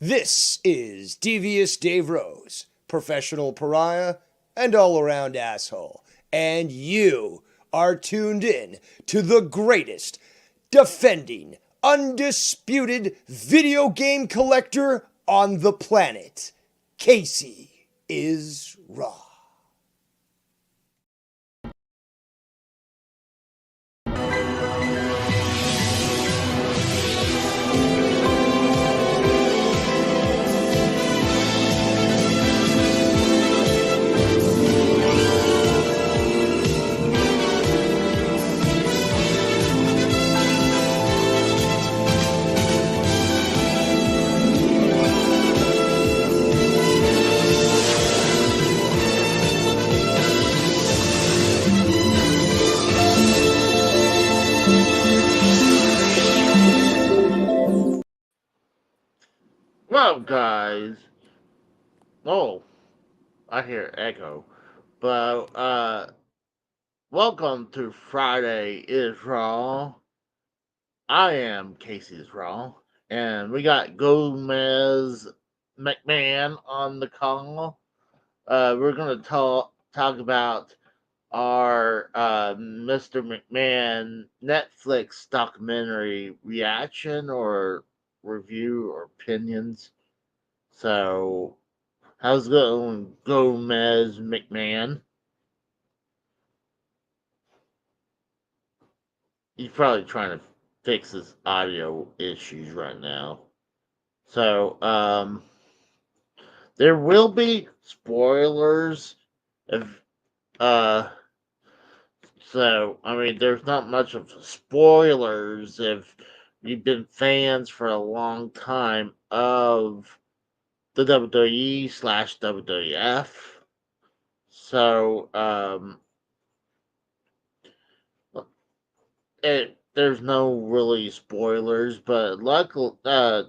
This is Devious Dave Rose, professional pariah and all around asshole. And you are tuned in to the greatest, defending, undisputed video game collector on the planet. Casey is Raw. Well, guys. Oh, I hear echo. But, welcome to Friday is Raw. I am Casey's Raw. And we got Gomez McMahon on the call. We're going to talk about our Mr. McMahon Netflix documentary reaction or review or opinions. So, how's it going, Gomez McMahon? He's probably trying to fix his audio issues right now. So, there will be spoilers if, there's not much of spoilers if you've been fans for a long time of the WWE/WWF. So, there's no really spoilers, but luckily, I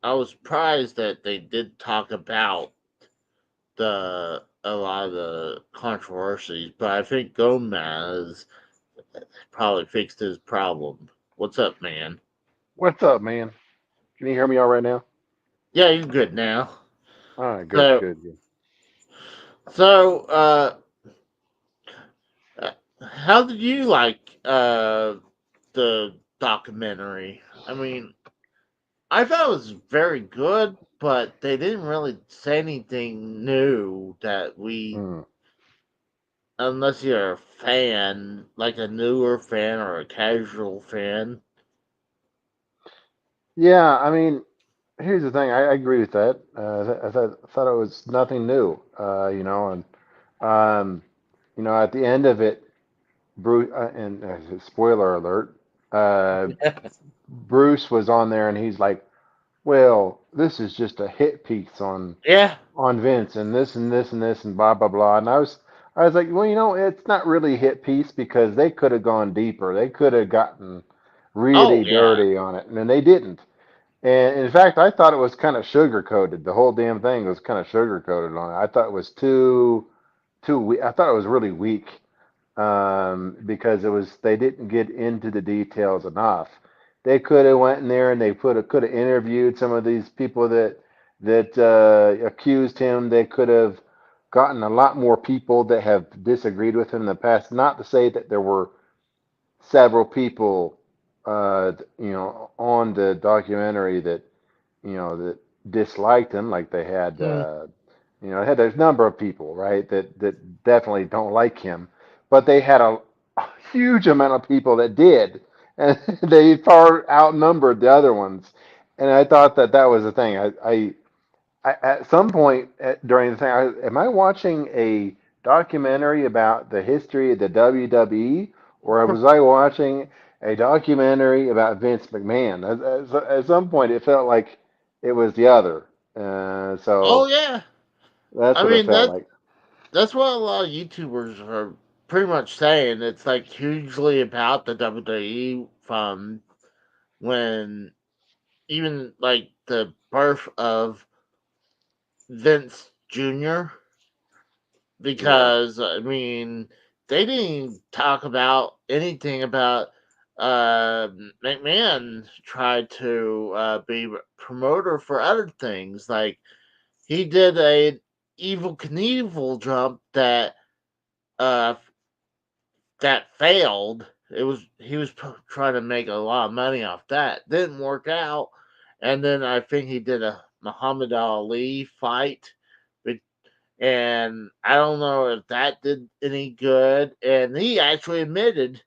was surprised that they did talk about a lot of the controversies, but I think Gomez probably fixed his problem. What's up, man? What's up, man? Can you hear me all right now? Yeah, you're good now. All right, good, So, good, good. so, how did you like the documentary? I mean, I thought it was very good, but they didn't really say anything new that we, Mm. unless you're a fan, like a newer fan or a casual fan. Yeah, I mean, here's the thing. I agree with that. I thought it was nothing new. And um, at the end of it, Bruce, and spoiler alert, uh, Bruce was on there, and he's like, "Well, this is just a hit piece Yeah. on Vince, and this and this and this and blah blah blah." And I was like, well, it's not really a hit piece because they could have gone deeper. They could have gotten Oh really yeah. dirty on it, and then they didn't. And in fact, I thought it was kind of sugar coated. The whole damn thing was kind of sugar coated on it. I thought it was too weak. I thought it was really weak because they didn't get into the details enough. They could have went in there and they could have interviewed some of these people that accused him. They could have gotten a lot more people that have disagreed with him in the past. Not to say that there were several people, on the documentary that disliked him, like they had, Mm. had a number of people, right, that definitely don't like him, but they had a huge amount of people that did, and they far outnumbered the other ones, and I thought that was the thing. I at some point during the thing, am I watching a documentary about the history of the WWE, or was I watching a documentary about Vince McMahon? At some point, it felt like it was the other. Oh So yeah. that's I what it mean felt like. that's what a lot of YouTubers are pretty much saying. It's like hugely about the WWE from when even like the birth of Vince Jr. Yeah. Because I mean they didn't talk about anything about. uh, McMahon tried to be promoter for other things. Like he did a Evil Knievel jump uh, that failed. It was he was trying to make a lot of money off that. Didn't work out, and then I think he did a Muhammad Ali fight, and I don't know if that did any good. And he actually admitted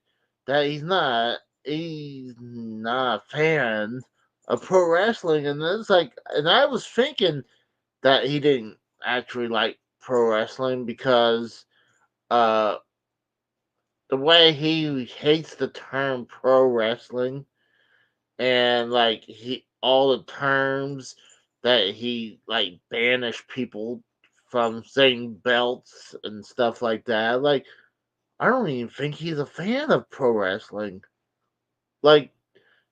that he's not a fan of pro wrestling. And it's like, and I was thinking that he didn't actually like pro wrestling because uh the way he hates the term pro wrestling, and like he all the terms that he like banished people from saying belts and stuff like that. Like I don't even think he's a fan of pro wrestling. Like,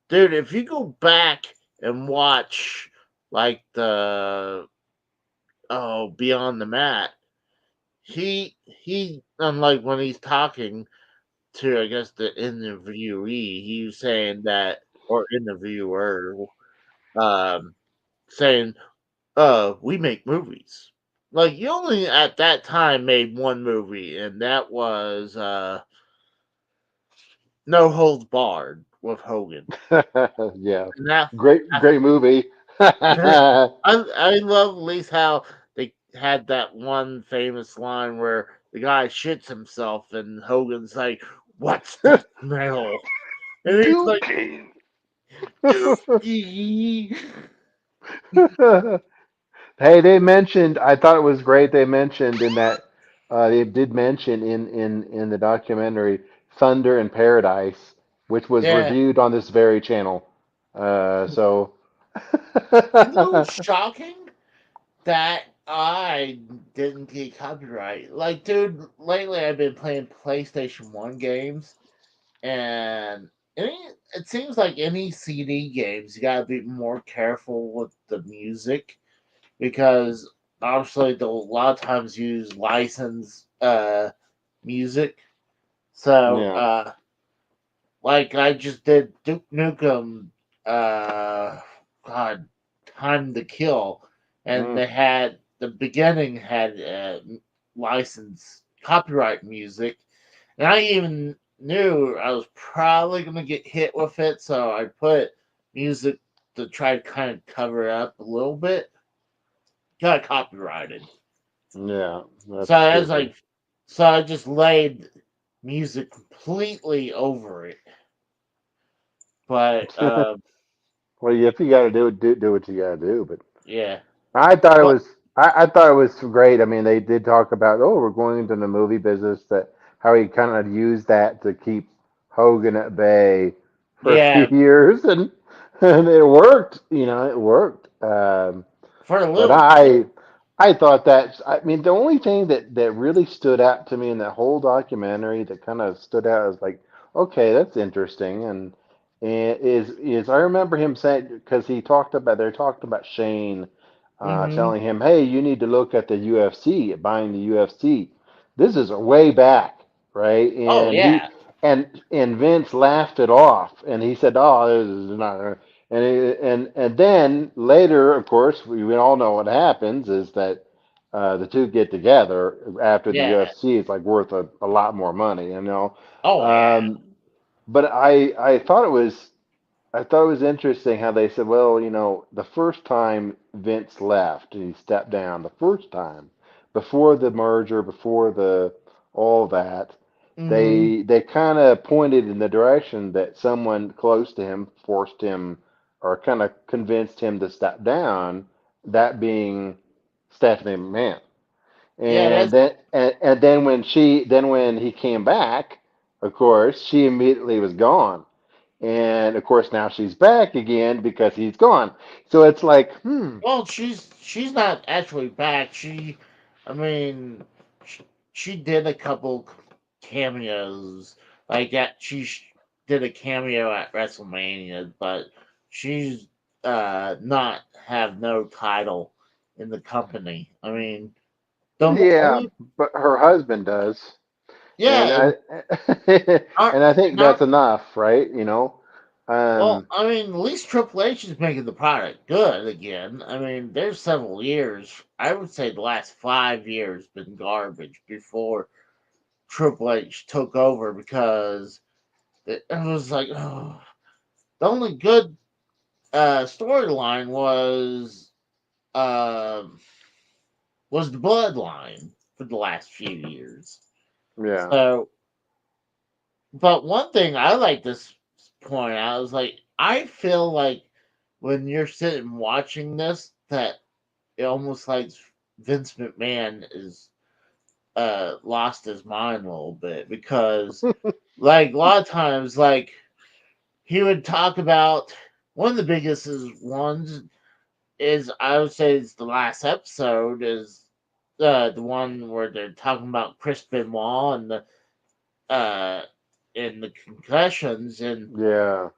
dude, if you go back and watch like the Beyond the Mat, he unlike when he's talking to, I guess, the interviewee, he was saying that, or interviewer, um, saying, we make movies. Like, you only at that time made one movie, and that was No Holds Barred with Hogan. Yeah, And that, great movie. I love at least how they had that one famous line where the guy shits himself, and Hogan's like, "What's the smell?" And he's like, Dookie. "Dookie." Hey, they mentioned. I thought it was great. They mentioned in that. They did mention in the documentary Thunder in Paradise, which was Yeah. reviewed on this very channel. So. You know what's shocking? That I didn't get copyright. Like, dude, lately I've been playing PlayStation 1 games, and it seems like any CD games, you gotta be more careful with the music because obviously they'll a lot of times use licensed music. So, Yeah. like I just did Duke Nukem, uh, God, Time to Kill, and Mm, they had the beginning had licensed copyright music, and I even knew I was probably gonna get hit with it, so I put music to try to kind of cover it up a little bit. Got copyrighted, yeah, so that's I was stupid. like, so I just laid music completely over it, but Well, if you got to do what you got to do. But yeah. I thought it But was I thought it was great. I mean, they did talk about, oh, we're going into the movie business, that how he kind of used that to keep Hogan at bay for a few yeah, years, and it worked. It worked. for a But little bit. I thought that, I mean, the only thing that really stood out to me in that whole documentary, that kind of stood out, as like, okay, that's interesting, and is I remember him saying, because they talked about Shane, Hmm. telling him, hey, you need to look at the UFC, buying the UFC. This is way back, right? Oh yeah, And Vince laughed it off, and he said, oh, this is not. And then later, of course, we all know what happens is that the two get together after the yeah. UFC. It's like worth a lot more money. Oh yeah. Um, but I thought it was interesting how they said, well, the first time Vince left and he stepped down, the first time before the merger, before the all that, Hmm. they kind of pointed in the direction that someone close to him forced him, or kind of convinced him to step down, that being Stephanie McMahon. Yeah, And then when he came back, of course, she immediately was gone. And of course, now she's back again because he's gone. So it's like, well, she's not actually back. I mean, she did a couple cameos like that. Did a cameo at WrestleMania, but she's not have no title in the company. I mean, the yeah, only but her husband does. Yeah, and I and our, and I think and our, that's enough, right? well, Um, I mean, at least Triple H is making the product good again. I mean, there's several years. I would say the last 5 years been garbage before Triple H took over because it was like, oh, the only good storyline um was the Bloodline for the last few years. yeah, So, but one thing I like to point out is like I feel like when you're sitting watching this, that it almost like Vince McMahon is lost his mind a little bit because like a lot of times like he would talk about one of the biggest ones is I would say is the last episode is the one where they're talking about Chris Benoit uh and the concussions and yeah,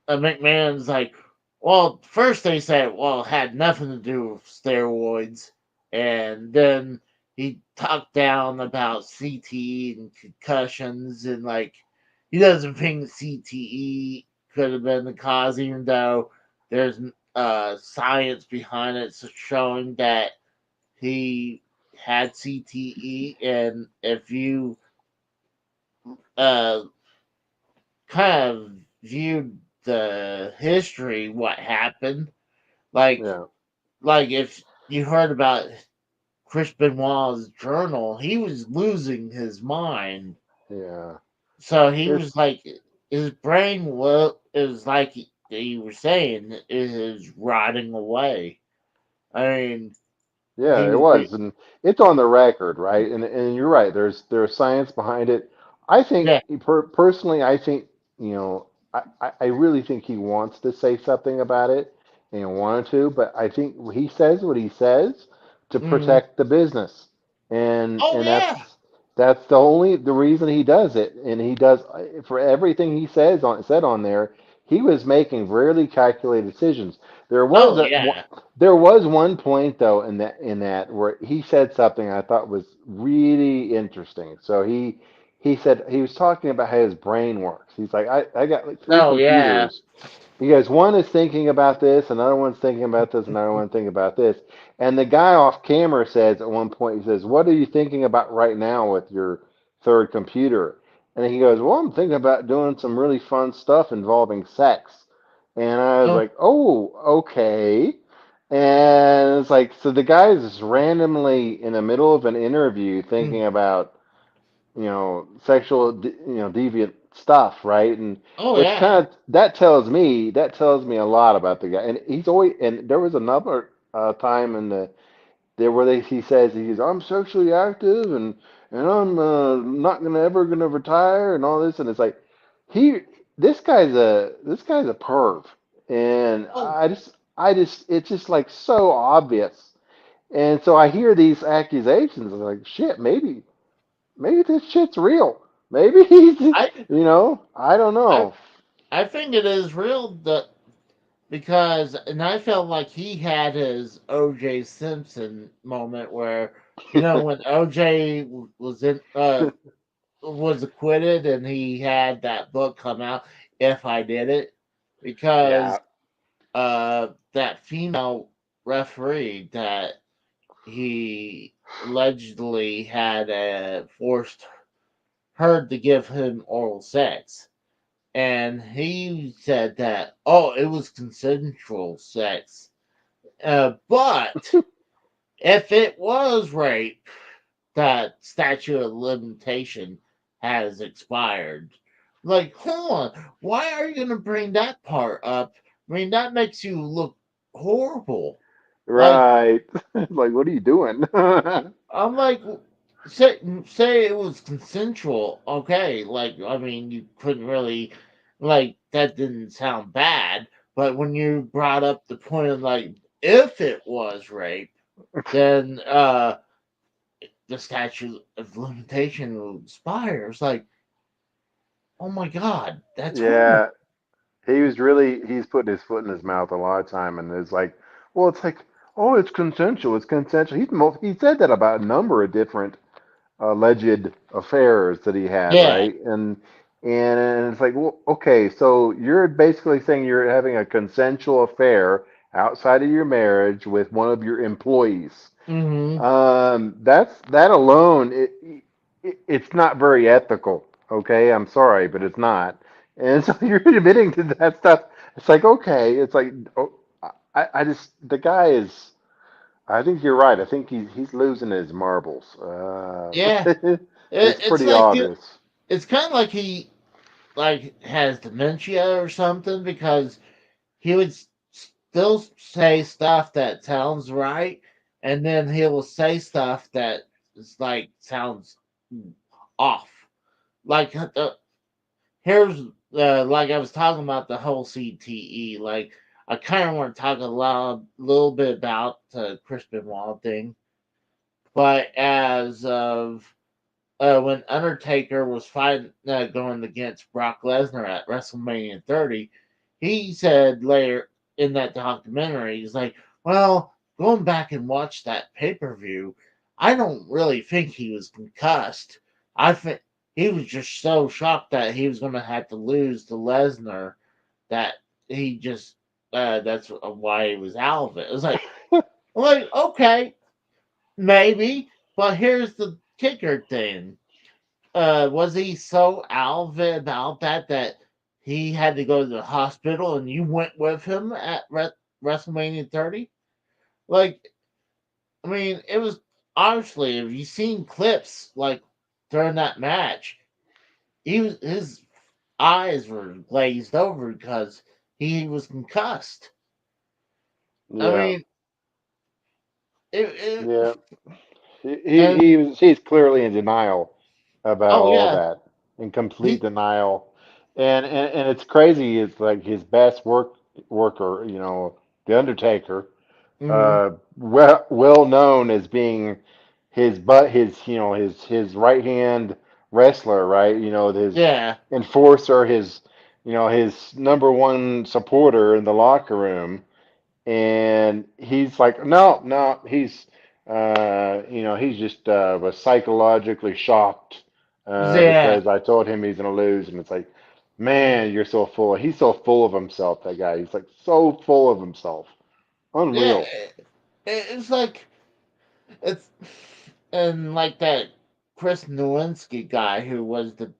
McMahon's like, well, first they said, well, it had nothing to do with steroids, and then he talked down about CTE and concussions, and like he doesn't think CTE could have been the cause, even though there's science behind it showing that he had CTE, and if you uh, kind of viewed the history, what happened. Like, yeah, like if you heard about Chris Benoit's journal, he was losing his mind. yeah. So he was It's like, his brain was, it was like you were saying, it is rotting away. I mean, Yeah, he it was, was, and it's on the record, right? And you're right. There's science behind it. I think yeah, personally, I think I really think he wants to say something about it and he wanted to, but I think he says what he says to mm, protect the business, and oh and yeah, that's the reason he does it, and he does for everything he said on there. He was making really calculated decisions. There was oh a yeah, there was one point though in that where he said something I thought was really interesting. So he said he was talking about how his brain works. He's like, I got like three oh yeah, computers. He goes, one is thinking about this, another one's thinking about this, another one's thinking about this. And the guy off camera says at one point, he says, what are you thinking about right now with your third computer? And he goes, well, I'm thinking about doing some really fun stuff involving sex. And I was oh, like, oh, okay. And it's like, so the guy is just randomly in the middle of an interview mm, thinking about, sexual, deviant stuff, right? And oh which yeah, kind of that tells me a lot about the guy. And he's always and there was another time in the there where he says I'm sexually active and I'm not gonna ever gonna retire and all this, and it's like he this guy's a perv, and oh, I just it's just like so obvious. And so I hear these accusations, and I'm like, shit, maybe this shit's real. Maybe he's, I I don't I know. I think it is real that because and I felt like he had his O.J. Simpson moment where when O.J. was in was acquitted and he had that book come out, If I Did It, because Yeah, that female referee that he allegedly had forced her to give him oral sex. And he said that, oh, it was consensual sex. But if it was rape, that statute of limitation has expired. Like, hold on, why are you going to bring that part up? I mean, that makes you look horrible. Like, right. Like, what are you doing? I'm like, say it was consensual, okay. Like, I mean, you couldn't really, like, that didn't sound bad. But when you brought up the point of like, if it was rape, then the statute of limitation will expire. It's like, oh my god, that's horrible. Yeah, he's putting his foot in his mouth a lot of time, and it's like, well, it's like, oh, it's consensual. It's consensual. He said that about a number of different alleged affairs that he had, Yeah. right? And it's like, well, okay, so you're basically saying you're having a consensual affair outside of your marriage with one of your employees. Hmm. That alone, it's not very ethical. Okay, I'm sorry, but it's not. And so you're admitting to that stuff. It's like, okay, it's like, oh, I just the guy is. I think you're right. I think he's losing his marbles. Yeah. It's It's pretty like obvious. it's kind of like he like has dementia or something because he would still say stuff that sounds right, and then he will say stuff that is like sounds off. Like here's like I was talking about the whole CTE. Like I kind of want to talk little bit about the Chris Benoit thing, but as of when Undertaker was fighting going against Brock Lesnar at WrestleMania 30, he said later in that documentary, he's like, "Well, going back and watch that pay per view, I don't really think he was concussed. I think he was just so shocked that he was going to have to lose to Lesnar that he just that's why he was out of it." It was like, okay, maybe, but here's the kicker thing, was he so out of it about that he had to go to the hospital and you went with him at WrestleMania 30? Like, I mean, it was honestly, if you seen clips like during that match, his eyes were glazed over because he was concussed. I Yeah, mean, it yeah. and He's clearly in denial about oh all yeah, that, in complete he denial, and it's crazy. It's like his best worker, the Undertaker, mhm, well known as being his right hand wrestler, right? His yeah, enforcer, his number one supporter in the locker room, and he's like, no, no, he's just was psychologically shocked yeah, because I told him he's gonna lose, and it's like, man, he's so full of himself. That guy, he's like so full of himself, yeah. unreal. It's like it's and like that Chris Nowinski guy who was the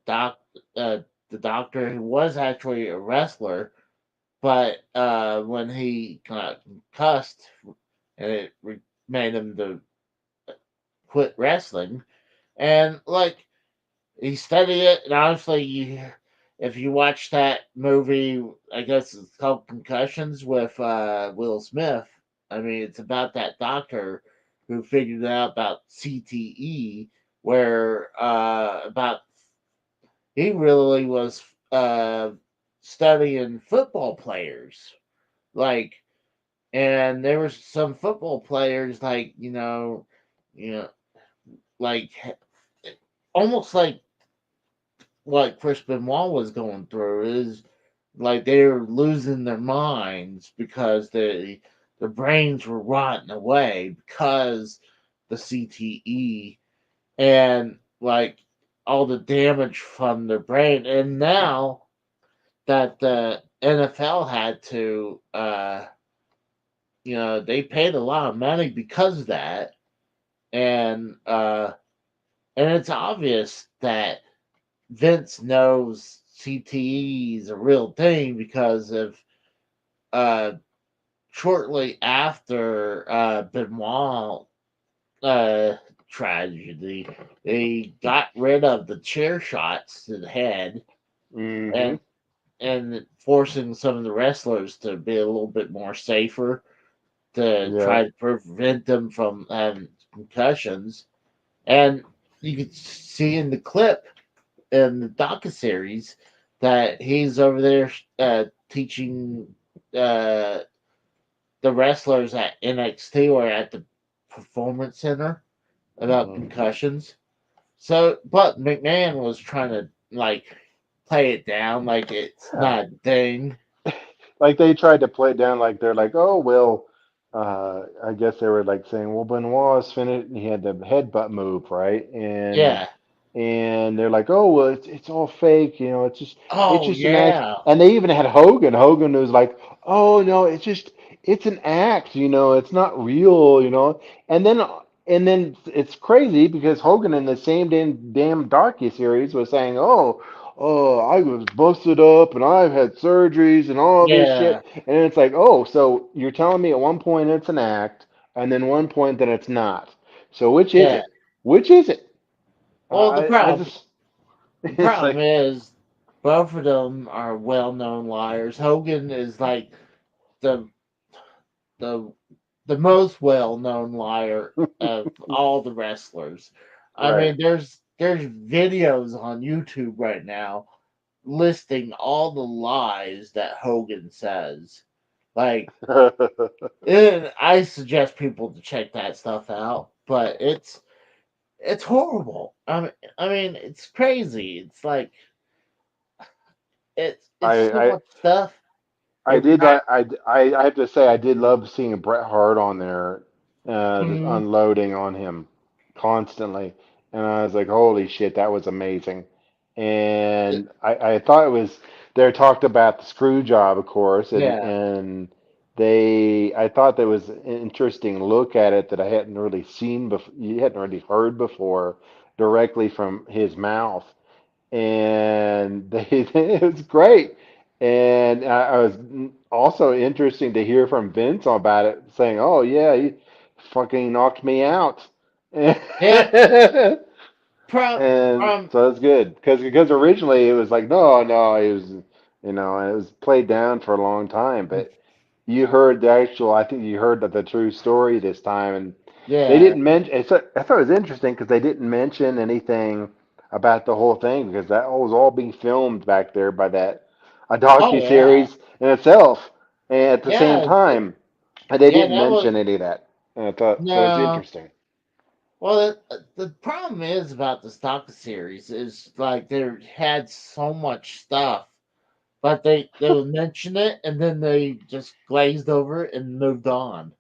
doctor who was actually a wrestler, but when he got concussed and made him to quit wrestling, and like he studied it, and honestly, if you watch that movie, I guess it's called Concussions with Will Smith. I mean, it's about that doctor who figured out about CTE, where about he really was studying football players, like, and there were some football players like you know, like almost like what Chris Benoit was going through is like they were losing their minds because their brains were rotting away because the CTE and like all the damage from their brain. And now that the NFL had to, they paid a lot of money because of that, and it's obvious that Vince knows CTE is a real thing because of uh, shortly after Benoit uh, tragedy, they got rid of the chair shots to the head Hmm. and forcing some of the wrestlers to be a little bit more safer to Yeah. try to prevent them from having concussions. And you could see in the clip in the docuseries that he's over there teaching uh, the wrestlers at NXT or at the Performance Center about Hmm. concussions. So, but McMahon was trying to like play it down like it's not a thing. Like they tried to play it down like they're like, oh well, I guess they were like saying, well, Benoit is finished, and he had the headbutt move, right? Yeah. And they're like, oh well, it's all fake, it's Oh just an act. yeah. And they even had Hogan. Hogan was like, oh no, it's an act, it's not real, And then it's crazy because Hogan in the same damn docu series was saying, oh, I was busted up and I've had surgeries and all this Yeah. shit. And it's like, oh, so you're telling me at one point it's an act, and then one point that it's not. So which is Yeah. it? Which is it? Well, I just the it's problem like is both of them are well-known liars. Hogan is like the the the most well-known liar of all the wrestlers. I right. mean, there's videos on YouTube right now listing all the lies that Hogan says. Like, and I suggest people to check that stuff out, but it's horrible. I mean, it's crazy. It's like it's I so I much stuff. I It did remind, like I have to say I did love seeing Bret Hart on there, just mm, unloading on him constantly, and I was like, holy shit, that was amazing. And I thought it was they talked about the screw job, of course, and yeah. I thought there was an interesting look at it that I hadn't really seen before, you hadn't really heard before, directly from his mouth, and it was great. And I was also interesting to hear from Vince about it, saying, "Oh yeah, he fucking knocked me out." Yeah. Prom, And prom, so it's good because originally it was like no it was and it was played down for a long time, but you heard the actual, I think you heard the true story this time, and they yeah. didn't mention. I thought it was interesting because they didn't mention anything about the whole thing because that was all being filmed back there by that a Oh docu yeah. series in itself, and at the same Yeah. time, and they Yeah. didn't That was mention any of that. And I thought so. It's no. interesting. Well, the problem is about the stock series is like they had so much stuff, but they would mention it and then they just glazed over it and moved on.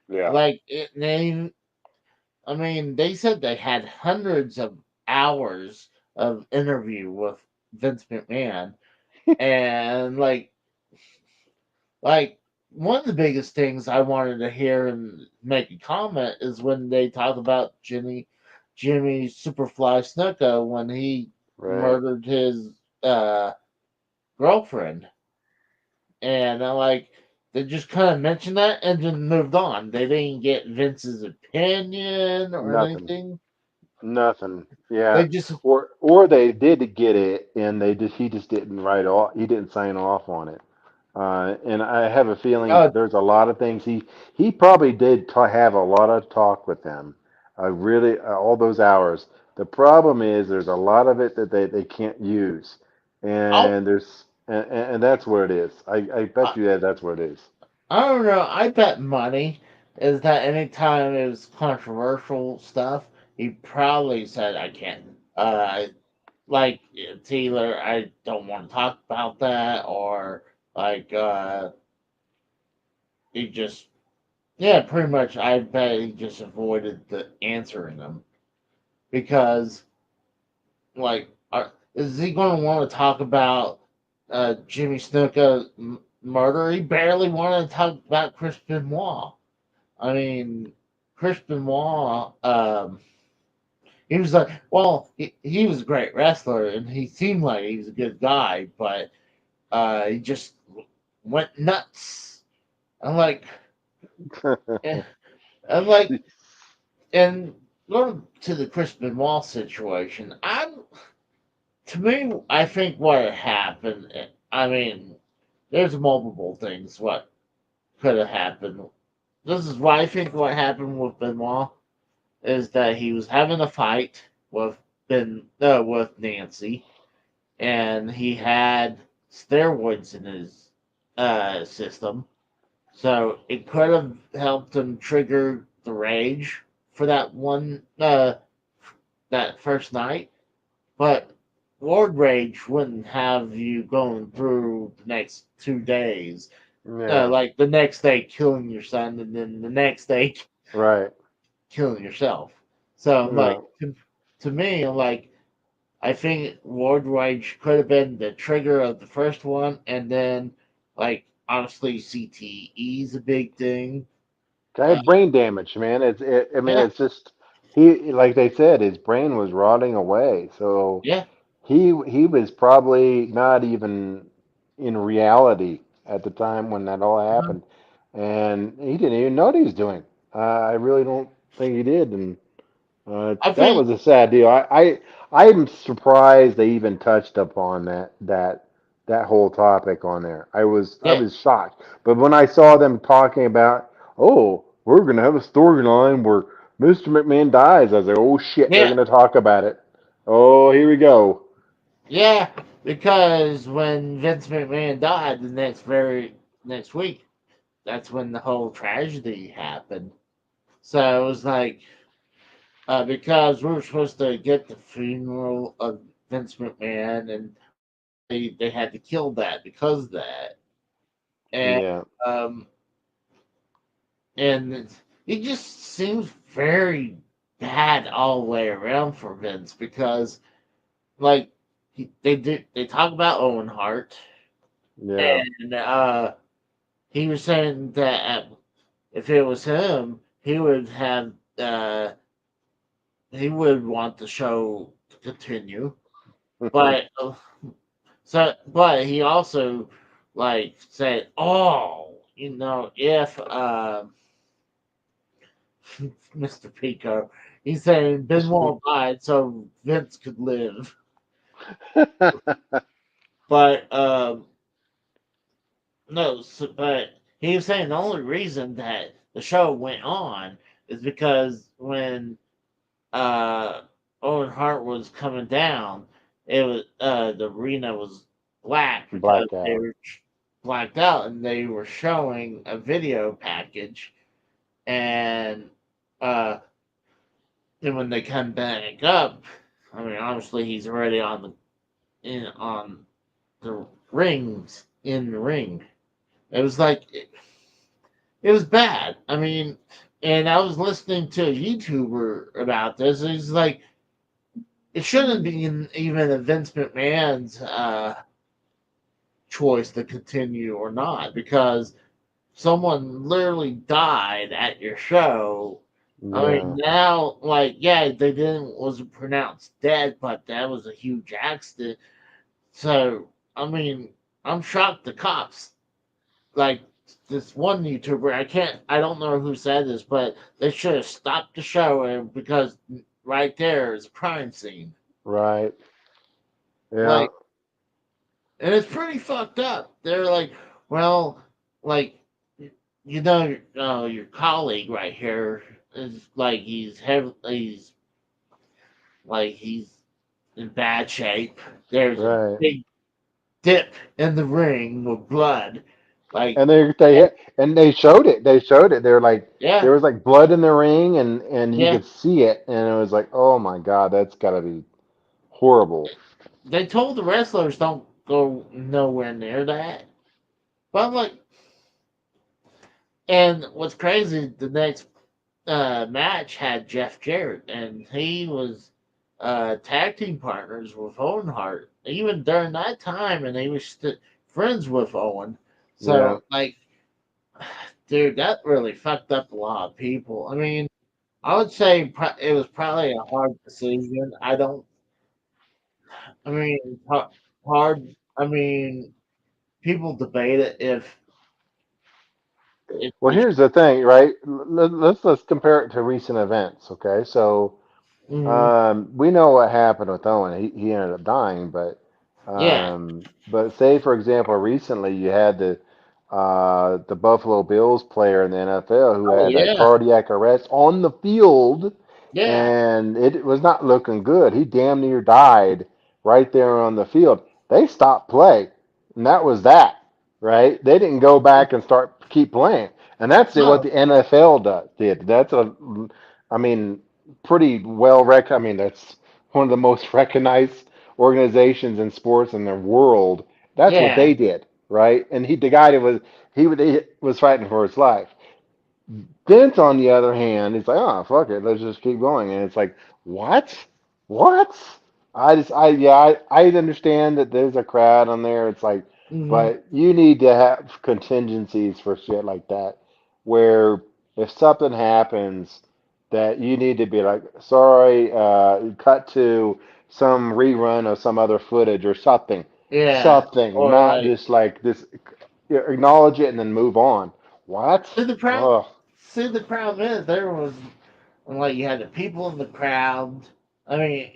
Yeah. Like I mean, they said they had hundreds of hours of interview with Vince McMahon, and like one of the biggest things I wanted to hear and make a comment is when they talked about Jimmy Superfly Snuka when he Right. murdered his uh, girlfriend, and I like they just kind of mentioned that and then moved on. They didn't get Vince's opinion or Nothing. anything. Nothing. Yeah. They just Or they did get it, and he just didn't write off. He didn't sign off on it. And I have a feeling uh, there's a lot of things he probably did have a lot of talk with them. Really, all those hours. The problem is there's a lot of it that they can't use, I'll, and that's where it is. I bet I, you that's where it is. I don't know. I bet money is that anytime it was controversial stuff, he probably said, "I can't." Like Taylor, I don't want to talk about that, or like he just yeah, pretty much. I bet he just avoided the answering them because like, is he going to want to talk about Jimmy Snuka murder? He barely wanted to talk about Chris Benoit. I mean, Chris Benoit, he was like, well, he was a great wrestler and he seemed like he was a good guy, but he just went nuts. I'm like, eh, I'm like, and going to the Chris Benoit situation, to me, I think what happened. I mean, there's multiple things what could have happened. This is why I think what happened with Benoit is that he was having a fight with with Nancy, and he had steroids in his system, so it could have helped him trigger the rage for that first night. But Lord Rage wouldn't have you going through the next 2 days Yeah. like the next day killing your son, and then the next day Right. killing yourself. So I'm like, No. to me, I'm like, I think Road Rage could have been the trigger of the first one, and then like honestly, CTE is a big thing. Guy Uh, had brain damage, man. I mean, yeah, it's just he, like they said, his brain was rotting away. So yeah, he was probably not even in reality at the time when that all mhm. happened, and he didn't even know what he was doing. I really don't think he did, and I that think was a sad deal. I'm surprised they even touched upon that whole topic on there. I yeah, was shocked. But when I saw them talking about, oh, we're gonna have a storyline where Mr. McMahon dies, I was like, oh shit, they're yeah, gonna talk about it. Oh, here we go. yeah. Because when Vince McMahon died, the next week, that's when the whole tragedy happened. So it was like, because we were supposed to get the funeral of Vince McMahon, and they had to kill that because of that, and Yeah, um, and it just seems very bad all the way around for Vince because like they talk about Owen Hart, yeah, and he was saying that if it was him, uh he would want the show to continue, but but he also like said, oh, if Mr. Pico, he's saying Benoit died so Vince could live, but no, but he was saying the only reason that the show went on is because when uh Owen Hart was coming down, it was the arena was black because blacked they out. were blacked out and they were showing a video package, and uh then when they come back up, I mean obviously he's already on the rings in the ring. It was like it was bad. I mean, and I was listening to a YouTuber about this. And he's like, it shouldn't be even a Vince McMahon's choice to continue or not because someone literally died at your show. I mean, Yeah, now, like, yeah, they didn't wasn't pronounced dead, but that was a huge accident. So, I mean, I'm shocked the cops like this one YouTuber. I don't know who said this, but they should have stopped the show because right there is a crime scene. right. Yeah, Like, and it's pretty fucked up. They're like, well, like, your colleague right here is like he's in bad shape. There's a right. big dip in the ring with blood. Like, And and they showed it. They showed it. They're like yeah, there was like blood in the ring, and you yeah. could see it, and it was like, oh my god, that's gotta be horrible. They told the wrestlers don't go nowhere near that. But I'm like, and what's crazy, the next match had Jeff Jarrett, and he was tag team partners with Owen Hart even during that time, and he was friends with Owen. Yeah. So, like, dude, that really fucked up a lot of people. I mean, I would say it was probably a hard decision. I mean, hard. I mean, people debate it if Well, here's the thing, right? Let's compare it to recent events. Okay, so mhm, we know what happened with Owen. He ended up dying, yeah, but say for example, recently you had the Buffalo Bills player in the NFL who oh had a yeah, cardiac arrest on the field, yeah, and it was not looking good. He damn near died right there on the field. They stopped play, and that was that, right? They didn't go back and start keep playing, and that's what no, the NFL did. I mean, pretty I mean, that's one of the most recognized organizations in sports in the world. That's what yeah, they did. right? And the guy that he was fighting for his life. Vince, on the other hand, he's like, oh, fuck it, let's just keep going. And it's like, what? What? I understand that there's a crowd on there. It's like, Hmm. but you need to have contingencies for shit like that, where if something happens, that you need to be like, sorry, cut to some rerun of some other footage or something, Yeah, something, or not like just like this. Acknowledge it and then move on. What? see the problem. Oh. See the problem is there was like you had the people in the crowd. I mean,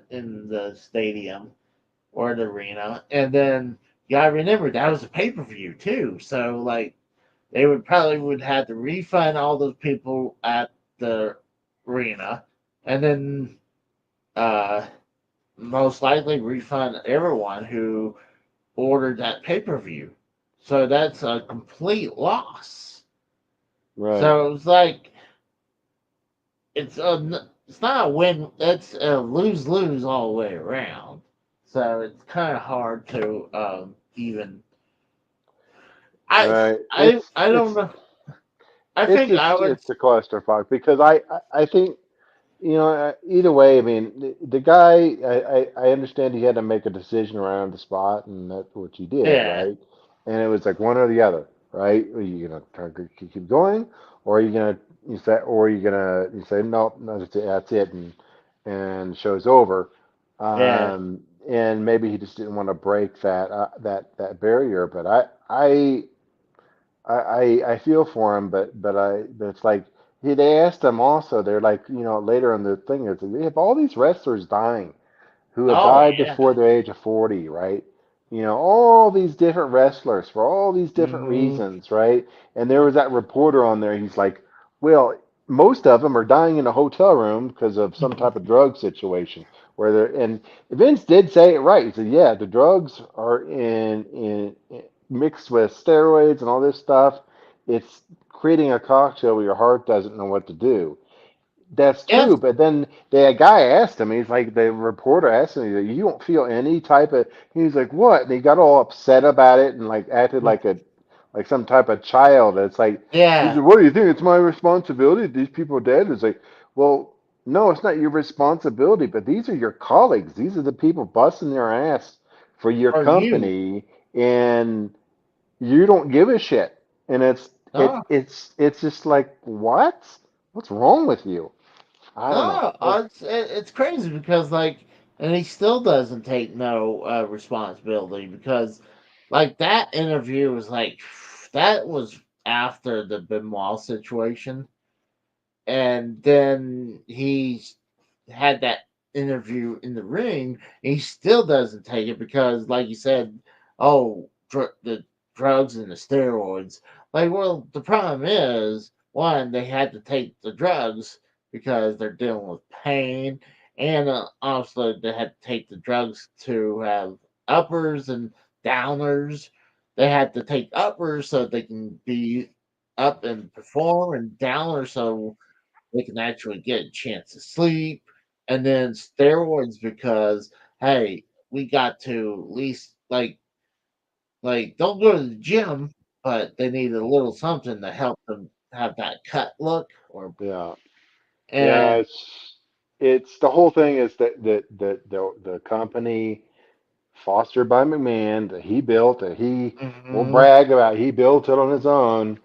in the stadium or the arena, and then you gotta remember that was a pay per view too. So like they would probably would have to refund all those people at the arena, and then uh, most likely refund everyone who ordered that pay per view. So that's a complete loss. Right. So it's like it's not a win. It's a lose lose all the way around. So it's kind of hard to even. I Right. I don't know. I think I would. It's a clusterfuck because I think either way. I mean, the guy I understand he had to make a decision around the spot, and that's what he did, Yeah, right? And it was like one or the other, right? Are you gonna try to keep going, or are you gonna you say no, no, that's it, and show's over. yeah. And maybe he just didn't want to break that barrier, but I feel for him, but it's like they asked him also. They're like, later in the thing is we have all these wrestlers dying who have Oh died yeah. before the age of 40, right? All these different wrestlers for all these different Hmm. reasons, right? And there was that reporter on there. He's like, well, most of them are dying in a hotel room because of some type of drug situation where they're, and Vince did say it right. He said, yeah, the drugs are in mixed with steroids and all this stuff. It's creating a cocktail where your heart doesn't know what to do. That's Yes. true, but then the guy asked him, he's like, the reporter asked him, he's like, you don't feel any type of, he's like, what? And he got all upset about it and like acted like some type of child. It's like, he Yeah. said, what do you think? It's my responsibility. These people are dead. It's like, well, no, it's not your responsibility, but these are your colleagues. These are the people busting their ass for your For you. company, and you don't give a shit. And No. it's just like, what? What's wrong with you? I don't know. No. It's crazy because like, and he still doesn't take no responsibility because like that interview was like that was after the Benoit situation, and then he had that interview in the ring, and he still doesn't take it because, like you said, oh, the drugs and the steroids. Like, well, the problem is, one, they had to take the drugs because they're dealing with pain, and also they had to take the drugs to have uppers and downers. They had to take uppers so they can be up and perform, and downers so they can actually get a chance to sleep, and then steroids because hey, we got to at least don't go to the gym, but they need a little something to help them have that cut look or Yeah, yeah. and It's the whole thing is that the company fostered by McMahon that he built that he will hmm brag about. He built it on his own.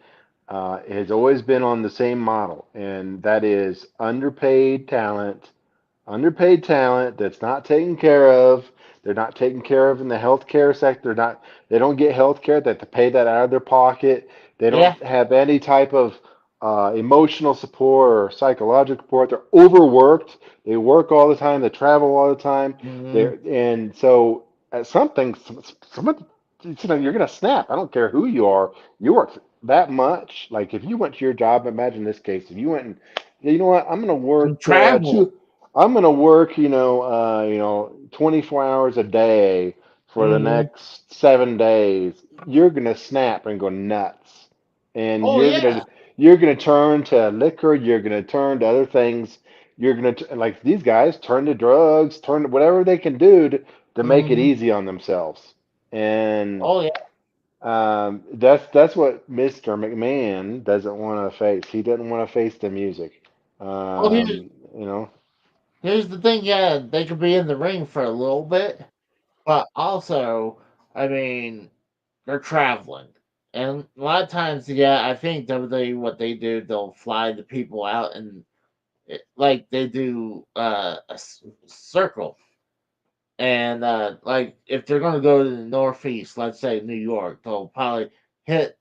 Has always been on the same model, and that is underpaid talent that's not taken care of. They're not taken care of in the healthcare sector. Not they don't get healthcare. They have to pay that out of their pocket. They yeah don't have any type of emotional support or psychological support. They're overworked. They work all the time. They travel all the time. hmm And so at something, someone, you're gonna snap. I don't care who you are. You work that much. Like if you went to your job, imagine this case. If you went and you know what, I'm gonna and work travel. two. I'm gonna work, 24 hours a day for the hmm next 7 days. You're gonna snap and go nuts, and Oh yeah. you're gonna turn to liquor. You're gonna turn to other things. You're gonna like these guys turn to drugs, turn to whatever they can do to make it hmm easy on themselves. And Oh yeah. That's what Mr. McMahon doesn't want to face. He doesn't want to face the music. Well, You know, here's the thing. Yeah, they could be in the ring for a little bit, but also, I mean, they're traveling. And a lot of times, yeah, I think WWE, what they do, they'll fly the people out and like they do circle. And like if they're going to go to the Northeast, let's say New York, they'll probably hit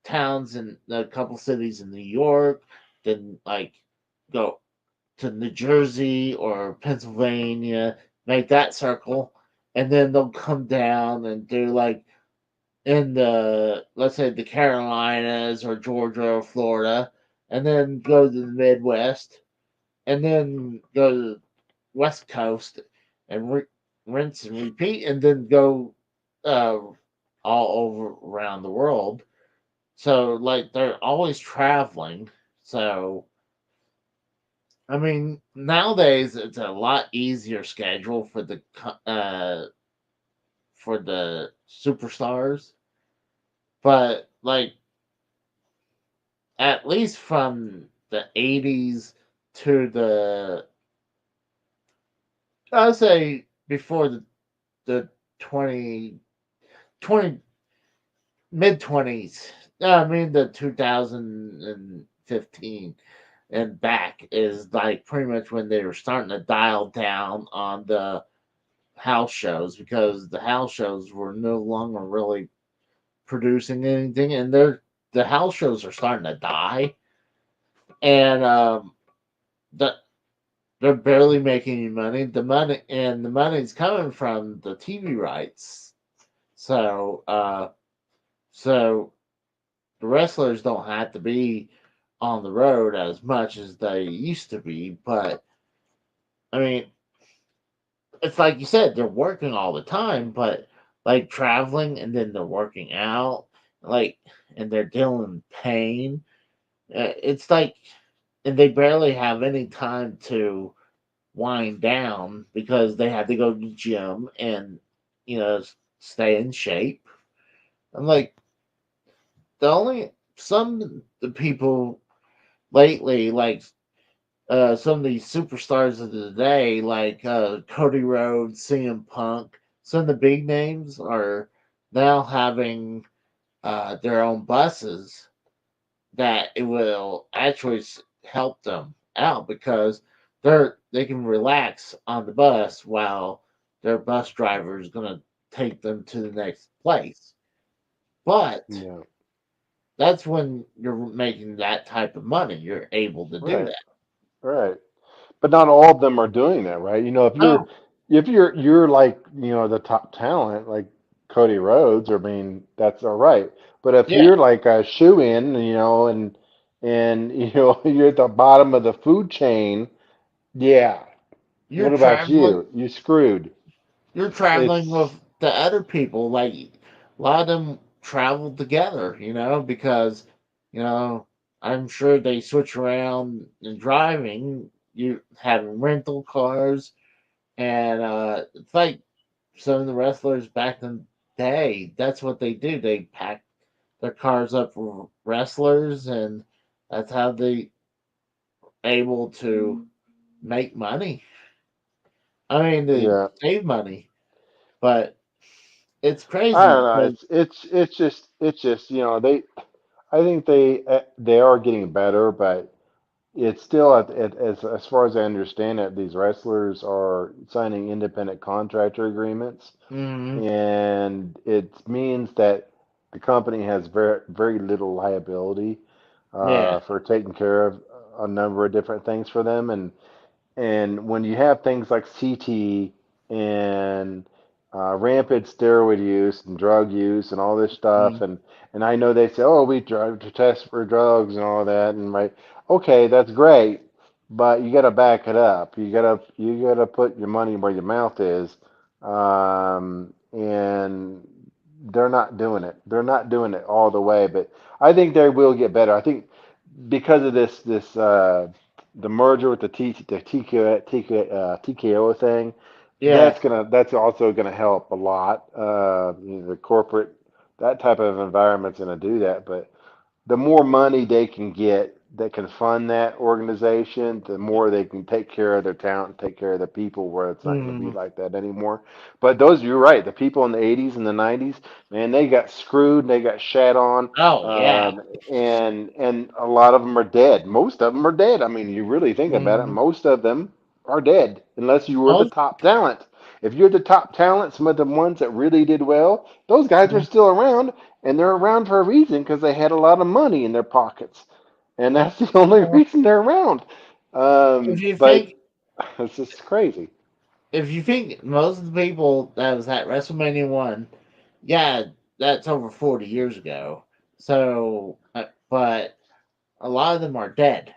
towns in a couple cities in New York, then like go to New Jersey or Pennsylvania, make that circle, and then they'll come down and do like in the, let's say, the Carolinas or Georgia or Florida, and then go to the Midwest, and then go to the West Coast and rinse and repeat, and then go uh, all over around the world. So like they're always traveling. So I mean, nowadays it's a lot easier schedule for the superstars, but like at least from the 80s to the, I'd say before the 20 20 mid 20s, I mean the 2015 and back is like pretty much when they were starting to dial down on the house shows, because the house shows were no longer really producing anything, and the house shows are starting to die, and the, they're barely making any money. The money's coming from the TV rights. So so the wrestlers don't have to be on the road as much as they used to be, but I mean, it's like you said, they're working all the time, but like traveling and then they're working out, like, and they're dealing pain. It's like, and they barely have any time to wind down because they have to go to the gym and, stay in shape. I'm like, the only, some the people lately, like some of these superstars of the day, like Cody Rhodes, CM Punk, some of the big names are now having their own buses that it will actually help them out, because they can relax on the bus while their bus driver is going to take them to the next place. But yeah, that's when you're making that type of money. You're able to do right, that. right. But not all of them are doing that, right? You know, Oh, if you're like the top talent, like Cody Rhodes, I mean, that's all right. But if yeah, you're like a shoe in, and you're at the bottom of the food chain, yeah. you're What about traveling you? You screwed. you're traveling It's with the other people. Like a lot of them travel together, because you know I'm sure they switch around in driving. You having rental cars, and it's like some of the wrestlers back in the day. That's what they do. They pack their cars up for wrestlers, and that's how they able to make money. I mean, to yeah. save money, but it's I crazy don't know. because It's just they. I think they are getting better, but it's still as far as I understand it, these wrestlers are signing independent contractor agreements, mm, and it means that the company has very little liability yeah, for taking care of a number of different things for them, and when you have things like CT and rampant steroid use and drug use and all this stuff, mm, and I know they say, oh, we drive to test for drugs and all that, and right, okay, that's great, but you got to back it up. You gotta put your money where your mouth is, and they're not doing it. They're not doing it all the way, but I think they will get better. I think because of this the merger with the TKO thing, yeah, that's also gonna help a lot. The corporate that type of environment's going to do that. But the more money they can get that can fund that organization, the more they can take care of their talent and take care of the people where it's not going to be Mm. like that anymore. But those, you're right, the people in the 80s and the 90s, man, they got screwed, they got shat on, Oh yeah. and a lot of them are dead. Most of them are dead. I mean, you really think about it, Mm. most of them are dead unless you were the Most. top talent. If you're the top talent, some of the ones that really did well, those guys are still around, and they're around for a reason because they had a lot of money in their pockets, and that's the only Well, reason they're around. if you But think it's just crazy. if you think most of the people that was at WrestleMania 1, yeah, that's over 40 years ago. So, but a lot of them are dead.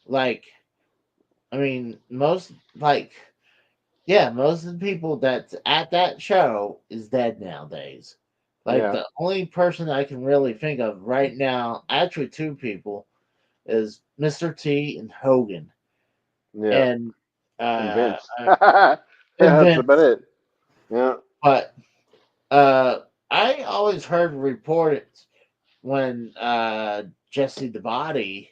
Like, I mean, most of the people that's at that show is dead nowadays. Like, Yeah, the only person I can really think of right now, actually, two people, is Mr. T and Hogan, yeah, and and uh, Vince. uh and That's about Vince. it. Yeah, But I always heard reports when Jesse the Body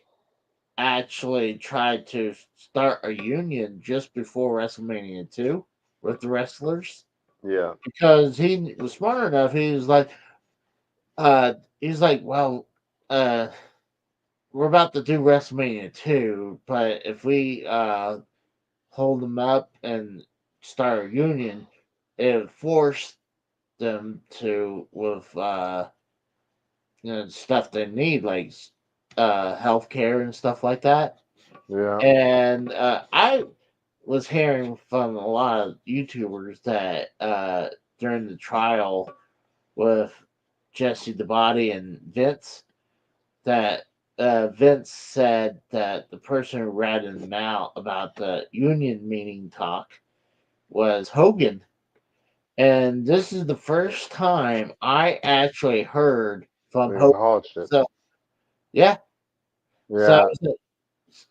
actually tried to start a union just before WrestleMania 2 with the wrestlers yeah, because he was smart enough. He's like, well, uh, we're about to do WrestleMania 2, but if we hold them up and start a union, it would force them to with stuff they need like healthcare and stuff like that. yeah. And I was hearing from a lot of YouTubers that during the trial with Jesse the Body and Vince, that Vince said that the person who ratted him out about the union meeting talk was Hogan. And this is the first time I actually heard from He was Hogan. a hog shit. So yeah, so I Yeah, was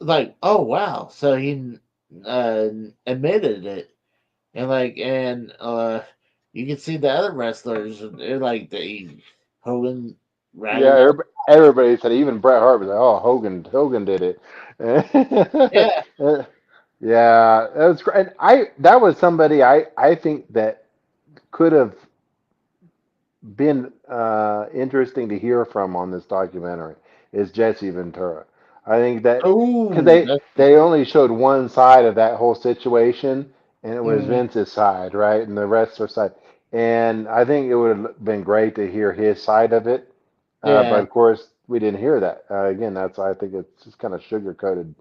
like, oh wow, so he uh, admitted it, and you can see the other wrestlers, they're like they Hogan yeah. ratted them. Everybody said, even Bret Hart was like, "Oh, Hogan did it." Yeah, Yeah, that was great. And that was somebody I think that could have been interesting to hear from on this documentary is Jesse Ventura. I think that because oh, they only showed one side of that whole situation, and it was mm, Vince's side, right, and the rest are side. And I think it would have been great to hear his side of it, but yeah, of course we didn't hear that. Again, that's I think it's just kind of sugar coated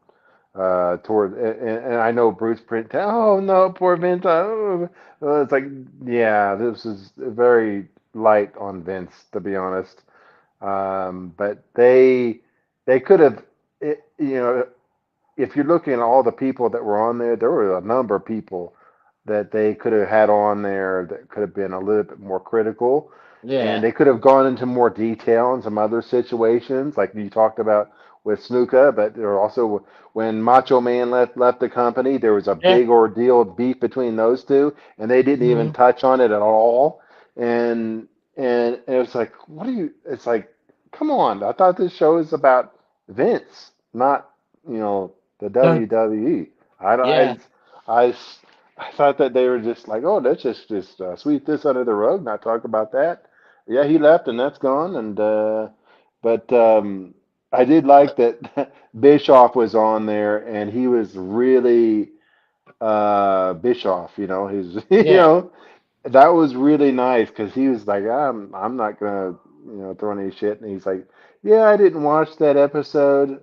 toward and I know Bruce Print. Oh no, poor Vince. Oh, it's like yeah, this is very light on Vince to be honest. But they could have, you know, if you're looking at all the people that were on there, there were a number of people that they could have had on there that could have been a little bit more critical, and yeah, they could have gone into more detail on some other situations, like you talked about with Snuka. But there were also when Macho Man left the company, there was a yeah, big ordeal beef between those two, and they didn't even mm, touch on it at all. And and it was like, what are you? It's like, come on! I thought this show is about Vince, not the no, WWE. I don't. yeah, I, I thought that they were just like, oh, let's just sweep this under the rug, not talk about that. Yeah, he left and that's gone. And but I did like that Bischoff was on there and he was really Bischoff. He's yeah, that was really nice because he was like, I'm not gonna throw any shit, and he's like, yeah, I didn't watch that episode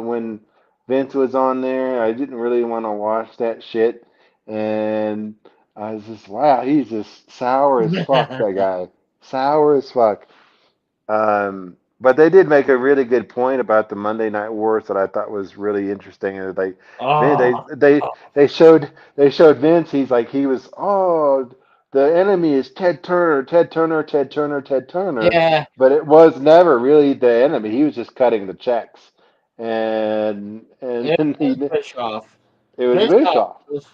when Vince was on there. I didn't really want to watch that shit, and I was just wow, he's just sour as fuck. That guy, sour as fuck. But they did make a really good point about the Monday Night Wars that I thought was really interesting. And man, oh, they showed Vince. He's like he was the enemy is Ted Turner, Ted Turner, Ted Turner, Ted Turner. yeah, But it was never really the enemy. He was just cutting the checks, and it then was Bischoff. it was Bischoff Bischoff. was,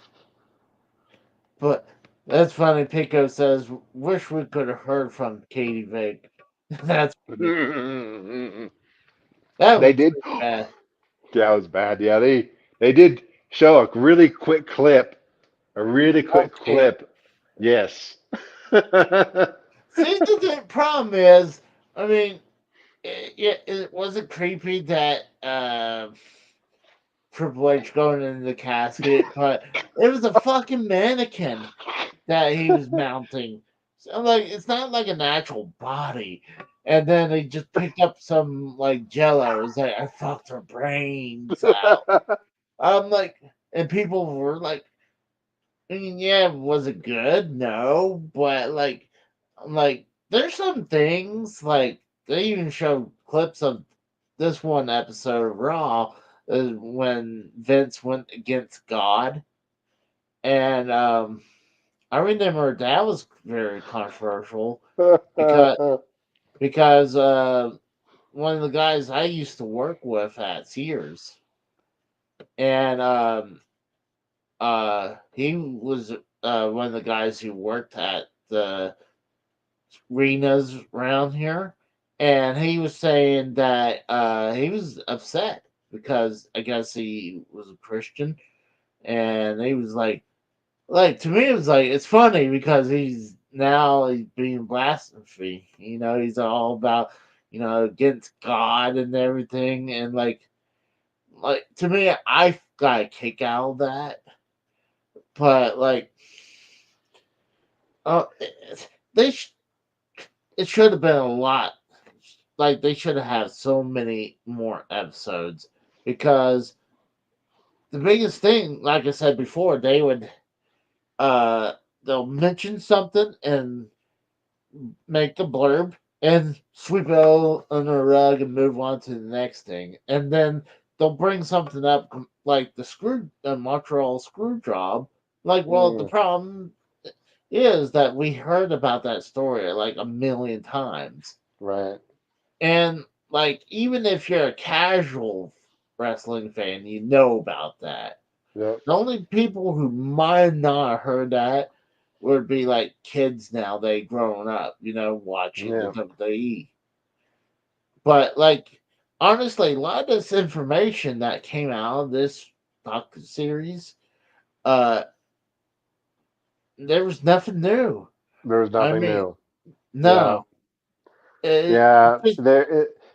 but. That's funny. Pico says, "Wish we could have heard from Katie Vick." That's funny. They That was did. pretty bad. That was bad. Yeah, they did show a really quick clip. A really quick Okay. clip. Yes. Yeah, See, the problem is, I mean, it wasn't creepy that Triple H going in the casket, but it was a fucking mannequin that he was mounting. So I'm like, it's not like an actual body. And then they just picked up some like Jello. It's like I fucked her brains out. I'm like, and people were like, I mean, yeah, was it good? No, but like, I'm like, there's some things like they even showed clips of this one episode of Raw when Vince went against God, and I remember that was very controversial because one of the guys I used to work with at Sears, and he was one of the guys who worked at the arenas around here, and he was saying that he was upset because I guess he was a Christian, and he was like to me, it was like it's funny because he's being blasphemy. You know, he's all about against God and everything, and like to me, I got a kick out of that. But like, they it should have been a lot. Like they should have had so many more episodes because the biggest thing, like I said before, they would uh they'll mention something and make the blurb and sweep it all under the rug and move on to the next thing. And then they'll bring something up like the Montreal screw job. Like, well, the problem is that we heard about that story like a million times. right. And like, even if you're a casual wrestling fan, you know about that. Yep. The only people who might not have heard that would be like kids now, they grown up, watching the Yeah. WWE. But like honestly, a lot of this information that came out of this docu series, uh, there was nothing new. There was I nothing mean, new. Yeah. no, it, Yeah. just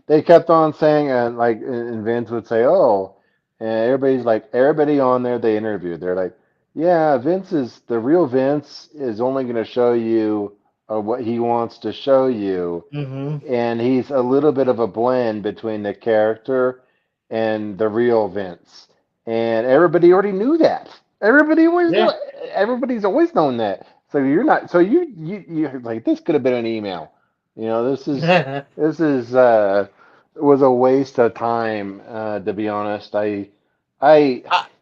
They kept on saying, and and Vince would say, "Oh," and everybody's like, everybody on there they interviewed, they're like, "Yeah, the real Vince is only going to show you what he wants to show you." hmm And he's a little bit of a blend between the character and the real Vince. And everybody already knew that. yeah. Everybody's always known that. So you're not. So you like this could have been an email. You know, this is was a waste of time. To be honest, I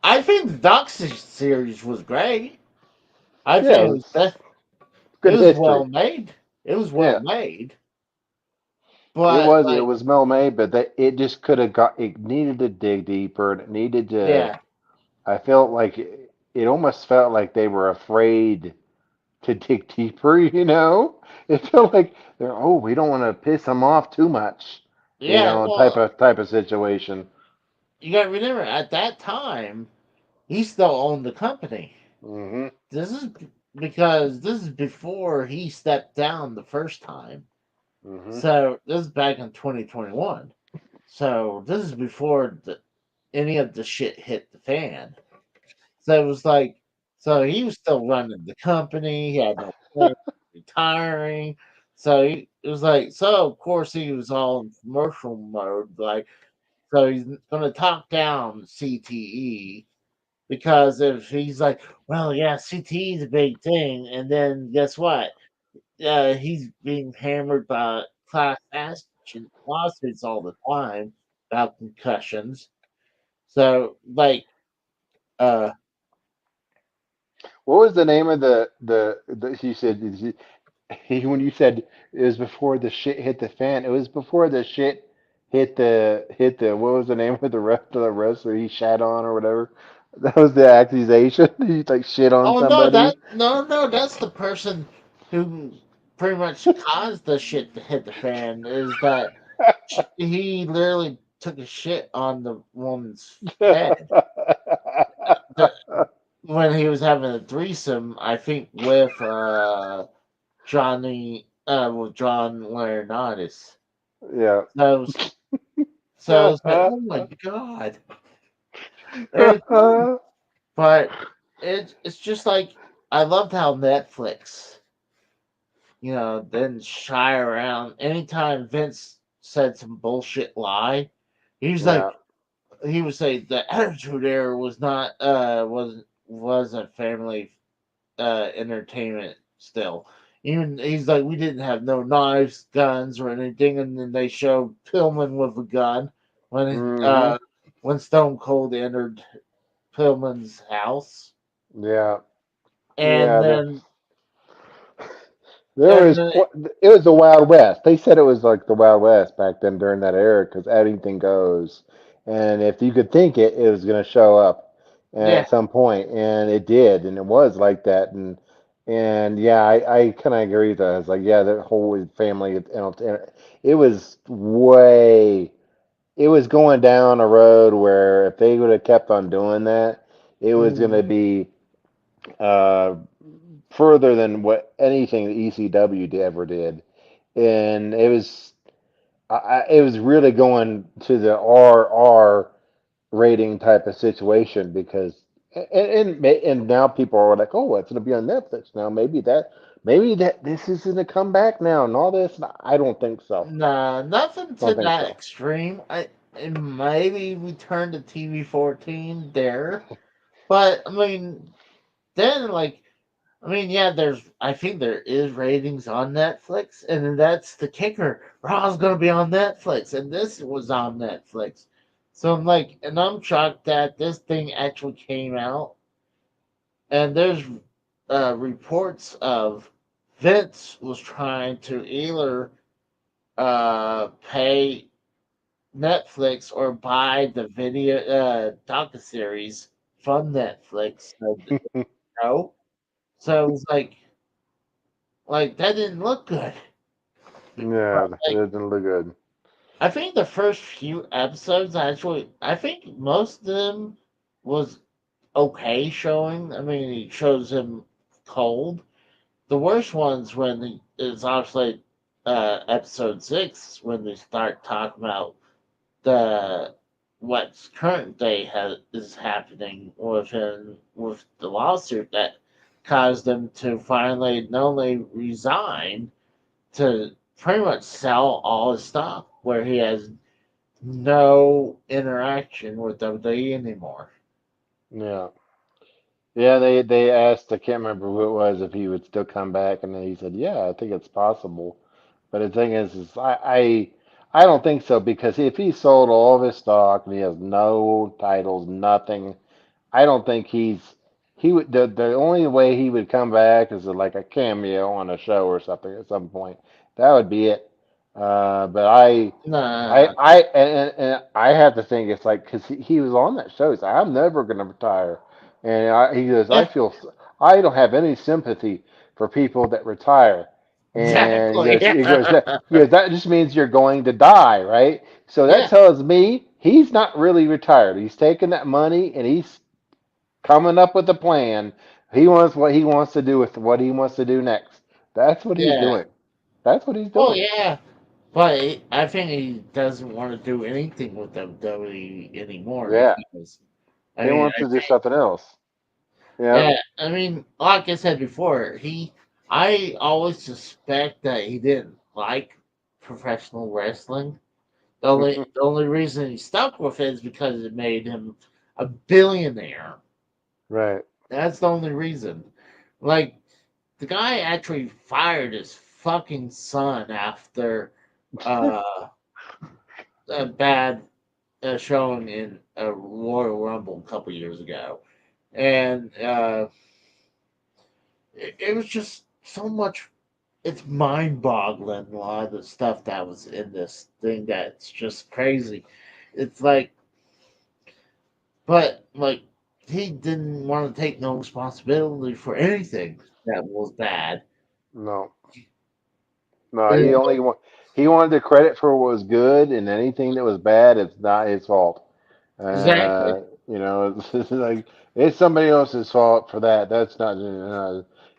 I think the series was great. I yeah, think it was it good was well history. made. It was well Yeah, made, it but was. It like, was well made, but it just could have got. It needed to dig deeper, and it needed to. yeah, I felt like it almost felt like they were afraid to dig deeper, you know? It felt like they're, oh, we don't want to piss them off too much, yeah. Well, type of situation. you got to remember at that time he still owned the company. Hmm. This is because this is before he stepped down the first time. Hmm. So this is back in 2021. So this is before any of the shit hit the fan. So it was like, so he was still running the company. He had no plan retiring. So it was like, so of course he was all in commercial mode. Like, so he's going to talk down CTE because if he's like, well, yeah, CTE is a big thing, and then guess what? He's being hammered by class action lawsuits all the time about concussions. So, like, uh, What was the name of you said, when you said it was before the shit hit the fan, it was before the shit hit what was the name of the rest of the wrestler he shat on or whatever? That was the accusation. You like shit on Oh no, somebody. that's the person who pretty much caused the shit to hit the fan. Is that he literally took a shit on the woman's head the, when he was having a threesome. I think with with John Laurinaitis. Yeah. So it was, so I was like, oh my god. And, but it's just like I loved how Netflix, didn't shy around. Anytime Vince said some bullshit lie, he's Yeah. like he would say the Attitude Era was not wasn't family entertainment still. Even he's like, we didn't have no knives, guns, or anything, and then they showed Pillman with a gun Hmm. when Stone Cold entered Pillman's house, Yeah. and Yeah. then There and was then it was the Wild West. They said it was like the Wild West back then during that era because anything goes, and if you could think it, it was going to show up yeah, at some point, and it did, and it was like that, and yeah, I kind of agree with that. It's like yeah, the whole family, it was way, it was going down a road where if they would have kept on doing that, it was going mm, to be uh, further than what anything that ECW ever did, and it was really going to the RR rating type of situation because and now people are like, oh, it's going to be on Netflix now. Maybe that this is going to come back now and all this. I don't think so. nah, nothing to Don't think that so. extreme. Maybe we turned to TV 14 there, but I mean, then like yeah, I think there is ratings on Netflix, and that's the kicker. Raw's gonna be on Netflix, and this was on Netflix. So I'm like, and I'm shocked that this thing actually came out. And there's reports of Vince was trying to either pay Netflix or buy the video docuseries from Netflix. So, no, so it was like that didn't look good. Yeah, it Like doesn't look good. I think the first few episodes actually, I think most of them was okay showing. I mean, he shows him cold. The worst ones when is obviously episode 6 when they start talking about the what's current day is happening with him with the lawsuit that caused him to finally not only resign to pretty much sell all his stuff where he has no interaction with WWE anymore. Yeah. Yeah, they asked, I can't remember who it was, if he would still come back, and then he said, "Yeah, I think it's possible." But the thing is I don't think so because if he sold all of his stock and he has no titles, nothing, I don't think he would. The only way he would come back is like a cameo on a show or something at some point. That would be it. But Nah, and I have to think it's like because he was on that show. He's like, I'm never going to retire, and he goes, yeah, I don't have any sympathy for people that retire, and exactly. he goes that just means you're going to die, right? So that Yeah, tells me he's not really retired. He's taking that money and he's coming up with a plan. He wants what he wants to do with what he wants to do next. That's what he's yeah. doing. That's what he's Oh doing. yeah, but I think he doesn't want to do anything with WWE anymore Yeah, because he wants I to do think something else. Yeah. yeah, like I said before, I always suspect that he didn't like professional wrestling. The only reason he stuck with it is because it made him a billionaire. Right. That's the only reason. Like the guy actually fired his fucking son after uh a bad showing in a Royal Rumble a couple years ago, and it was just so much. It's mind-boggling a lot of the stuff that was in this thing that's just crazy. It's like, but like he didn't want to take no responsibility for anything that was bad. No, no, Yeah, he wanted the credit for what was good, and anything that was bad, it's not his fault. exactly. It's like it's somebody else's fault for that. That's not,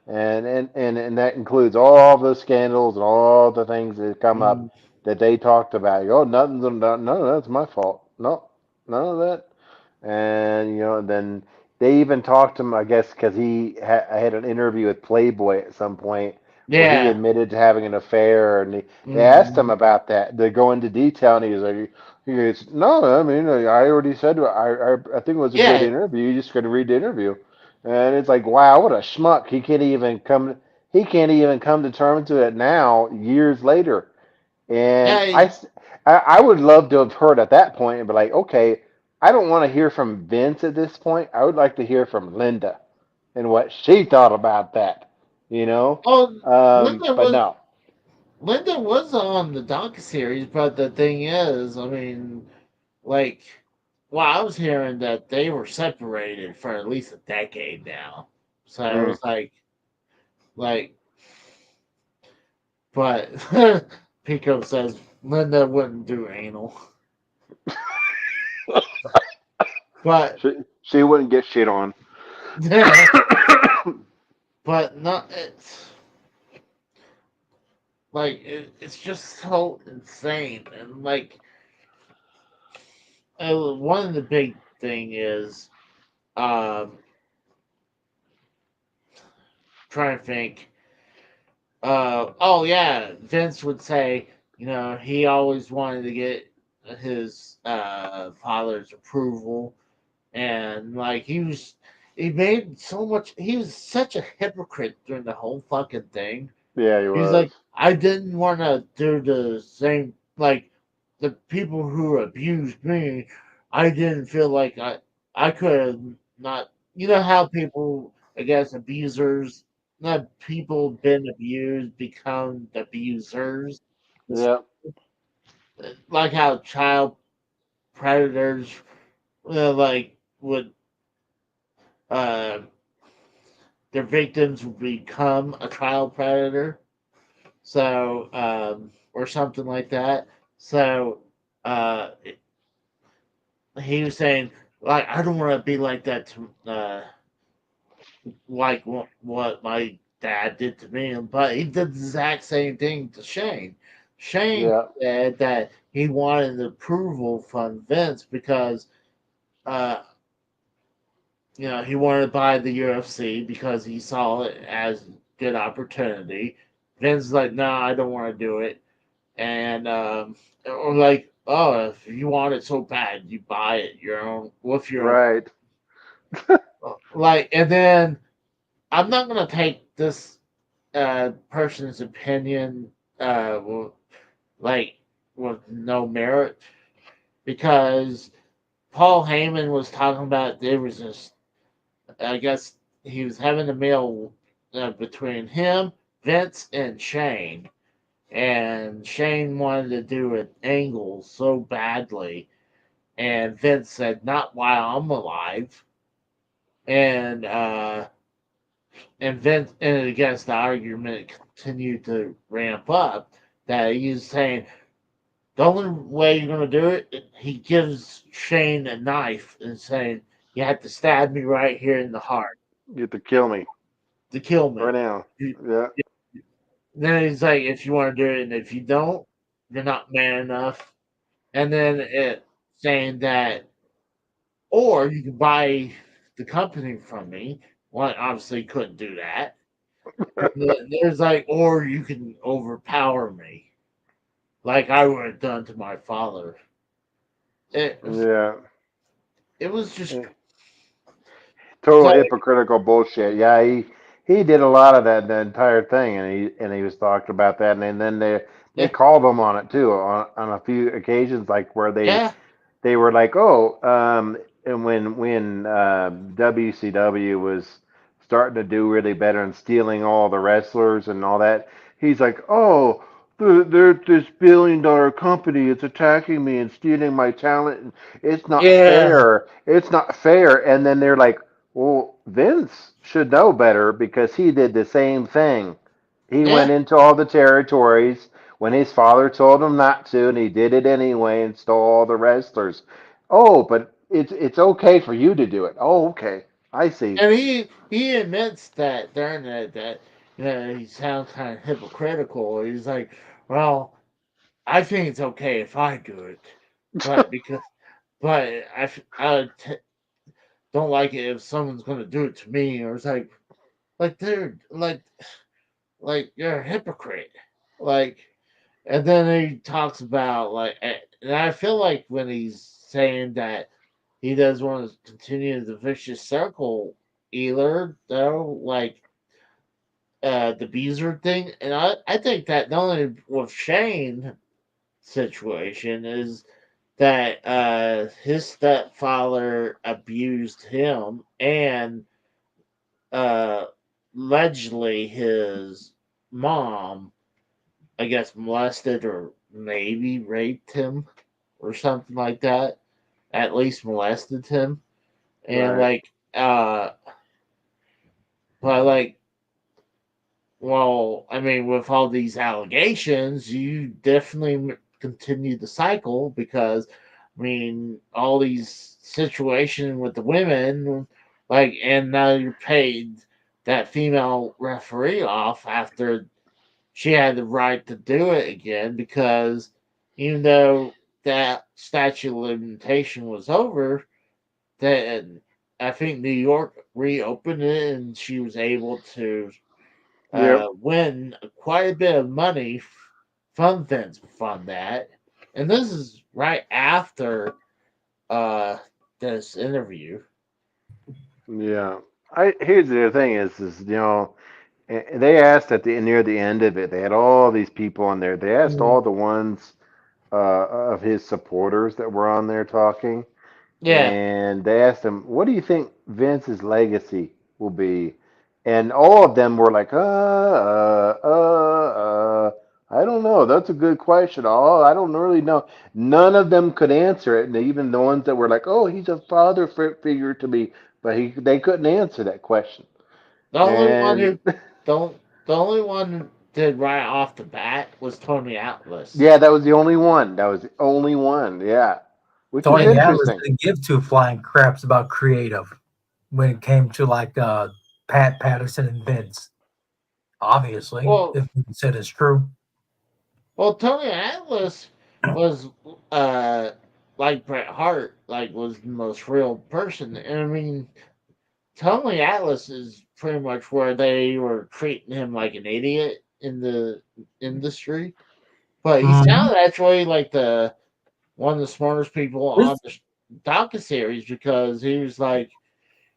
and that includes all the scandals and all the things that come up Mm, that they talked about. Oh, none of that's my fault. No, none of that. And then they even talked to him, I guess, because I had an interview with Playboy at some point where he yeah. admitted to having an affair, and they asked him Mm, about that. They go into detail, and he's like, he goes, "No, I mean, I already said I think it was a good yeah. interview. You just got to read the interview." And it's like, wow, what a schmuck! He can't even come to terms with it now, years later. And Yeah. I would love to have heard at that point and be like, okay, I don't want to hear from Vince at this point. I would like to hear from Linda and what she thought about that, you know? Oh, Linda But was no. Linda was on the docuseries, but the thing is, I mean, like, well, I was hearing that they were separated for at least a decade now. So it Mm. was like, but Pico says Linda wouldn't do anal, but She wouldn't get shit on. but not it's it's just so insane and one of the big thing is um trying to think. Oh yeah, Vince would say, he always wanted to get his father's approval, and he made so much. He was such a hypocrite during the whole fucking thing. Yeah, he He's was. like, I didn't want to do the same like the people who abused me. I didn't feel like I could have not. You know how people, I guess, abusers, not people been abused become abusers. It's Yeah. like how child predators, would uh their victims would become a child predator. So or something like that. So uh, he was saying, like, I don't want to be like that to like what my dad did to me, but he did the exact same thing to Shane. Shane Yeah. said that he wanted approval from Vince because uh, he wanted to buy the UFC because he saw it as good opportunity. Vince's like, no, I don't want to do it. And or like, oh, if you want it so bad, you buy it your own with your own. Right. And then I'm not gonna take this person's opinion like with no merit because Paul Heyman was talking about there was this. I guess he was having a meal between him, Vince, and Shane. And Shane wanted to do an angle so badly, and Vince said, "Not while I'm alive." And Vince, and I guess the argument continued to ramp up. That he's saying the only way you're gonna do it, he gives Shane a knife and saying, "You have to stab me right here in the heart You have to kill me to kill right me." now. Yeah. Then he's like, "If you want to do it, and if you don't, you're not man enough." And then it saying that, or you can buy the company from me. Well, obviously couldn't do that. There's like, or you can overpower me, like I would have done to my father. It Yeah. it was just it's Total like, hypocritical bullshit. Yeah, he did a lot of that the entire thing, and he was talking about that, and then they yeah, called him on it too on a few occasions, like where yeah, they were like, oh, and when WCW was starting to do really better and stealing all the wrestlers and all that, he's like, oh, There's this billion-dollar company. It's attacking me and stealing my talent. It's not Yeah, fair. It's not fair. And then they're like, well, Vince should know better because he did the same thing. He yeah. went into all the territories when his father told him not to, and he did it anyway and stole all the wrestlers. Oh, but it's okay for you to do it. Oh, okay. I see. And he admits that during that he sounds kind of hypocritical. He's like, well, I think it's okay if I do it, but I don't like it if someone's going to do it to me. Or it's like dude, like you're a hypocrite, like. And then he talks about and I feel like when he's saying that he does want to continue the vicious circle either, though, like the Beezer thing, and I think that not only with Shane situation is that his stepfather abused him and uh, allegedly his mom, I guess, molested or maybe raped him or something like that. At least molested him, and Right. but like, well, I mean, with all these allegations, you definitely continue the cycle because, I mean, all these situations with the women, like, and now you're paid that female referee off after she had the right to do it again because even though that statute of limitation was over, that I think New York reopened it and she was able to Yep. win quite a bit of money from Vince from that. And this is right after uh, this interview. Yeah. I here's the other thing is they asked at the near the end of it, they had all these people on there. They asked Mhm. all the ones of his supporters that were on there talking, Yeah, and they asked him, "What do you think Vince's legacy will be?" And all of them were like, I don't know. That's a good question. Oh, I don't really know." None of them could answer it, and even the ones that were like, "Oh, he's a father figure to me," but they couldn't answer that question. the only one And who don't the only one who did right off the bat was Tony Atlas. yeah, that was the only one. That was the only one. Yeah, which was And Tony Atlas interesting. didn't give two flying craps about creative when it came to like Pat Patterson and Vince. Obviously, well, if you said it's true. Tony Atlas was uh like Bret Hart, like was the most real person. And I mean, Tony Atlas is pretty much where they were treating him like an idiot in the industry. But he Mm-hmm. sounded actually like the one of the smartest people on the docu series because he was like,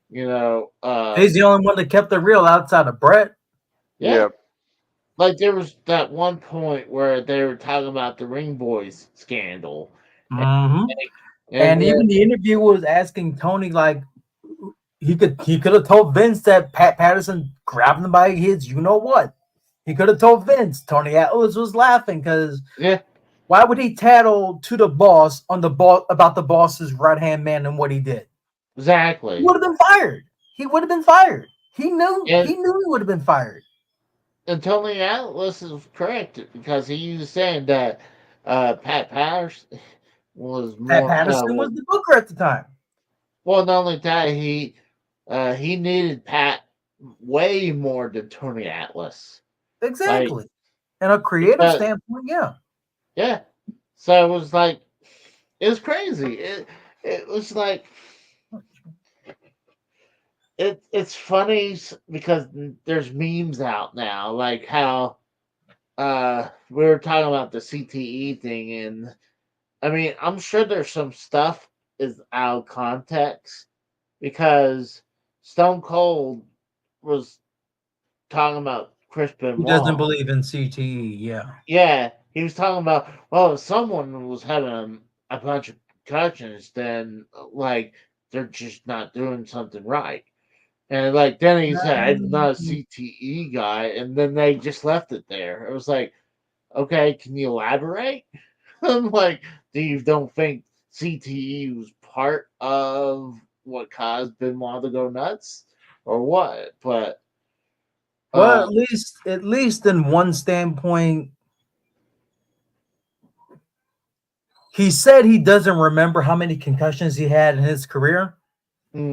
you know, He's the only one that kept it real outside of Brett. yeah, Yep. like there was that one point where they were talking about the Ring Boys scandal, and Mm-hmm. and And even then the interview was asking Tony like he could have told Vince that Pat Patterson grabbed him by his you know what. He could have told Vince. Tony Atlas was laughing because yeah, why would he tattle to the boss on the boss about the boss's right hand man and what he did? He exactly, would have been fired. He would have been fired. He knew. and He knew he would have been fired. Tony Atlas is correct because he was saying that Pat Patterson was Pat more Patterson was the booker at the time. well. Not only that, he needed Pat way more than Tony Atlas. Like Exactly. And a creative because standpoint, yeah. yeah, so it was like it was crazy. It was like it's funny because there's memes out now like how we were talking about the CTE thing and I mean, I'm sure there's some stuff is out of context because Stone Cold was talking about Chris He doesn't Benoit. believe in CTE, yeah. Yeah, he was talking about, well, if someone was having a bunch of concussions, then like they're just not doing something right. And like then he said, I'm not a CTE guy, and then they just left it there. It was like, okay, can you elaborate? I'm like, do you don't think CTE was part of what caused Benoit to go nuts, or what? But Well, uh, at least in one standpoint, he said he doesn't remember how many concussions he had in his career,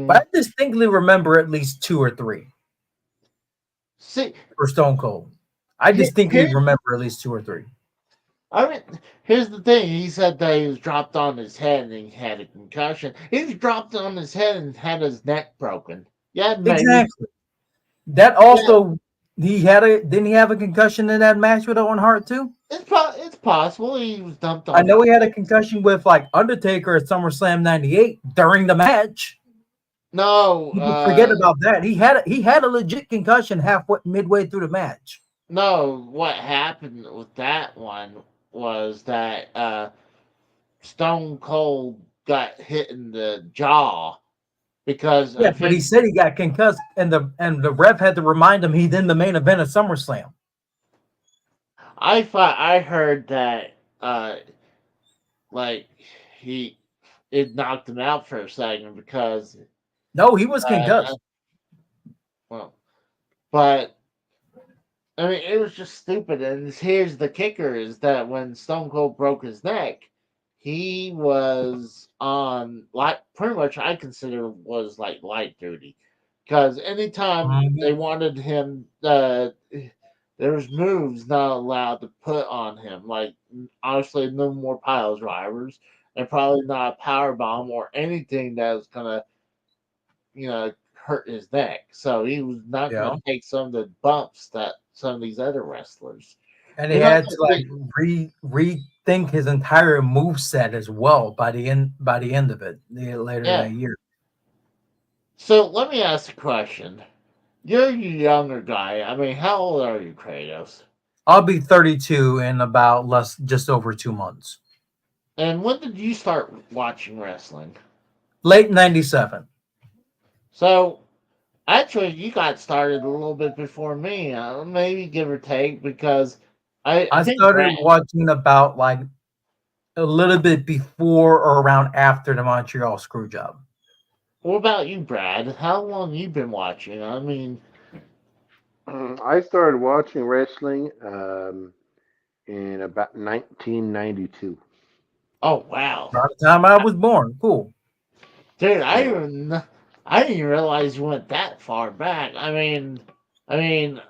but mm, I distinctly remember at least 2 or 3 see, for Stone Cold. I distinctly here, remember at least 2 or 3. I mean, here's the thing. He said that he was dropped on his head and he had a concussion. He was dropped on his head and had his neck broken. Yeah, maybe. Exactly. That Yeah, also, didn't he have a concussion in that match with Owen Hart too? it's possible he was dumped I on his know he had a head. concussion with like Undertaker at SummerSlam '98 during the match. No, People forget about that. He had a legit concussion midway through the match. no. What happened with that one was that Stone Cold got hit in the jaw because Yeah, I but he think said he got concussed, and the ref had to remind him he's in the main event of SummerSlam. I heard that like he it knocked him out for a second because No, he was uh, concussed. well, but I mean it was just stupid. And here's the kicker: is that when Stone Cold broke his neck, he was on like pretty much I consider was like light duty because anytime they Mhm. wanted him, there was moves not allowed to put on him. Like obviously no more pile drivers and probably not a power bomb or anything that was gonna hurt his neck. So he was not Yeah, gonna take some of the bumps that some of these other wrestlers. and he You're not had to gonna like take. rethink his entire move set as well by the end of it later Yeah. that year. So let me ask a question. You're a younger guy. I mean, how old are you, Kratos? I'll be 32 in about just over 2 months. And when did you start watching wrestling? Late '97. So actually, you got started a little bit before me, maybe give or take, because I I think started watching about like a little bit before or around after the Montreal Screwjob. What about you, Brad? How long you been watching? I mean, I started watching wrestling in about 1992. oh wow, By the time I was born, cool. dude, Yeah. I didn't even realize you went that far back. I mean,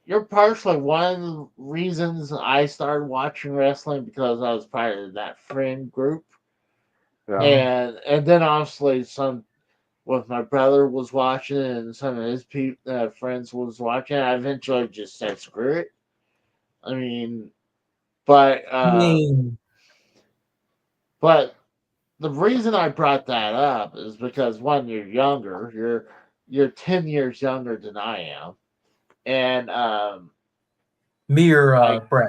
you're partially one of the reasons I started watching wrestling because I was part of that friend group, Yeah. and then obviously some with my brother was watching and some of his friends was watching. I eventually just said screw it. I mean, but I mean, but the reason I brought that up is because one, you're younger. You're 10 years younger than I am, and me or like Brad.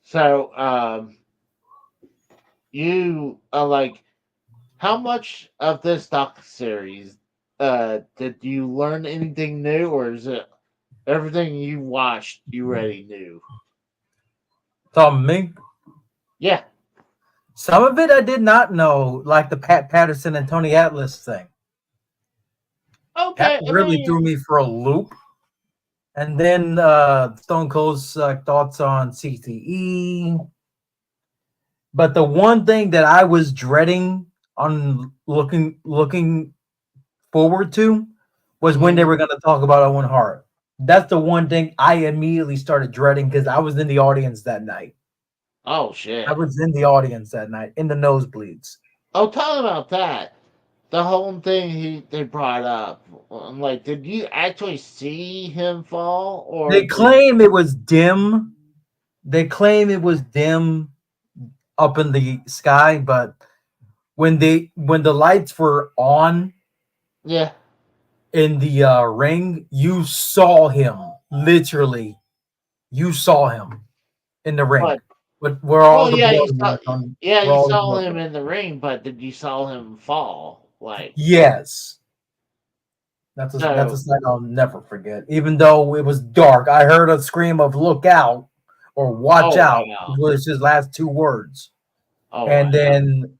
so you like how much of this doc series did you learn anything new, or is it everything you watched you already knew? Tom, me. Yeah. Some of it I did not know, like the Pat Patterson and Tony Atlas thing. That Okay. I really threw mean, me for a loop. And then Stone Cold's thoughts on CTE. But the one thing that I was dreading on looking forward to was when they mhm. were going to talk about Owen Hart. That's the one thing I immediately started dreading because I was in the audience that night. Oh I shit. was in the audience that night in the nosebleeds. Oh, talking about that. The whole thing they brought up. I'm like, did you actually see him fall, or They did? claim it was dim. They claim it was dim up in the sky, but when the lights were on Yeah. in the ring, you saw him literally. You saw him in the ring, But but where all well, the yeah, blood was on, where you all the saw blood. him in the ring, but did you saw him fall? Like, Yes, that's a so sight I'll never forget. Even though it was dark, I heard a scream of "Look out!" or watch Oh out wow. was his last two words. Oh And wow. then,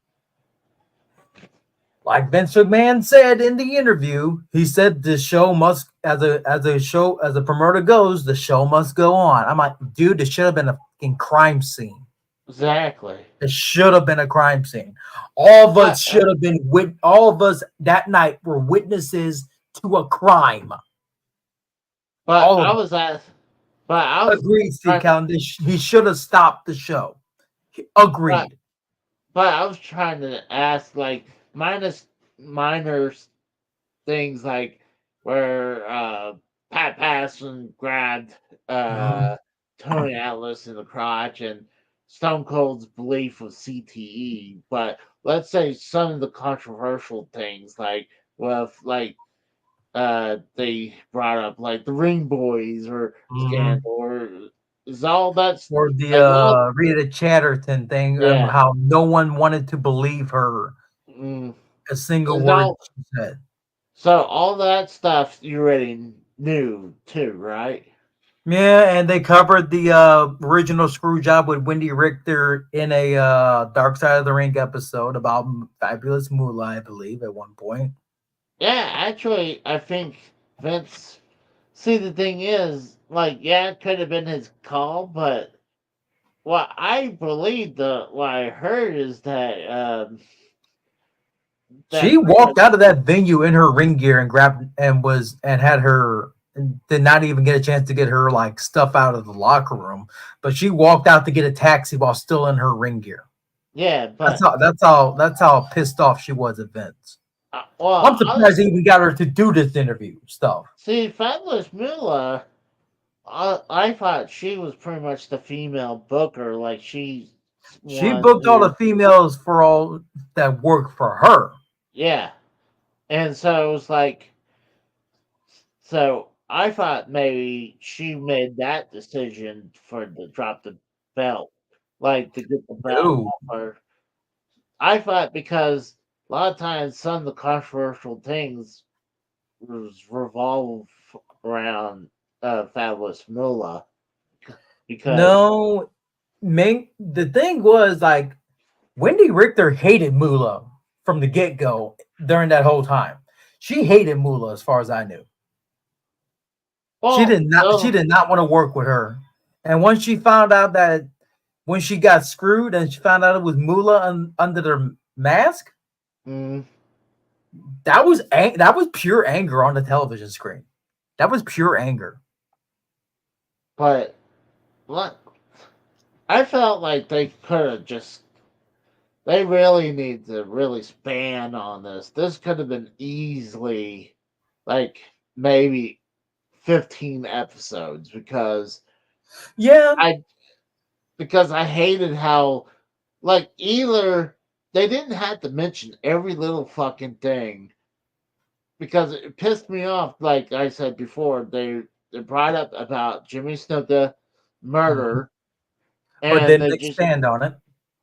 like Vince McMahon said in the interview, he said the show must, as a promoter goes, the show must go on. I'm like, dude, it should have been a fucking crime scene. Exactly. It should have been a crime scene. All of us But should have been all of us that night were witnesses to a crime. but All of I us. was at but I was Agreed, Steve trying to Callan. He should have stopped the show. but Agreed. but I was trying to ask like minus minor things like where Pat Patterson grabbed Mhm. Tony Atlas in the crotch and Stone Cold's belief of CTE, but let's say some of the controversial things like with like they brought up like the Ring Boys or Mhm. scandal or is all that's Or the like all Rita Chatterton thing, and yeah how no one wanted to believe her mm, a single is word all she said. so all that stuff you already knew too, right? Yeah, and they covered the original screw job with Wendy Richter in a Dark Side of the Ring episode about Fabulous Moolah, I believe, at one point. Yeah, actually, I think Vince. See, the thing is, like, yeah, it could have been his call, but what I believe, what I heard is that She pretty much, walked out of that venue in her ring gear and grabbed and had her, did not even get a chance to get her like stuff out of the locker room, but she walked out to get a taxi while still in her ring gear. yeah, That's but how that's how pissed off she was at Vince. I'm well, surprised they even got her to do this interview stuff. see, Fabulous Moolah, I thought she was pretty much the female booker, like she's She one booked all who, the females for all that work for her. yeah, and so it was like, so I thought maybe she made that decision for to drop the belt, like to get the belt No, off her. I thought because a lot of times some of the controversial things revolve around Fabulous Moolah because no, the thing was like Wendy Richter hated Moolah from the get go during that whole time. She hated Moolah as far as I knew. She well, did not. She did not want to work with her. And once she found out that when she got screwed and she found out it was Moolah under the mask, mm, that was pure anger on the television screen. That was pure anger. but look, I felt like they could have just. They really need to really span on this. This could have been easily like maybe 15 episodes Yeah, I because I hated how like either they didn't have to mention every little fucking thing because it pissed me off. Like I said before, they brought up about Jimmy Snuka murder, but and didn't they just expand on it.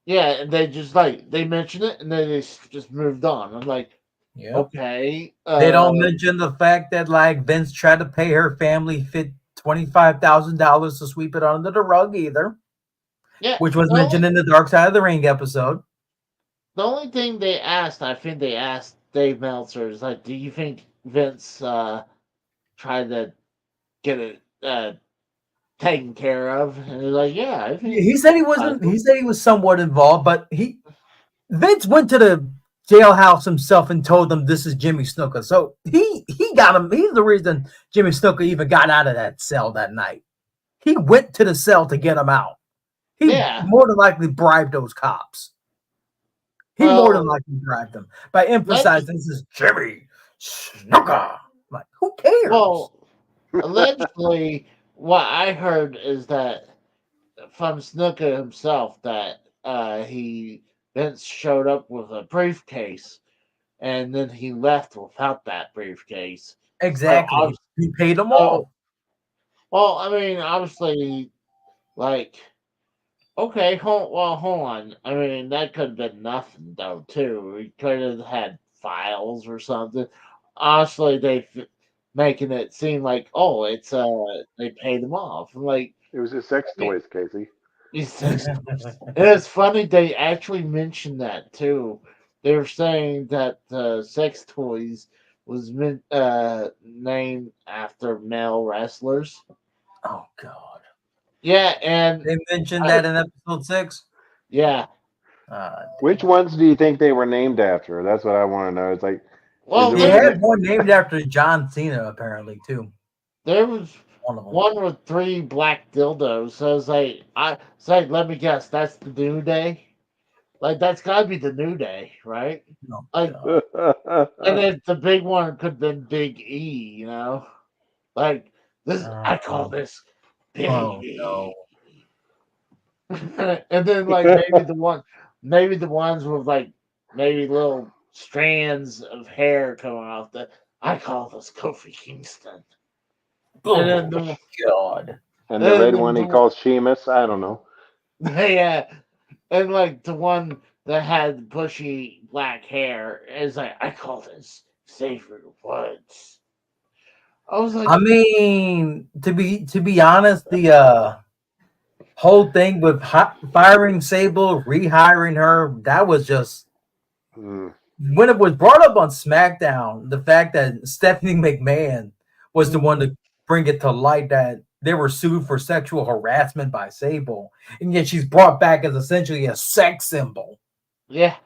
yeah, and they just like they mentioned it and then they just moved on. I'm like, Yeah. okay, They don't mention the fact that like Vince tried to pay her family fit $25,000 to sweep it under the rug either, yeah. which was mentioned in the Dark Side of the Ring episode. The only thing they asked, I think they asked Dave Meltzer is like, do you think Vince tried to get it taken care of? And he's like, yeah, I think He said he wasn't. possible. He said he was somewhat involved, but Vince went to the jailhouse himself and told them this is Jimmy Snuka. So he got him. He's the reason Jimmy Snuka even got out of that cell that night. He went to the cell to get him out. He Yeah. more than likely bribed those cops. He more than Well, likely bribed them by leg- emphasizing this is Jimmy Snuka. Like, who cares? well, allegedly, what I heard is that from Snuka himself that he Vince showed up with a briefcase and then he left without that briefcase. So, Exactly. He paid them so off. well, I mean, obviously, like, okay, hold on. I mean, that could have been nothing though, too. We could have had files or something. Honestly, making it seem like, oh, it's they paid them off. I'm like, It was his sex toys, Casey. It's funny they actually mentioned that too. They were saying that sex toys was named after male wrestlers. Oh God! Yeah, and They mentioned I, that in episode 6. yeah. Which ones do you think they were named after? That's what I want to know. It's like, is Well, it They was had it? one named after John Cena, apparently too. there was One of them. one with 3 black dildos. So it's like, let me guess, that's the New Day. Like that's gotta be the New Day, right? Oh Like, God! and then the big one could have been Big E, Like this, I call Um, this Big oh E. no! And then like maybe the ones with like maybe little strands of hair coming off the. I call this Kofi Kingston. And then Oh the God! And the and red then one he calls Sheamus. I don't know. yeah, and like the one that had bushy black hair is like I call this Sacred Woods. I was like, I mean, to be honest, the whole thing with firing Sable, rehiring her, that was just Mm. when it was brought up on SmackDown. The fact that Stephanie McMahon was the one to bring it to light that they were sued for sexual harassment by Sable, and yet she's brought back as essentially a sex symbol. yeah.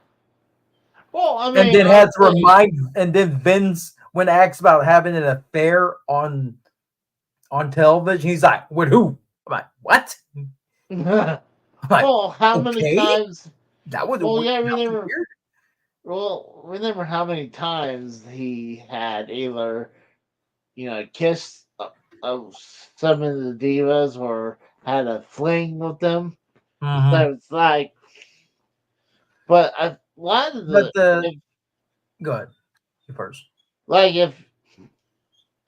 Well, I And mean, then had to honestly, remind, and then Vince, when asked about having an affair on television, he's like, "With who?" I'm like, "What?" I'm like, well, how many "Okay, times? that was Well, yeah, weird." remember how many times he had either kissed some of the divas or had a fling with them. Mm-hmm. So it's like, but a lot of But the if, go ahead, you first. if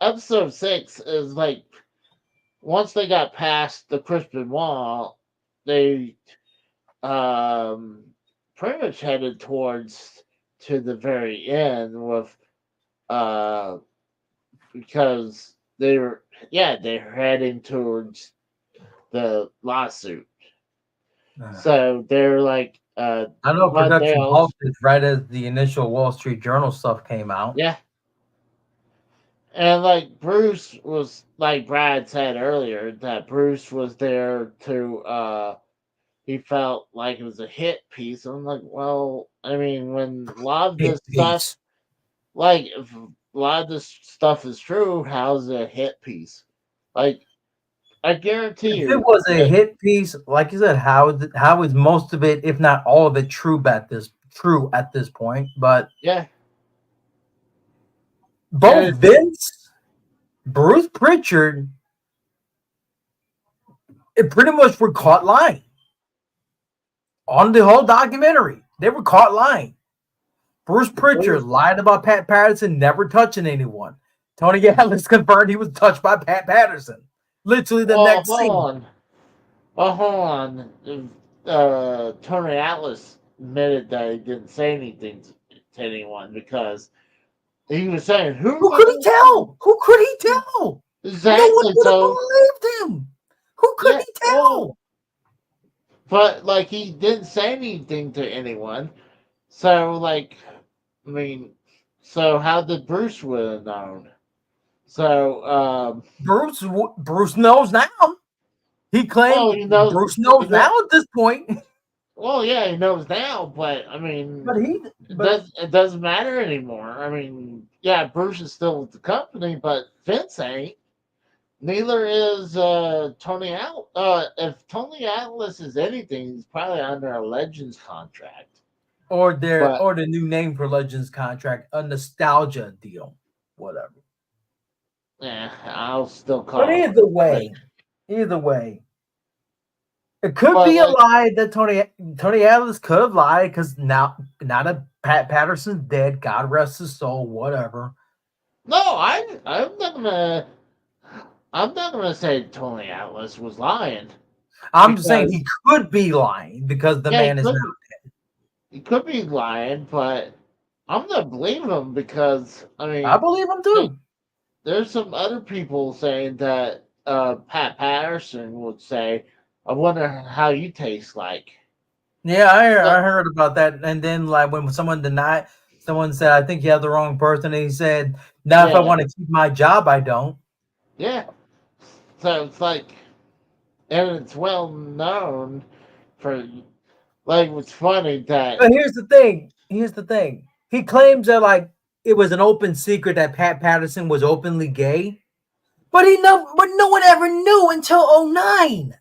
episode 6 is like once they got past the Crispin Wall, they um pretty much headed towards to the very end with uh because they're heading towards the lawsuit. So they're like I know but they production also halted right as the initial Wall Street Journal stuff came out. yeah. And like Bruce was like Brad said earlier that Bruce was there to he felt like it was a hit piece. I'm like, well, I mean, when a lot of Hit this stuff, piece. like, if a lot of this stuff is true, how's it a hit piece? Like, I guarantee If it you, was a hit piece, like you said, how is most of it, if not all of it, true at this point? But yeah, both and Vince, Bruce Pritchard, it pretty much were caught lying on the whole documentary. They were caught lying. Bruce Pritchard Bruce, lied about Pat Patterson never touching anyone. Tony Atlas confirmed he was touched by Pat Patterson. Literally the well, next scene. hold on. Tony Atlas admitted that he didn't say anything to anyone because he was saying, Who could he tell? Who could he tell? No one exactly. would have So, believed him. Who could yeah, he tell? but like he didn't say anything to anyone. So, like, I mean, so how did Bruce would have known? So, Bruce knows now. He well, claimed Bruce knows now at this point. well, yeah, he knows now, but I mean, But he, but it doesn't matter anymore. I mean, yeah, Bruce is still with the company, but Vince ain't. Neither is Tony Atlas. If Tony Atlas is anything, he's probably under a Legends contract. But or the new name for Legends contract, a nostalgia deal, whatever. yeah, I'll still But call it. either way, it could But be a like, lie that Tony Atlas could have lied because now that Pat Patterson's dead, God rest his soul, whatever. no, I'm not gonna say Tony Atlas was lying I'm just saying because he could be lying because the yeah, man is now. he could be lying, but I'm gonna believe him because I I mean, believe him there- too. there's some other people saying that Pat Patterson would say, "I wonder how you taste like." Yeah, But I heard about that. And then like when someone said, I think you have the wrong person. And he said, now if I yeah, want to keep my job, I don't. yeah. So it's like, and it's well known for like. It's funny that But here's the thing. Here's the thing. He claims that like it was an open secret that Pat Patterson was openly gay. But no one ever knew until '09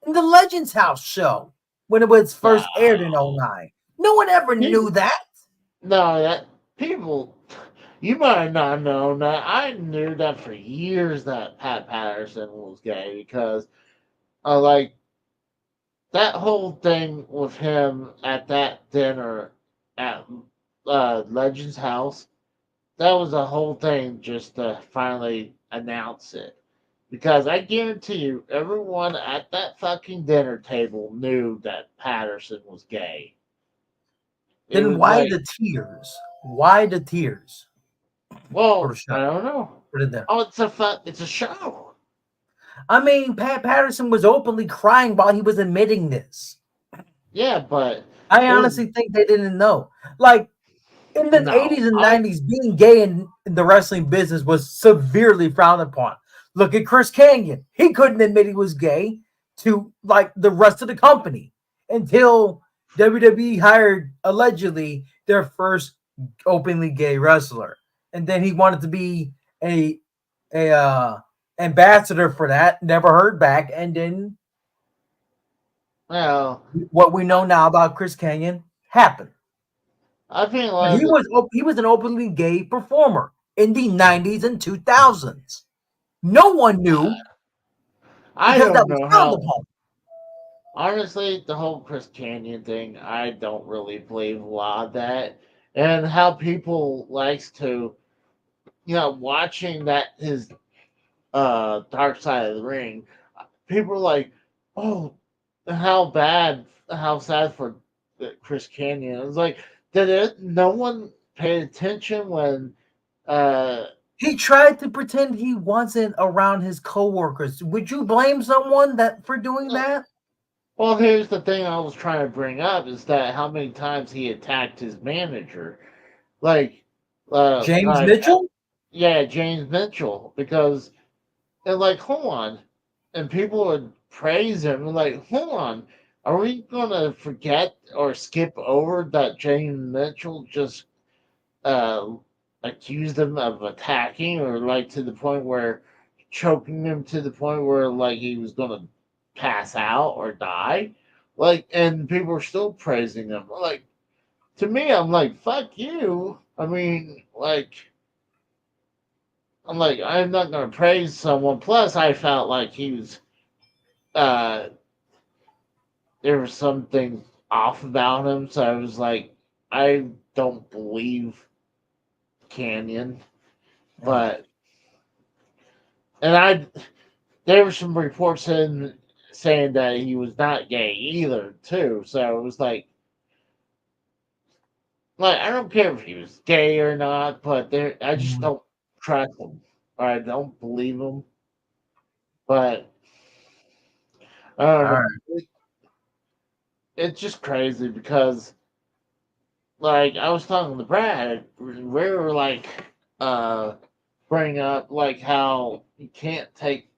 in the Legends House show when it was first aired in no, '09. No one ever knew that. no, that people. You might not know that. I knew that for years that Pat Patterson was gay because, like that whole thing with him at that dinner at Legends House. That was a whole thing just to finally announce it. Because I guarantee you, everyone at that fucking dinner table knew that Patterson was gay. It Then was why like, the tears? Why the tears for the well, show? I don't know. For the dinner? Oh, it's a show. I mean, Pat Patterson was openly crying while he was admitting this. Yeah, but I it was honestly think they didn't know. Like in the no. 80s and 90s, being gay in the wrestling business was severely frowned upon. Look at Chris Kanyon. He couldn't admit he was gay to like the rest of the company until WWE hired allegedly their first openly gay wrestler. And then he wanted to be a ambassador for that, never heard back, and then Well, what we know now about Chris Kanyon happened. I think a But lot of the he was an openly gay performer in the 90s and 2000s. No one knew I because that don't was know frowned how. upon. Honestly, the whole Chris Canyon thing, I don't really believe a lot of that, and how people likes to, watching that his Dark Side of the Ring, people are like, oh, how sad for Chris Canyon. It's like, no one paid attention when, uh, He tried to pretend he wasn't around his coworkers. Would you blame someone that for doing that? well, here's the thing I was trying to bring up is that how many times he attacked his manager, like, James like, Mitchell? yeah, James Mitchell, because and like, hold on, and people would praise him, and like, hold on, are we gonna forget or skip over that James Mitchell just uh accused him of attacking, or like to the point where choking him to the point where like he was gonna pass out or die, like, and people are still praising him. Like, to me, I'm like, fuck you. I mean, like, I'm like, I'm not gonna praise someone. Plus, I felt like he was, uh, there was something off about him. So I was like, I don't believe Canyon. Yeah. But and there were some reports saying that he was not gay either too. So it was like I don't care if he was gay or not, but I just Mhm. don't trust him or I don't believe him. But I don't All know. right. It's just crazy because like I was talking to Brad, we were like bring up like how you can't take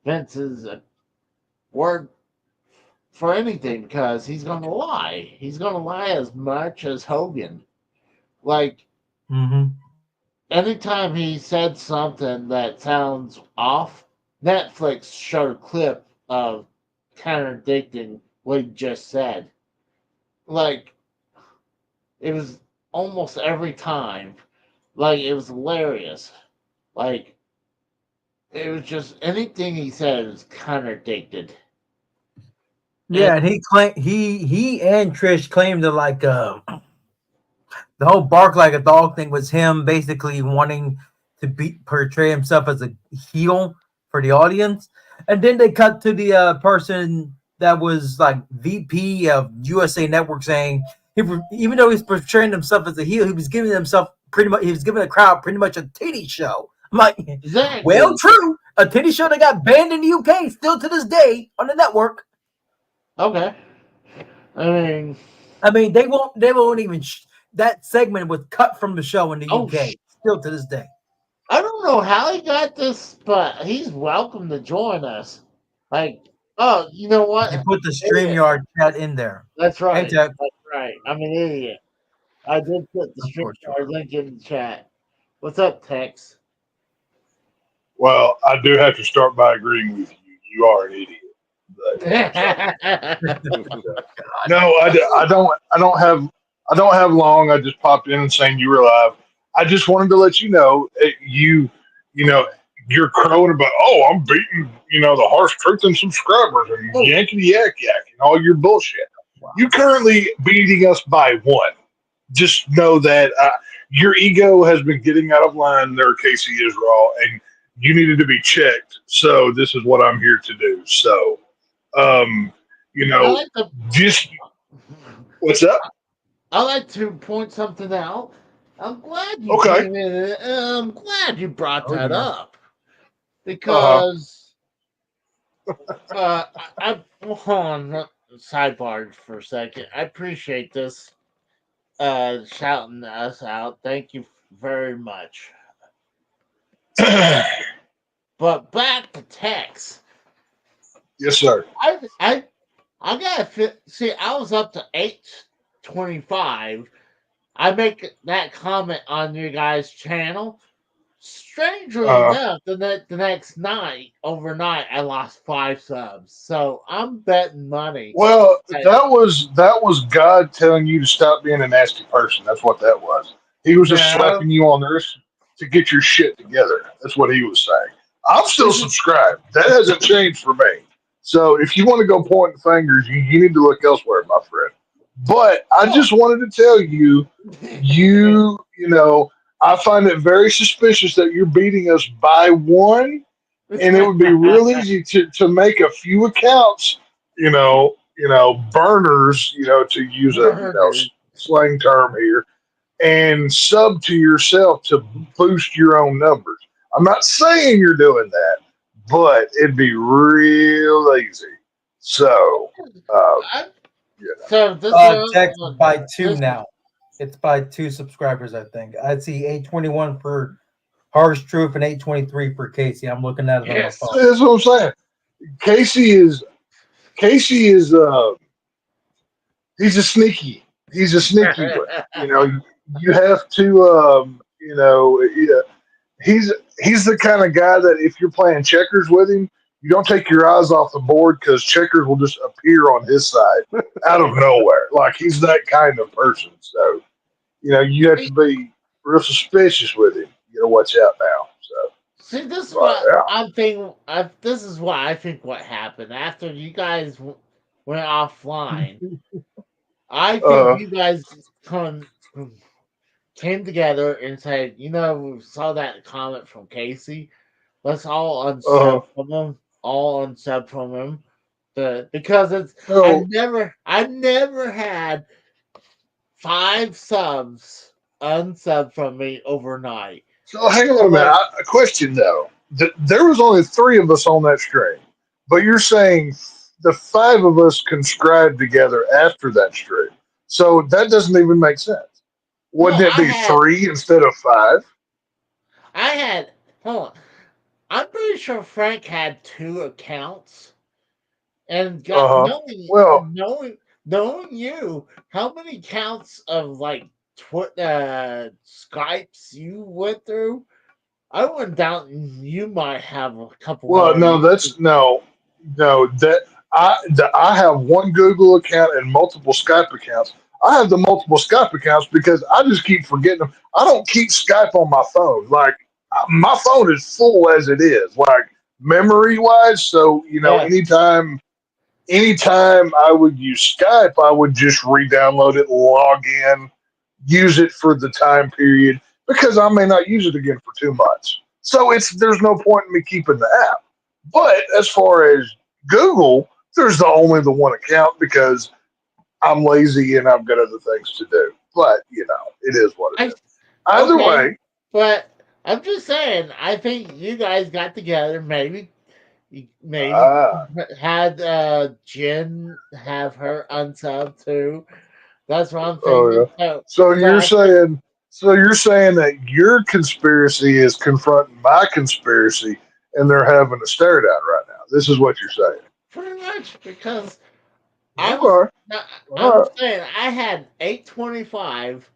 Vince's word for anything because he's gonna lie. He's gonna lie as much as Hogan. Like Mm-hmm. anytime he said something that sounds off, Netflix showed a clip of contradicting what he just said. Like it was almost every time. Like it was hilarious. Like it was just anything he said was contradicted. And Yeah, and he and Trish claimed that like the whole bark like a dog thing was him basically wanting to portray himself as a heel for the audience. And then they cut to the person that was like VP of USA Network saying even though he's portraying himself as a heel, he was giving himself pretty much he was giving the crowd pretty much a titty show. I'm like, well, exactly. true. a titty show that got banned in the UK still to this day on the network. Okay. I mean, they won't even that segment was cut from the show in the oh, UK still to this day. I don't know how he got this, but he's welcome to join us. Like, oh, you know what? They put the Idiot. StreamYard chat in there. That's Hey, right. Ted. That's right. I'm an idiot. I did put the Unfortunately. StreamYard link in the chat. What's up, Tex? Well, I do have to start by agreeing with you. You are an idiot. But, no, I don't have long. I just popped in and saying you were live. I just wanted to let you know you know you're crowing about I'm beating the harsh truth and subscribers and yankety yak yak and all your bullshit. Wow. You currently beating us by one. Just know that your ego has been getting out of line there, Casey Israel, and you needed to be checked. So this is what I'm here to do. So, I like to, just what's up? I like to point something out. I'm glad you Okay. came in. I'm glad you brought that up because I hold on, sidebar for a second. I appreciate this shouting us out. Thank you very much. But back to Tex. Yes, sir. I gotta see. I was up to 825. I make that comment on your guys' channel. Strangely enough, the next night, overnight, I lost 5 subs. So I'm betting money. Well, that was God telling you to stop being a nasty person. That's what that was. He was just slapping you on the wrist to get your shit together. That's what he was saying. I'm still subscribed. That hasn't changed for me. So if you want to go pointing fingers, you need to look elsewhere, my friend. But I just wanted to tell you, I find it very suspicious that you're beating us by one, and it would be real easy to make a few accounts, burners, to use a slang term here, and sub to yourself to boost your own numbers. I'm not saying you're doing that, but it'd be real easy. So, So this Text by 2 now. It's by 2 subscribers, I think. I see 821 for Harsh Truth and 823 for Casey. I'm looking at it on my phone. That's what I'm saying. Casey is he's a sneaky one. You have to he's the kind of guy that if you're playing checkers with him, you don't take your eyes off the board because checkers will just appear on his side out of nowhere. Like he's that kind of person. So, you have to be real suspicious with him. You got to watch out now. So, see, this is what I'm thinking. This is what I think what happened after you guys went offline. I think you guys came together and said, we saw that comment from Casey. Let's all unsub from him. All unsub from him. Because I've never had 5 subs unsub from me overnight. So hang on a minute. A question though. There was only 3 of us on that stream, but you're saying the 5 of us conscribed together after that stream. So that doesn't even make sense. Wouldn't it be 3 instead of 5? Hold on. I'm pretty sure Frank had 2 accounts. And knowing you, how many counts of Skypes you went through, I wouldn't doubt you might have a couple. Well, no, that I have one Google account and multiple Skype accounts. I have the multiple Skype accounts because I just keep forgetting them. I don't keep Skype on my phone. Like my phone is full as it is, like memory wise. So anytime I would use Skype, I would just re-download it, log in, use it for the time period because I may not use it again for 2 months. So there's no point in me keeping the app. But as far as Google, there's only the one account because I'm lazy and I've got other things to do. But it is what it is. Either way, but I'm just saying. I think you guys got together. Maybe Ah. had Jen have her unsub too. That's what I'm Oh thinking. yeah. So So you're saying, that your conspiracy is confronting my conspiracy, and they're having a stare down right now. This is what you're saying. pretty much because I was. Okay. I'm All right. saying I had 8:25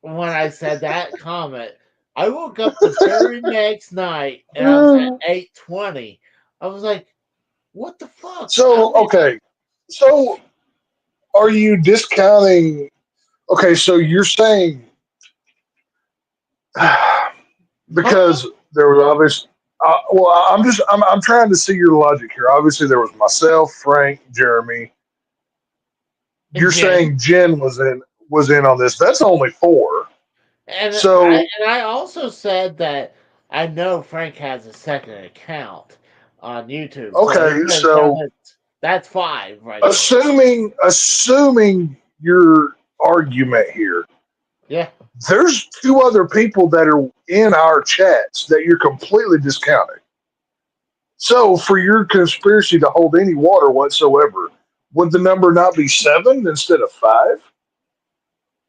when I said that comment. I woke up the very next night and I was at 8:20. I was like, "What the fuck?" So okay. So are you discounting? Okay. So you're saying Huh? because there was obvious. Well, I'm trying to see your logic here. Obviously, there was myself, Frank, Jeremy. You're Jen. saying Jen was in on this. That's only four. So And I also said that I know Frank has a second account on YouTube, so he okay, could have done so it. That's five right there. assuming your argument here, Yeah. there's two other people that are in our chats that you're completely discounting. So for your conspiracy to hold any water whatsoever, would the number not be seven instead of five?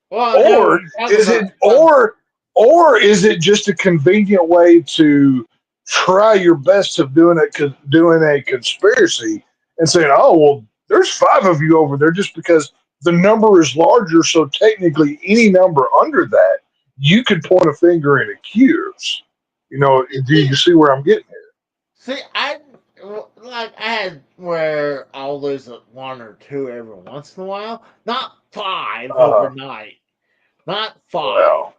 Well, no, Or we're talking is about it or is it just a convenient way to try your best of doing a conspiracy and saying, oh well, there's five of you over there just because the number is larger, so technically any number under that you could point a finger and accuse. Do you see where I'm getting here? see, I had where I'll lose one or two every once in a while, not five Uh, overnight, not five. well,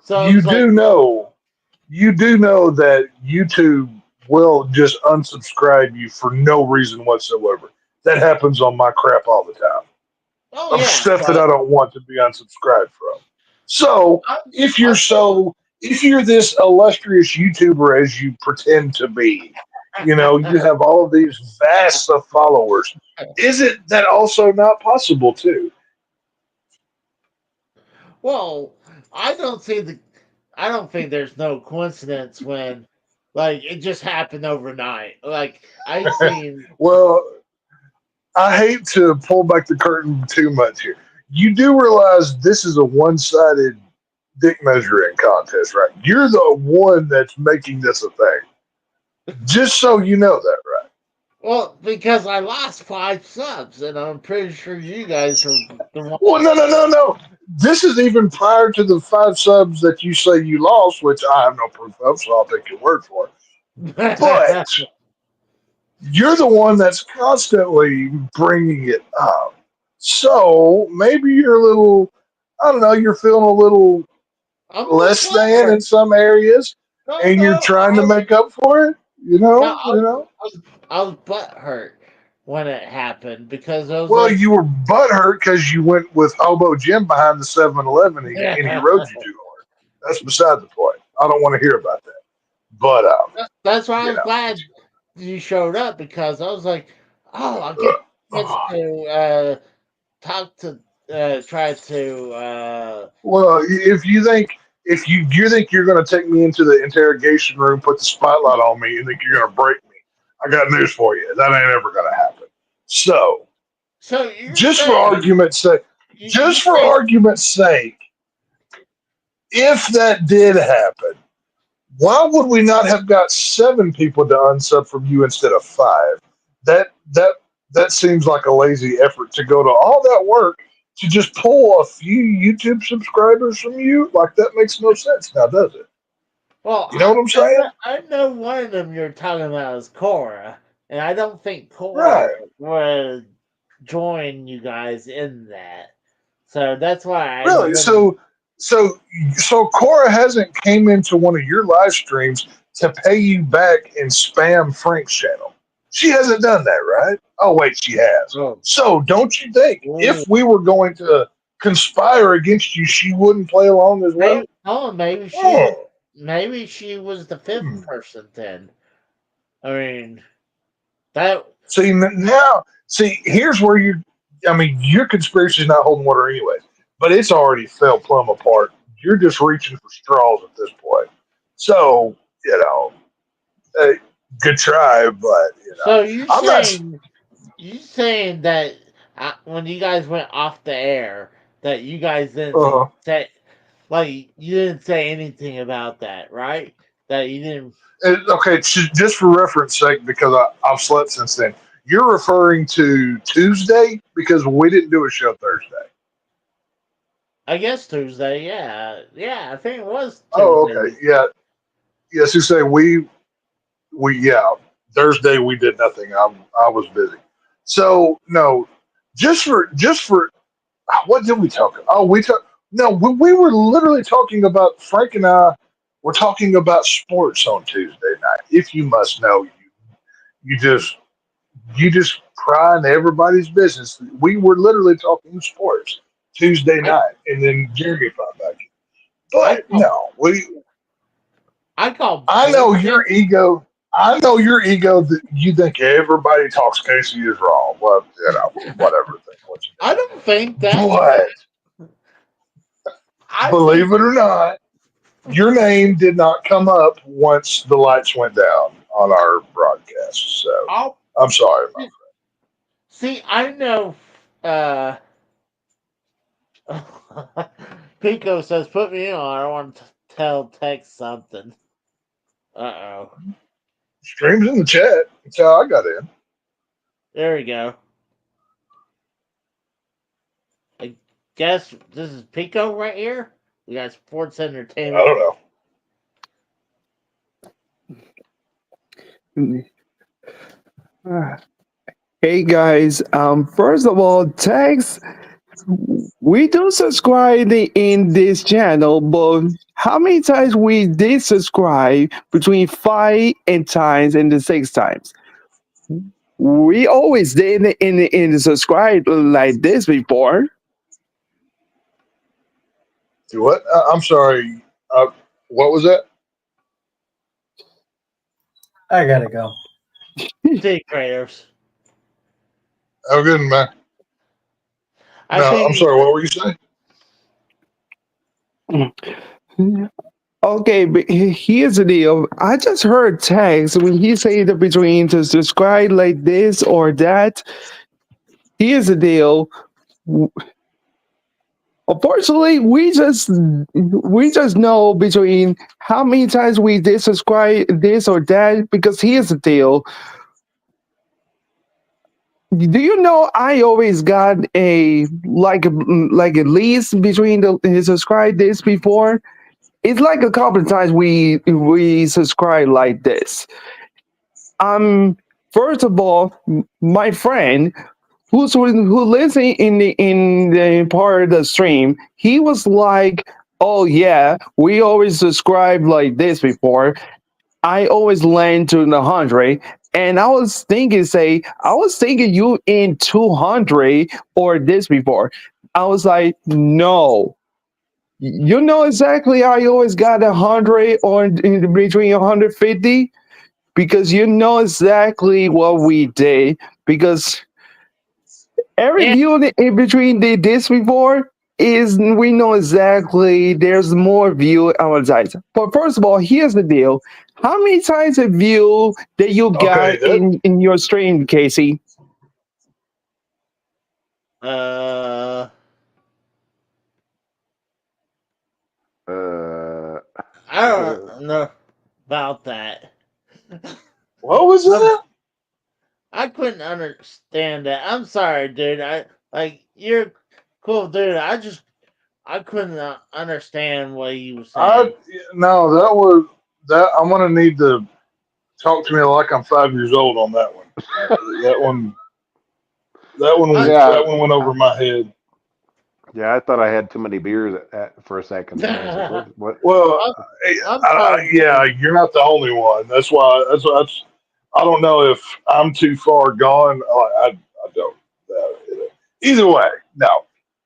So you it's like, do know you do know that YouTube will just unsubscribe you for no reason whatsoever. That happens on my crap all the time oh of yeah, stuff that I but don't want to be unsubscribed from. So I, if I if you're this illustrious YouTuber as you pretend to be, you have all of these vast of followers. Is it that also not possible too? well, I don't see the I don't think there's no coincidence when, like, it just happened overnight. Like, I seen. Well, I hate to pull back the curtain too much here. You do realize this is a one-sided dick measuring contest, right? You're the one that's making this a thing. Just so you know that, right? Well, because I lost 5 subs, and I'm pretty sure you guys are the one. Well, no. This is even prior to the five subs that you say you lost, which I have no proof of, so I'll take your word for it. But you're the one that's constantly bringing it up. So maybe you're a little, I don't know, you're feeling a little I'm a little less than in butthurt. some areas, No, and you're no, trying to make up for it. no, You know. I was butthurt when it happened because I was Well, like, you were butthurt because you went with Hobo Jim behind the 7-Eleven and he rode you too hard. That's beside the point. I don't want to hear about that. But that's why I you was know, glad you showed up because I was like, oh, I'll get to talk to, try to, well, if you think you're going to take me into the interrogation room, put the spotlight on me, and think you're going to break me, I got news for you. That ain't ever going to happen. So, so you're just for saying, argument's sake, you say, if that did happen, why would we not have got seven people to unsub from you instead of five? That that that seems like a lazy effort to go to all that work to just pull a few YouTube subscribers from you. Like that makes no sense now, does it? well, You know what I'm saying? I know one of them you're talking about is Cora, and I don't think Cora Right. would join you guys in that. So that's why I Really? didn't. So Cora hasn't came into one of your live streams to pay you back and spam Frank's channel. She hasn't done that, right? Oh wait, she has. Oh, So don't you think oh, if we were going to conspire against you, she wouldn't play along as well? maybe Oh, maybe she was the fifth hmm. person then. I mean that. See, here's where I mean, your conspiracy is not holding water anyway, but it's already fell plumb apart. You're just reaching for straws at this point. So, uh, good try, but So you I'm not. saying that when you guys went off the air, that you guys didn't Uh, say, like, you didn't say anything about that, right? That you didn't. okay, just for reference sake, because I've slept since then. You're referring to Tuesday because we didn't do a show Thursday. I guess Tuesday, yeah. I think it was Oh, okay, Tuesday. yeah, yes. You say we Thursday we did nothing. I was busy. So no, just for what did we talk? Oh, we talk. No, we were literally talking about Frank and I were talking about sports on Tuesday night. If you must know, you just you just pry into everybody's business. We were literally talking sports Tuesday I night, and then Jeremy found back. I But call no, we. I call I know bullshit. your ego. I know your ego that you think everybody talks Casey is wrong. Well, whatever. Think what you I don't think think. that. But I believe think it or not, your name did not come up once the lights went down on our broadcast. So I'll I'm sorry. see. I know. Uh, Pico says, "Put me on. I want to tell Tex something." Oh, Streams in the chat. That's how I got in. there we go. I guess this is Pico right here. We got Sports I Entertainment. don't know. Hey guys, first of all, thanks. We do subscribe in this channel, but how many times we did subscribe between 5 and the 6 times? We always did in the subscribe like this before. Do what? I'm sorry. What was that? I gotta go. City creators. Oh, good man. I No, I'm think. sorry. What were you saying? Okay, but here's the deal. I just heard Tex when he said that between to subscribe like this or that. Here's the deal. Unfortunately, we just know between how many times we did subscribe this or that because here's the deal. Do you know I always got a like at least between the subscribe this before? It's like a couple of times we subscribe like this. First of all, my friend who lives in the part of the stream, he was like, "Oh yeah, we always subscribe like this before. I always land to the 100." And I was thinking you in 200 or this before. I was like, no. You know exactly I always got 100 or in between 150 because you know exactly what we did because every Yeah, view in between did this before is we know exactly there's more view on sides. But first of all, here's the deal. How many times a view that you got Okay, that in your stream, Casey? uh, Uh, I don't know about that. what was I'm, that? I couldn't understand that. I'm sorry, dude. You're cool, dude. I couldn't understand what you were I saying. no, that was that. I'm gonna need to talk to me like I'm 5 years old on that one. That one, I, yeah, that one went over my head. yeah. I thought I had too many beers for a second there. I was like, what? Well, I'm, I'm sorry, yeah, dude. you're not the only one. That's. I don't know if I'm too far gone. I don't. Either way, no.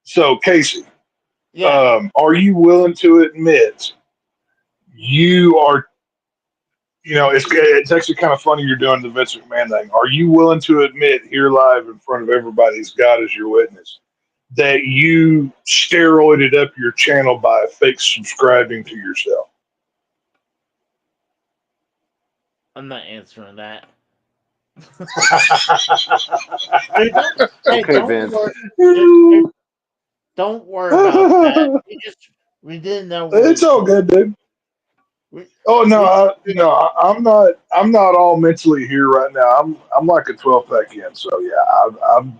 So Casey, Yeah. are you willing to admit you are? It's actually kind of funny you're doing the Vince McMahon thing. Are you willing to admit here live in front of everybody's God as your witness that you steroided up your channel by fake subscribing to yourself? I'm not answering that. Dude, Okay, Vince. don't worry about that. We didn't know. It's all good, dude. We, Oh no, we, I'm not. I'm not all mentally here right now. I'm like a 12 pack in. So yeah, I'm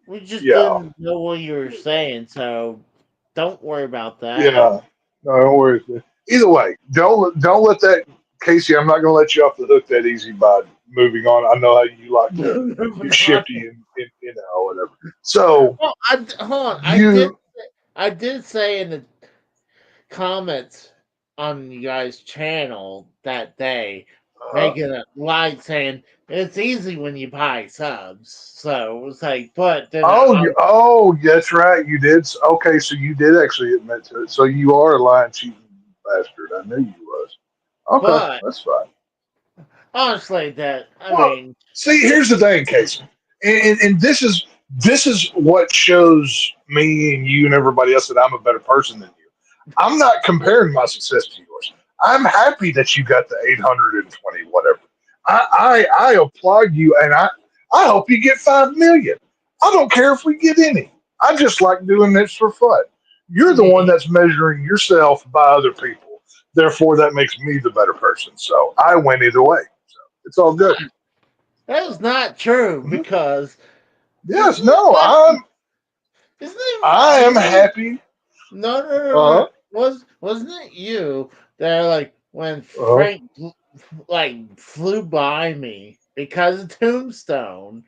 we just yeah, didn't know what you were saying, so don't worry about that. yeah. No, don't worry. Either way, don't let that, Casey. I'm not going to let you off the hook that easy by moving on. I know how you like to Moving get on. shifty and whatever. So Well, hold on. you I did say in the comments on you guys' channel that day, making a light saying it's easy when you buy subs. So it was like, but then that's right. You did. Okay, so you did actually admit to it. So you are a lying, cheating bastard. I knew you was. Okay, but that's fine. honestly, that I Well, mean, see, here's the thing, Casey, and this is what shows me and you and everybody else that I'm a better person than you. I'm not comparing my success to yours. I'm happy that you got the 820 whatever. I applaud you, and I hope you get 5 million. I don't care if we get any. I just like doing this for fun. You're the one that's measuring yourself by other people. Therefore, that makes me the better person. So I win either way. It's all good. that is not true Mhm. because Yes, isn't it no, fucking isn't it I am you? happy. No. Uh Wasn't it you that like when huh. Frank like flew by me because Tombstone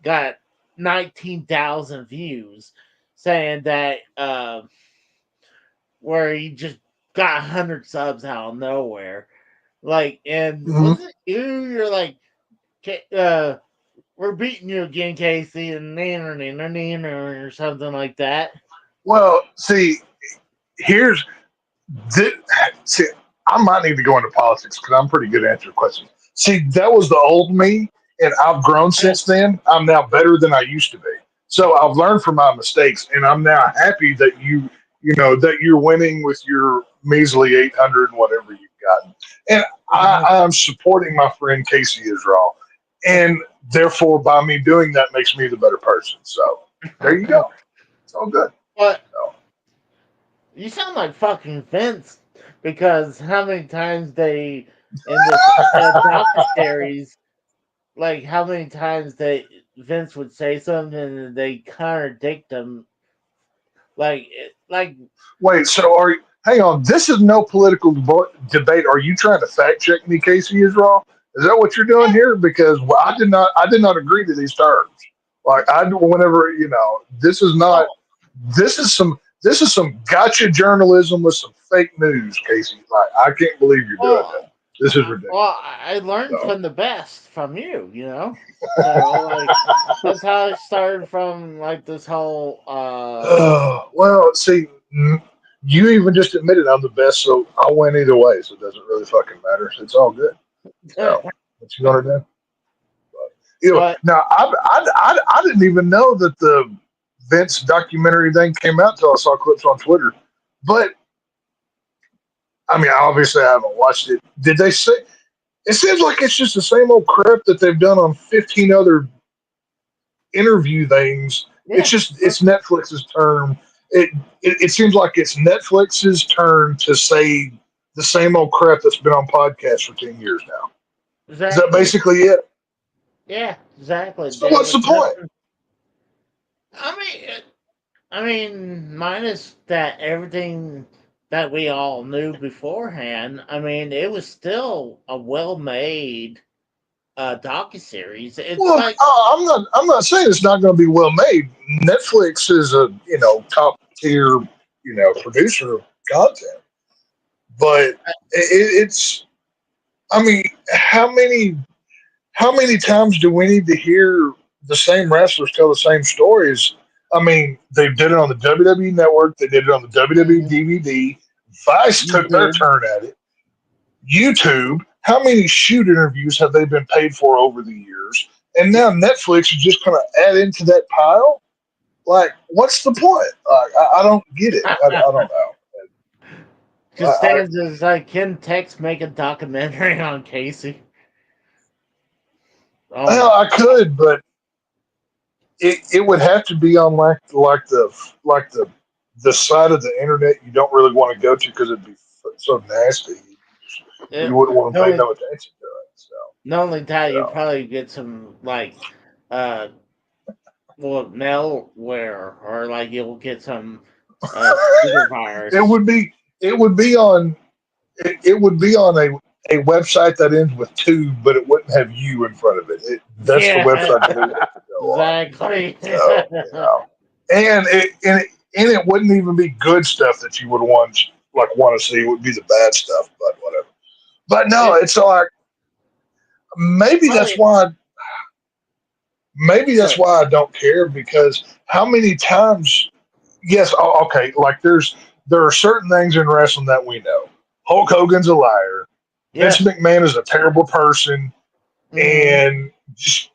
got 19,000 views, saying that where he just got 100 subs out of nowhere. Like, and Hmm. was it you? You're like, we're beating you again, Casey, and or something like that. Well, see, here's this, see. I might need to go into politics because I'm pretty good at answering questions. See, that was the old me, and I've grown since then. I'm now better than I used to be. So I've learned from my mistakes, and I'm now happy that that you're winning with your measly 800 and whatever you've gotten. And I'm supporting my friend Casey Israel, and therefore, by me doing that, makes me the better person. So there you go. It's all good. But So, you sound like fucking Vince because how many times they in this docu series, like how many times they Vince would say something and they contradict him, like wait, so hang on. This is no political debate. Are you trying to fact check me, Casey Israel? Is that what you're doing here? Because I did not agree to these terms. Like whenever this is not, oh, this is some gotcha journalism with some fake news, Casey. Like I can't believe you're doing oh, that. This is ridiculous. I learned So, from the best from you, So like that's how I started from like this whole well, see, you even just admitted I'm the best, so I'll win either way. So it doesn't really fucking matter. It's all good. So what you gonna do? but Now I didn't even know that the Vince documentary thing came out until I saw clips on Twitter. But I mean, obviously I haven't watched it. Did they say? It seems like it's just the same old crap that they've done on 15 other interview things. yeah. It's Netflix's turn. It seems like it's Netflix's turn to say the same old crap that's been on podcasts for 10 years now. Is that Exactly. basically it? Yeah, exactly. So what's the point? I mean, minus that everything that we all knew beforehand. I mean, it was still a well-made docuseries. It's Well, like, I'm not saying it's not going to be well made. Netflix is a top tier producer of content, but it's. I mean, how many times do we need to hear the same wrestlers tell the same stories? I mean, they did it on the WWE Network. They did it on the WWE mhm, DVD. Vice took their YouTube. turn at it. YouTube. How many shoot interviews have they been paid for over the years? And now Netflix is just going to add into that pile. Like, what's the point? Like, I don't get it. I don't know. I, Costanza's like, can Tex make a documentary on Casey? Oh Well, my! I could, but it would have to be on like the side of the internet you don't really want to go to because it'd be so nasty. You It, wouldn't want to not pay only no attention to it. So, not only that, you yeah. probably get some like uh well malware or like you'll get some computer it virus. would be it would be on it would be on a website that ends with two, but it wouldn't have you in front of it. That's the Yeah, website that it would have to go on. exactly. So and it wouldn't even be good stuff that you would want to see. It would be the bad stuff, but whatever. But no, It it's like maybe that's probably why maybe that's so why I don't care because how many times yes, okay, like there are certain things in wrestling that we know. Hulk Hogan's a liar. Vince yeah. McMahon is a terrible person, Mm, and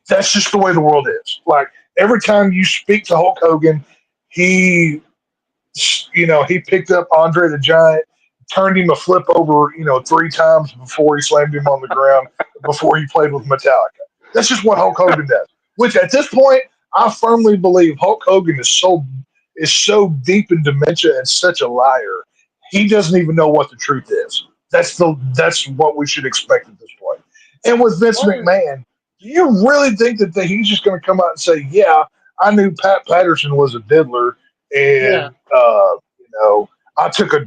that's just the way the world is. Like every time you speak to Hulk Hogan, he he picked up Andre the Giant, turned him a flip over, three times before he slammed him on the ground before he played with Metallica. That's just what Hulk Hogan does. Which at this point, I firmly believe Hulk Hogan is so deep in dementia and such a liar. He doesn't even know what the truth is. That's what we should expect at this point. And with Vince well, McMahon, do you really think that he's just going to come out and say, "Yeah, I knew Pat Patterson was a diddler, yeah. and I took a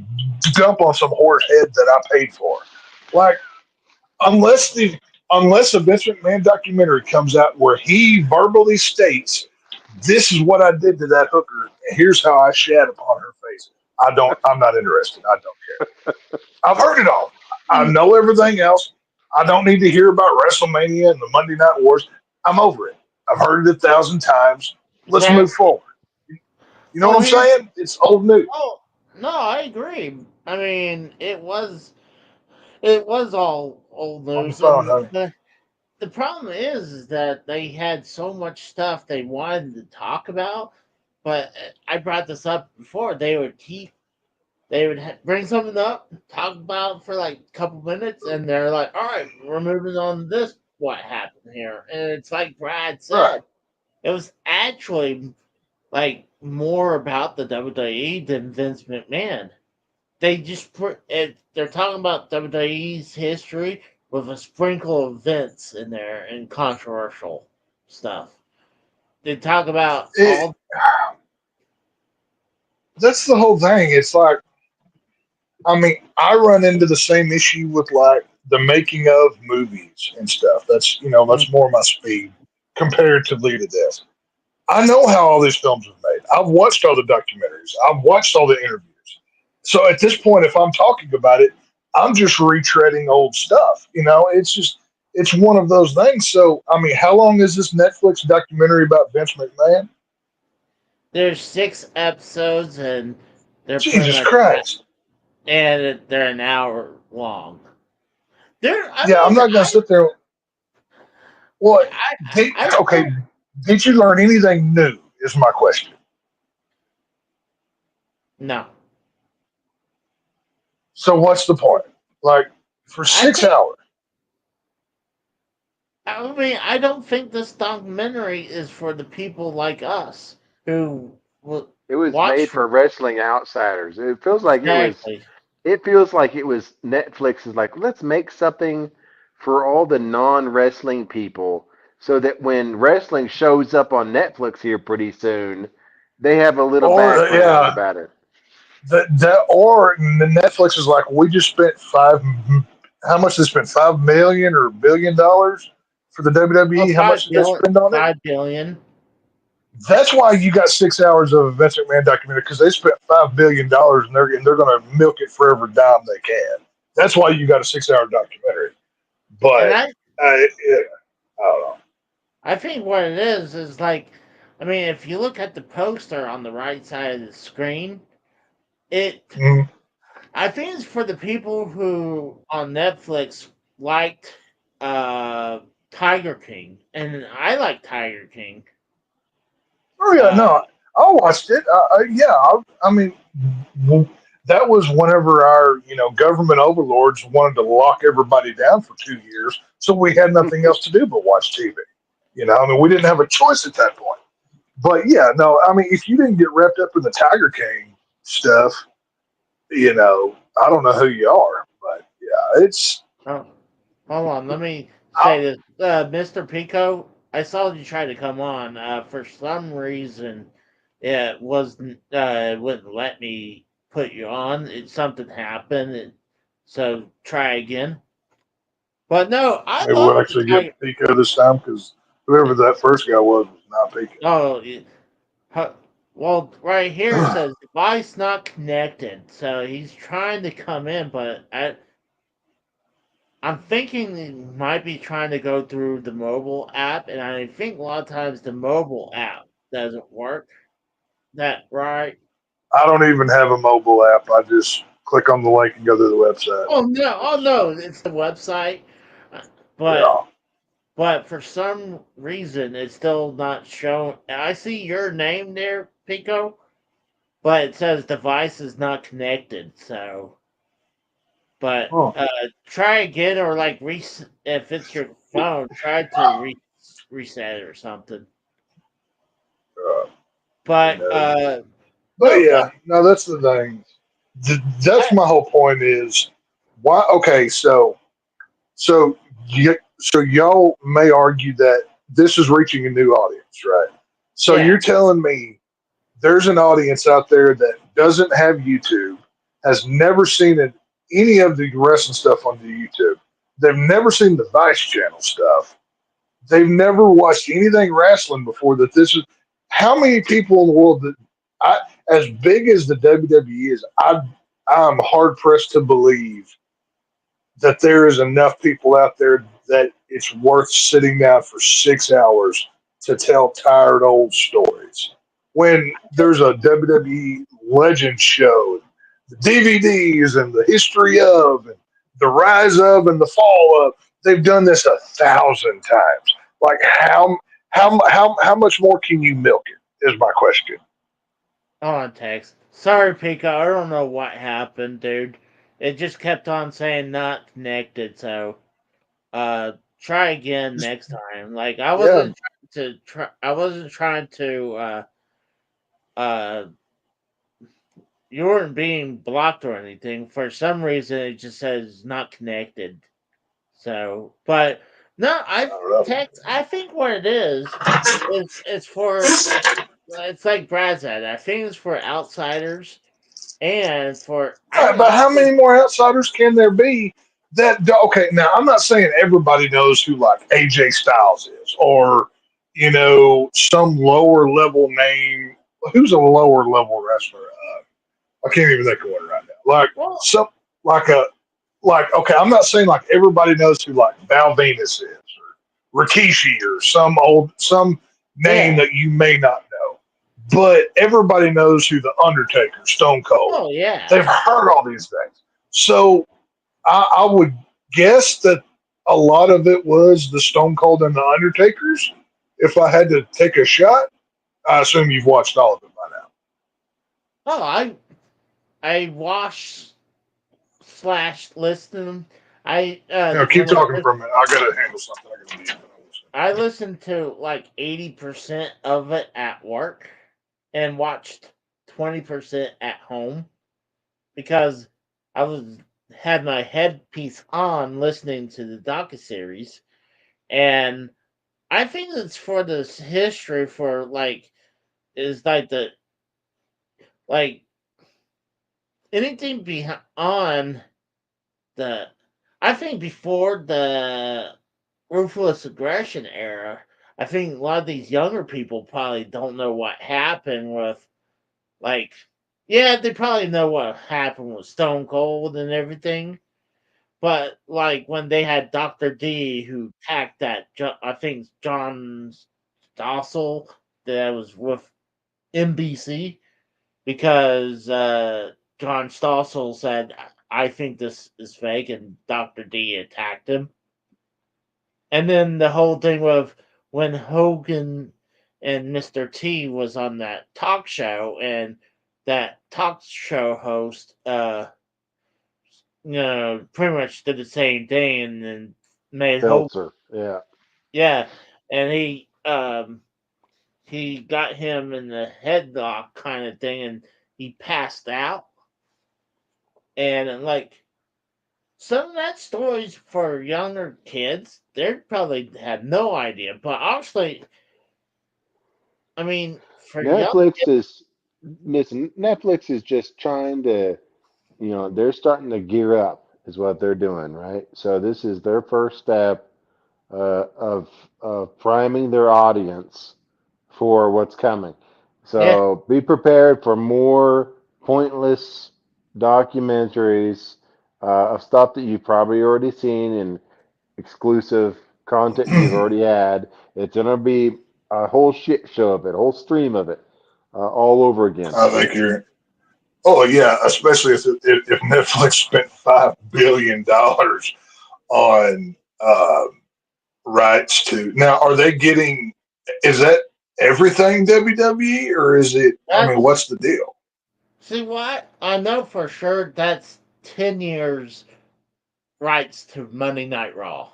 dump on some horse head that I paid for"? Like, unless the unless a Vince McMahon documentary comes out where he verbally states, "This is what I did to that hooker, and here's how I shat upon her face," I'm not interested. I don't care. I've heard it all. I know everything else. I don't need to hear about WrestleMania and the Monday Night Wars. I'm over it. I've heard it 1,000 times. Let's move Exactly. forward. You know what Well, I'm here's saying? It's old news. oh no, I agree. I mean, it was all old On the news, phone, and honey. the problem is that they had so much stuff they wanted to talk about. But I brought this up before. They would bring something up, talk about it for like a couple minutes, and they're like, "All right, we're moving on to this. What happened here?" And it's like Brad Right. said, it was actually like more about the WWE than Vince McMahon. They just put it. They're talking about WWE's history with a sprinkle of Vince in there and controversial stuff. They talk about It, all. that's the whole thing. It's like, I mean, I run into the same issue with like the making of movies and stuff. That's more my speed comparatively to this. I know how all these films are made. I've watched all the documentaries. I've watched all the interviews. So at this point, if I'm talking about it, I'm just retreading old stuff. It's one of those things. So I mean, how long is this Netflix documentary about Vince McMahon? There's 6 episodes, and they're pretty Jesus much Christ! and they're an hour long. They're. I Yeah, I'm mean, not going to sit there. What? Did, I okay, still did you learn anything new? Is my question. no. So what's the point? Like for I six think. hours? I mean, I don't think this documentary is for the people like us who will It was watch made for for wrestling outsiders. It feels like it was. exactly. It feels like it was Netflix is like, let's make something for all the non-wrestling people, so that when wrestling shows up on Netflix here pretty soon, they have a little Or background yeah, about it. that or the Netflix is like we just spent five. How much they spent? $5 million or $1 billion for the Oh, WWE. How much did they spend on it? 5 billion. That's why you got 6 hours of a Vince McMahon documentary because they spent $5 billion and they're going to milk it for every dime they can. That's why you got a 6 hour documentary. And But yeah, I don't know. I think what it is like, I mean, if you look at the poster on the right side of the screen, it Mhm. I think it's for the people who on Netflix liked uh Tiger King, and I like Tiger King. Oh yeah, Uh, no, I watched it. Yeah, I mean, w- that was whenever our government overlords wanted to lock everybody down for 2 years, so we had nothing else to do but watch TV. I mean, we didn't have a choice at that point. But yeah, no, I mean, if you didn't get wrapped up in the Tiger King stuff, I don't know who you are. But yeah, it's. Oh, hold on. Let me I, say this, Mr. Pico. I saw you try to come on. For some reason, it wasn't. It wouldn't let me put you on. Something happened. So try again. But no, I maybe we'll love the actually get Tiger. Pico this time because whoever that first guy was not Pico. Oh, well, right here it says device not connected. So he's trying to come in, but I'm thinking he might be trying to go through the mobile app, and I think a lot of times the mobile app doesn't work. That right? I don't even have a mobile app. I just click on the link and go to the website. Oh no, it's the website, Uh, but Yeah. for some reason it's still not showing. I see your name there, Pico, but it says device is not connected. So, but Huh. try again or like if it's your phone, try to reset it or something. Uh, who But knows? But no, yeah, no, that's the thing. That's I, my whole point is why. Okay, so y'all may argue that this is reaching a new audience, right? So yeah, you're telling me there's an audience out there that doesn't have YouTube, has never seen any of the wrestling stuff on the YouTube. They've never seen the Vice Channel stuff. They've never watched anything wrestling before. That this is how many people in the world that I, as big as the WWE is, I'm hard pressed to believe that there is enough people out there that it's worth sitting down for 6 hours to tell tired old stories. When there's a WWE legend show, the DVDs and the history of, and the rise of, and the fall of, they've done this 1,000 times. Like how much more can you milk it? Is my question. on text. Sorry, Pico. I don't know what happened, dude. It just kept on saying not connected. So, try again next time. Like I Yeah, wasn't trying to try. I wasn't trying to. Uh, you weren't being blocked or anything. For some reason, it just says not connected. So, but no, I don't know. I think what it is it's for. It's like Brad said. I think it's for outsiders and for I Right, don't but know. how many more outsiders can there be that? Okay, now I'm not saying everybody knows who like AJ Styles is, or some lower level name. Who's a lower level wrestler? I can't even think of one right now. Like Well, some like a like. Okay, I'm not saying like everybody knows who like Val Venus is, or Rikishi, or some name yeah. that you may not know, but everybody knows who the Undertaker, Stone Cold. Oh yeah. They've heard all these things. So I would guess that a lot of it was the Stone Cold and the Undertakers. If I had to take a shot, I assume you've watched all of it by now. Oh, I watch slash listen. I Keep when talking for a minute. I gotta handle something. I gotta leave. I listened to like 80% of it at work and watched 20% at home because I was had my headpiece on listening to the docuseries, and I think it's for this history for like is like the like anything beyond the I think before the ruthless aggression era, I think a lot of these younger people probably don't know what happened with like yeah, they probably know what happened with Stone Cold and everything. But like when they had Dr. D who hacked that I think John Stossel that was with NBC because John Stossel said, "I think this is fake," and Dr. D attacked him. And then the whole thing with when Hogan and Mr. T was on that talk show, and that talk show host, pretty much did the same thing, and then made Hogan, Belter. Yeah. yeah, and he got him in the headlock kind of thing, and he passed out. And like some of that stories for younger kids, they probably have no idea. But actually, I mean, for young Netflix kids, is listen. Netflix is just trying to, they're starting to gear up, is what they're doing, right? So this is their first step of priming their audience for what's coming. yeah, So be prepared for more pointless documentaries of stuff that you've probably already seen and exclusive content you've already had. It's gonna be a whole shit show of it, a whole stream of it, all over again. I think you're. Oh yeah, especially if Netflix spent $5 billion on rights to. Now, are they getting? Is that everything WWE, or is it? I mean, that's what's the deal? see what I know for sure. That's 10 years rights to Monday Night Raw.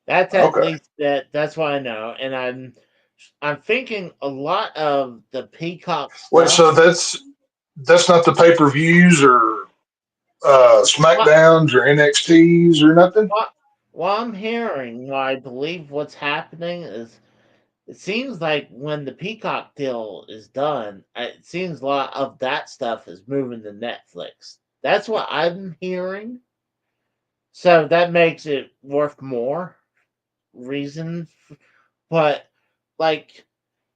That's at Okay. least that. That's what I know, and I'm thinking a lot of the Peacock Wait, stuff. so that's not the pay per views or What SmackDowns or NXTs or nothing. what I'm hearing, I believe what's happening is it seems like when the Peacock deal is done, it seems a lot of that stuff is moving to Netflix. That's what I'm hearing. So that makes it worth more reason. But like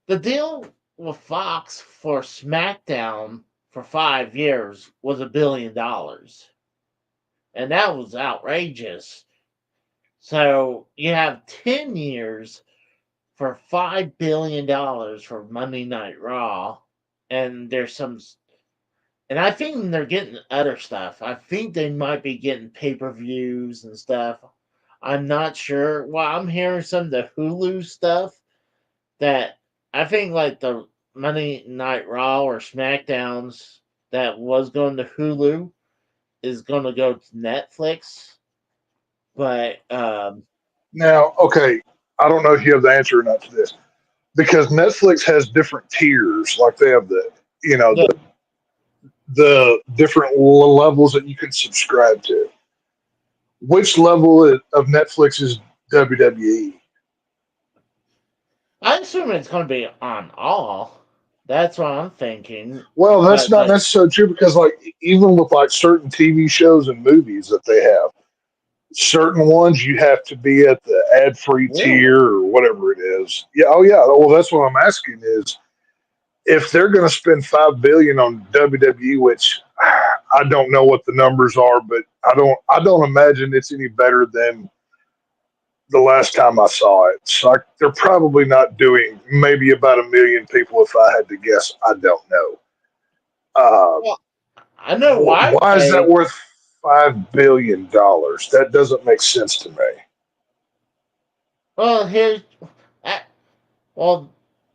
the deal with Fox for SmackDown for 5 years was $1 billion, and that was outrageous. So you have 10 years for $5 billion for Monday Night Raw, and and I think they're getting other stuff. I think they might be getting pay per views and stuff. I'm not sure. Well, I'm hearing some of the Hulu stuff that I think like the Monday Night Raw or SmackDowns that was going to Hulu is going to go to Netflix. But Now, okay, I don't know if you have the answer or not to this because Netflix has different tiers. Like they have the you know yeah, the different levels that you can subscribe to. Which level of Netflix is WWE? I assume it's going to be on all. That's what I'm thinking. Well, that's But not like, necessarily true because, like, even with like certain TV shows and movies that they have, certain ones you have to be at the ad-free really, tier or whatever it is. Yeah, oh yeah. Well, that's what I'm asking is if they're going to spend $5 billion on WWE, which I don't know what the numbers are, but I don't imagine it's any better than the last time I saw it. So they're probably not doing maybe about 1 million people if I had to guess. I don't know. well, I know why Why is that pay. worth $5 billion? That doesn't make sense to me. Well, here's uh, well,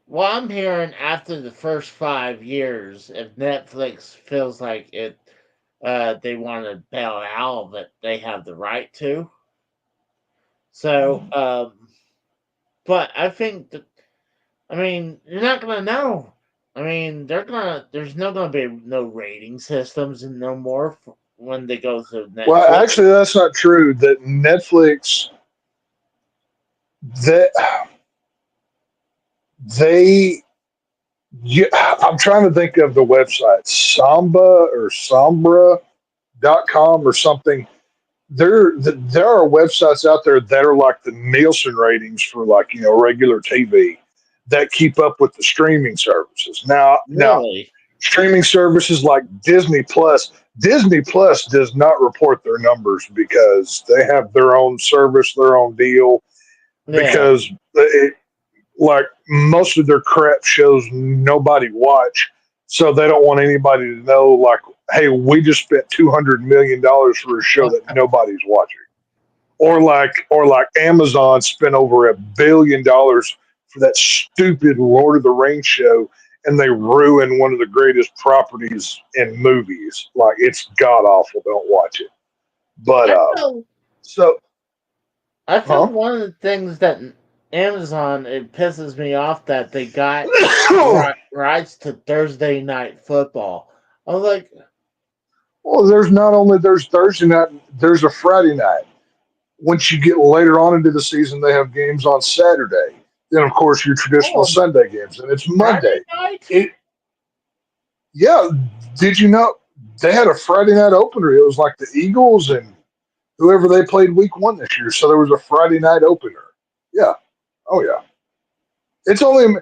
what I'm hearing after the first 5 years, if Netflix feels like they want to bail out of it, they have the right to. So, but I think that I mean you're not gonna know. I mean, there's no gonna be no rating systems and no more when they go to Well, Netflix. actually, that's not true. That Netflix, that they, yeah, I'm trying to think of the website, Sombra.com or something. There are websites out there that are like the Nielsen ratings for like regular TV that keep up with the streaming services. Now Really? streaming services like Disney Plus. Disney Plus does not report their numbers because they have their own service, their own deal. Yeah. Because like most of their crap shows nobody watch, so they don't want anybody to know. Like, hey, we just spent $200 million for a show that nobody's watching. Or like Amazon spent over $1 billion for that stupid Lord of the Rings show, and they ruined one of the greatest properties in movies. Like it's god awful. Don't watch it. But I feel so I feel huh? one of the things that Amazon, it pisses me off that they got rights to Thursday night football. I was like, Well, there's not only there's Thursday night, there's a Friday night. Once you get later on into the season, they have games on Saturday. Then, of course, your traditional oh, Sunday games, and it's Friday Monday. night? It, yeah, did you know they had a Friday night opener? It was like the Eagles and whoever they played week one this year. So there was a Friday night opener. Yeah. Oh yeah. It's only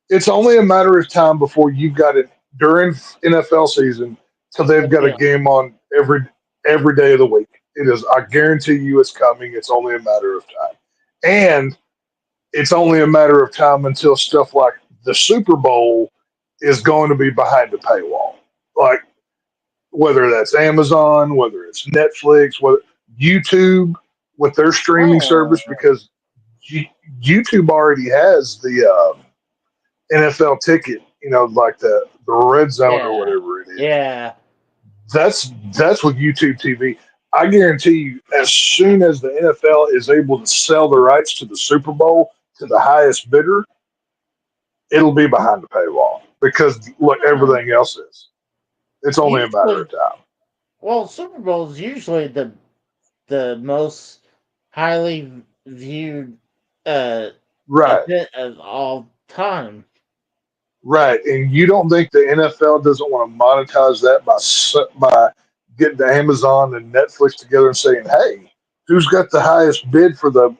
it's only a matter of time before you've got it during NFL season till they've got a Yeah. game on every day of the week. It is. I guarantee you, it's coming. It's only a matter of time, and it's only a matter of time until stuff like the Super Bowl is going to be behind the paywall. Like whether that's Amazon, whether it's Netflix, whether YouTube with their streaming Oh, service, because YouTube already has the NFL ticket, like the red zone or yeah. whatever it is. Yeah. That's with YouTube TV. I guarantee you, as soon as the NFL is able to sell the rights to the Super Bowl to the highest bidder, it'll be behind the paywall because look, Um, everything else is. It's only a matter usually, of time. well, Super Bowl is usually the most highly viewed uh, Right, event of all time. right. And you don't think the NFL doesn't want to monetize that by getting the Amazon and Netflix together and saying, "Hey, who's got the highest bid for the,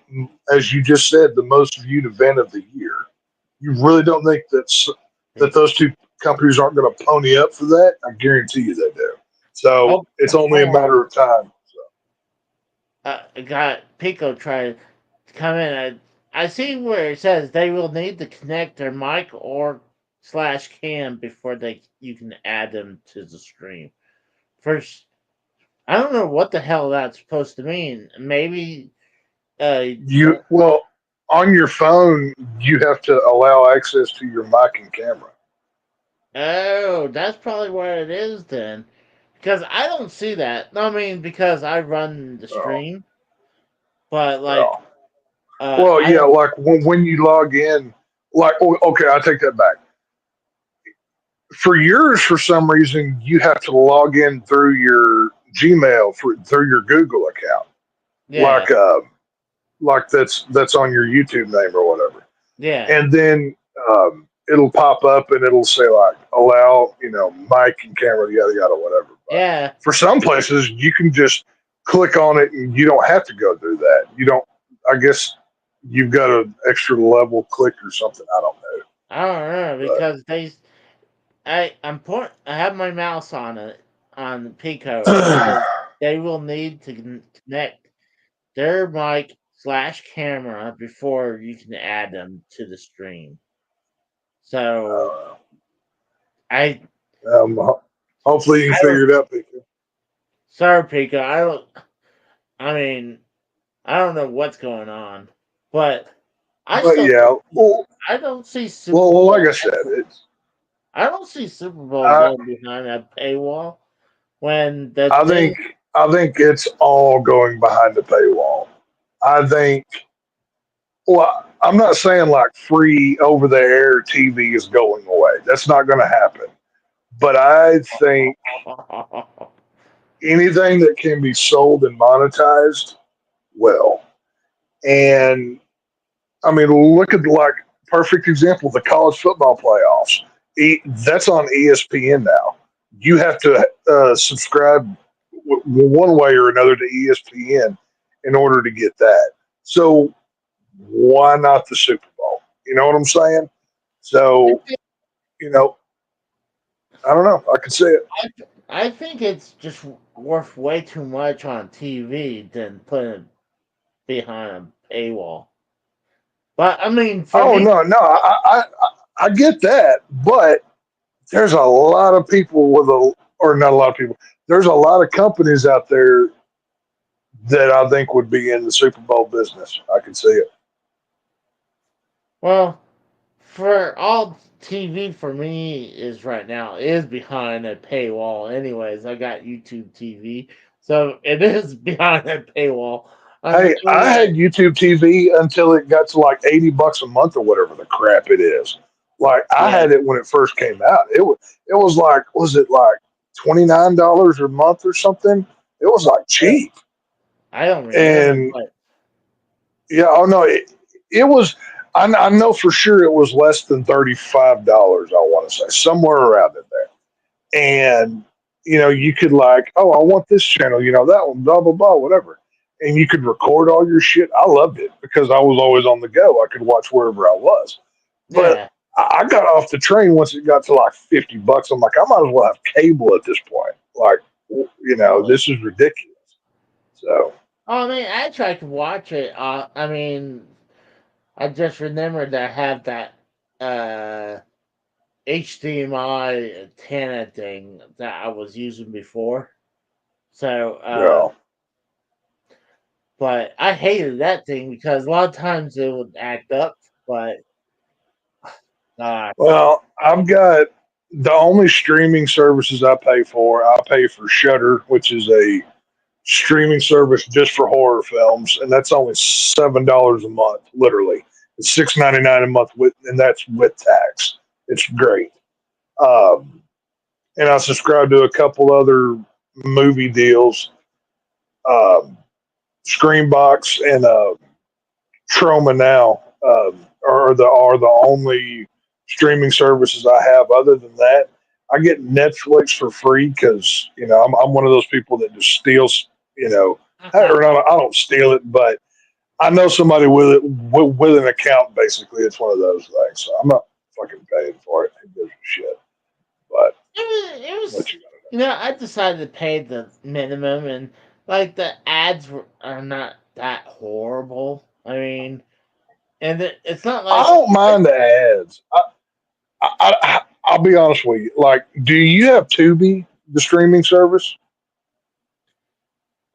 as you just said, the most viewed event of the year?" You really don't think that those two companies aren't going to pony up for that? I guarantee you they do. So Oh, it's only a hold matter on. of time. I got Pico trying to come in. I see where it says they will need to connect their mic or slash cam before you can add them to the stream. First, I don't know what the hell that's supposed to mean. Maybe You well on your phone, you have to allow access to your mic and camera. oh, that's probably what it is then. Because I don't see that. I mean, because I run the Oh, stream, but like, well, well, I yeah, don't. like when you log in, like okay, I take that back. For yours, for some reason, you have to log in through your Gmail through your Google account, Yeah, like that's on your YouTube name or whatever. yeah, And then it'll pop up and it'll say like allow mic and camera yada yada whatever. But yeah. for some places, you can just click on it and you don't have to go through that. You don't. I guess you've got an extra level click or something. I don't know. I don't know But because I have my mouse on it on Pico. It says they will need to connect their mic slash camera before you can add them to the stream. So I hopefully you can I don't. figure it out, Pico. Sorry, Pico. I don't. I mean, I don't know what's going on, but I But still yeah, well, I don't see Super well, like Bowl. I said, it's. I don't see Super Bowl I going behind that paywall when the I thing. think I think it's all going behind the paywall. I think. Well, I'm not saying like free over the air TV is going away. That's not going to happen. But I think anything that can be sold and monetized, well, and I mean, look at like perfect example the college football playoffs. That's on ESPN now. You have to subscribe one way or another to ESPN in order to get that. So why not the Super Bowl? You know what I'm saying? So you know, I don't know. I can see it. I think it's just worth way too much on TV than putting it behind a paywall. But I mean, for Oh me, no, no, I get that, but there's a lot of people or not a lot of people. There's a lot of companies out there that I think would be in the Super Bowl business. I can see it. well, for all TV for me is right now is behind a paywall. Anyways, I got YouTube TV, so it is behind a paywall. I'm Hey, sure I that. had YouTube TV until it got to like $80 a month or whatever the crap it is. Like I Yeah, had it when it first came out. It was like, was it like $29 a month or something? It was like cheap. I don't remember, And but yeah, oh no, it was. I know for sure it was less than $35. I want to say somewhere around in there. And you could like, oh, I want this channel, that one, blah blah blah, whatever, and you could record all your shit. I loved it because I was always on the go. I could watch wherever I was. But yeah. I got off the train once it got to like $50. I'm like, I might as well have cable at this point. Like, Oh, this is ridiculous. So I mean, I tried to watch it. I mean, I just remembered that I have that uh, HDMI antenna thing that I was using before. So, yeah. but I hated that thing because a lot of times it would act up. But uh, Well, I've got the only streaming services I pay for. I pay for Shudder, which is a streaming service just for horror films, and that's only $7 a month. Literally, it's $6.99 a month and that's with tax. It's great. Um, and I subscribe to a couple other movie deals, um, Screenbox and Troma now are the only streaming services I have. Other than that, I get Netflix for free because I'm one of those people that just steals. Or not, I don't steal it, but I know somebody with it with an account. Basically, it's one of those things. So I'm not fucking paying for it. Who gives a shit? But it what was, you got? I decided to pay the minimum, and like the ads are not that horrible. I mean, and it's not I like don't mind the ads. I'll be honest with you. Like, do you have Tubi, the streaming service?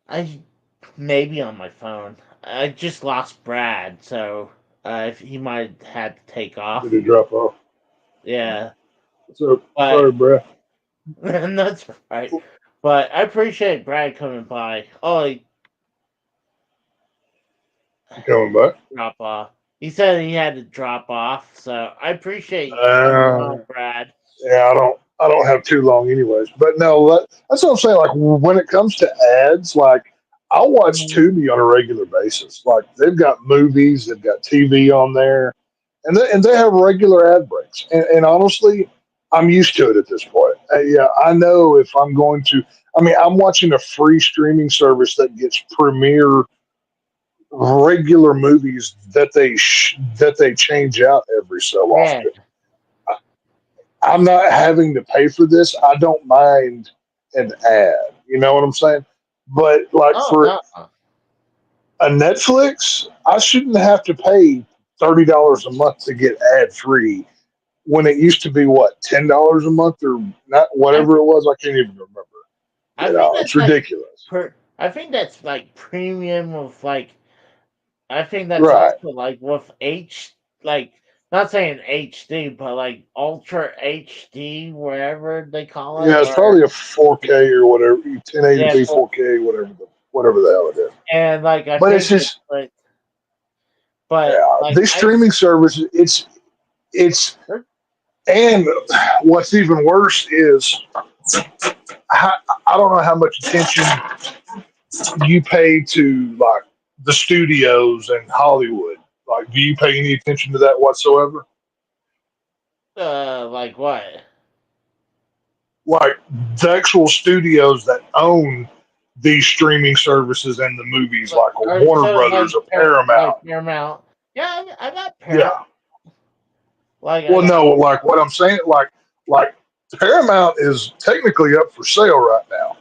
I maybe on my phone. I just lost Brad, so he might have to take Did off. it drop off? Yeah, So but sorry, bro. that's right. But I appreciate Brad coming by. Oh, he You coming back? drop off. He said he had to drop off, so I appreciate you coming Uh, on, Brad. yeah, I don't have too long, anyways. But no, that's what I'm saying. Like when it comes to ads, like I watch Mhm. Tubi on a regular basis. Like they've got movies, they've got TV on there, and they have regular ad breaks. And honestly, I'm used to it at this point. Yeah, I know if I'm going to. I mean, I'm watching a free streaming service that gets premiere regular movies that they change out every so Yeah. often. I'm not having to pay for this. I don't mind an ad. You know what I'm saying? But like Oh for no. a Netflix, I shouldn't have to pay $30 a month to get ad free when it used to be what, $10 a month or not, I whatever it was. I can't even remember. I think It's that's like ridiculous. I think that's like premium with like I think that's Right. also like with like not saying HD but like Ultra HD wherever they call it Yeah, it's or probably a 4K or whatever, yeah 1080p, 4K, whatever the hell it is. and like I But it's think it's just, like but yeah, like these streaming services, it's er, and what's even worse is how, I don't know how much attention you pay to like the studios and Hollywood. Like, do you pay any attention to that whatsoever? like what? Like the actual studios that own these streaming services and the movies, like a Or Warner so like Brothers, a Paramount. like Paramount. Yeah, I got Paramount. Yeah. Like I Well, got no, like what I'm saying, like Paramount is technically up for sale right now.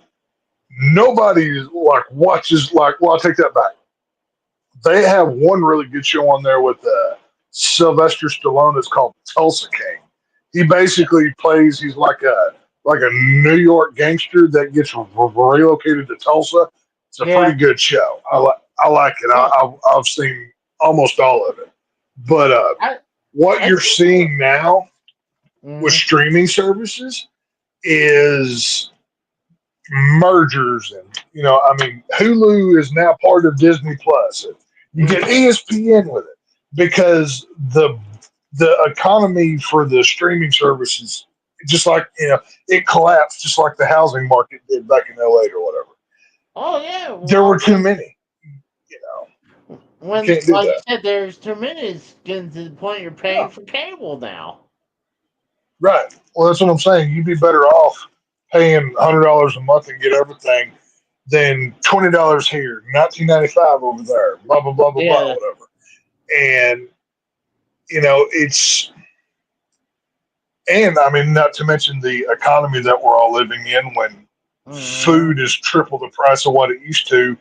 Nobody like watches like. Well, I'll take that back. They have one really good show on there with Sylvester Stallone. It's called Tulsa King. He basically plays. He's like a New York gangster that gets relocated to Tulsa. It's a pretty yeah. good show. I like it. Oh, I've seen almost all of it. But I what I you're think seeing now with mhm. streaming services is mergers, and I mean, Hulu is now part of Disney Plus, and you get ESPN with it because the economy for the streaming services, just like it collapsed, just like the housing market did back in '08 or whatever. Oh yeah, There were well, too many. You know, you when can't do like you that. said, there's too many. It's getting to the point you're Yeah, paying for cable now. right. Well, that's what I'm saying. You'd be better off paying $100 a month and get everything than $20 here, 19.95 over there, blah blah blah blah blah, Yeah. whatever. And it's I mean, not to mention the economy that we're all living in when Mm-hmm. food is triple the price of what it used to.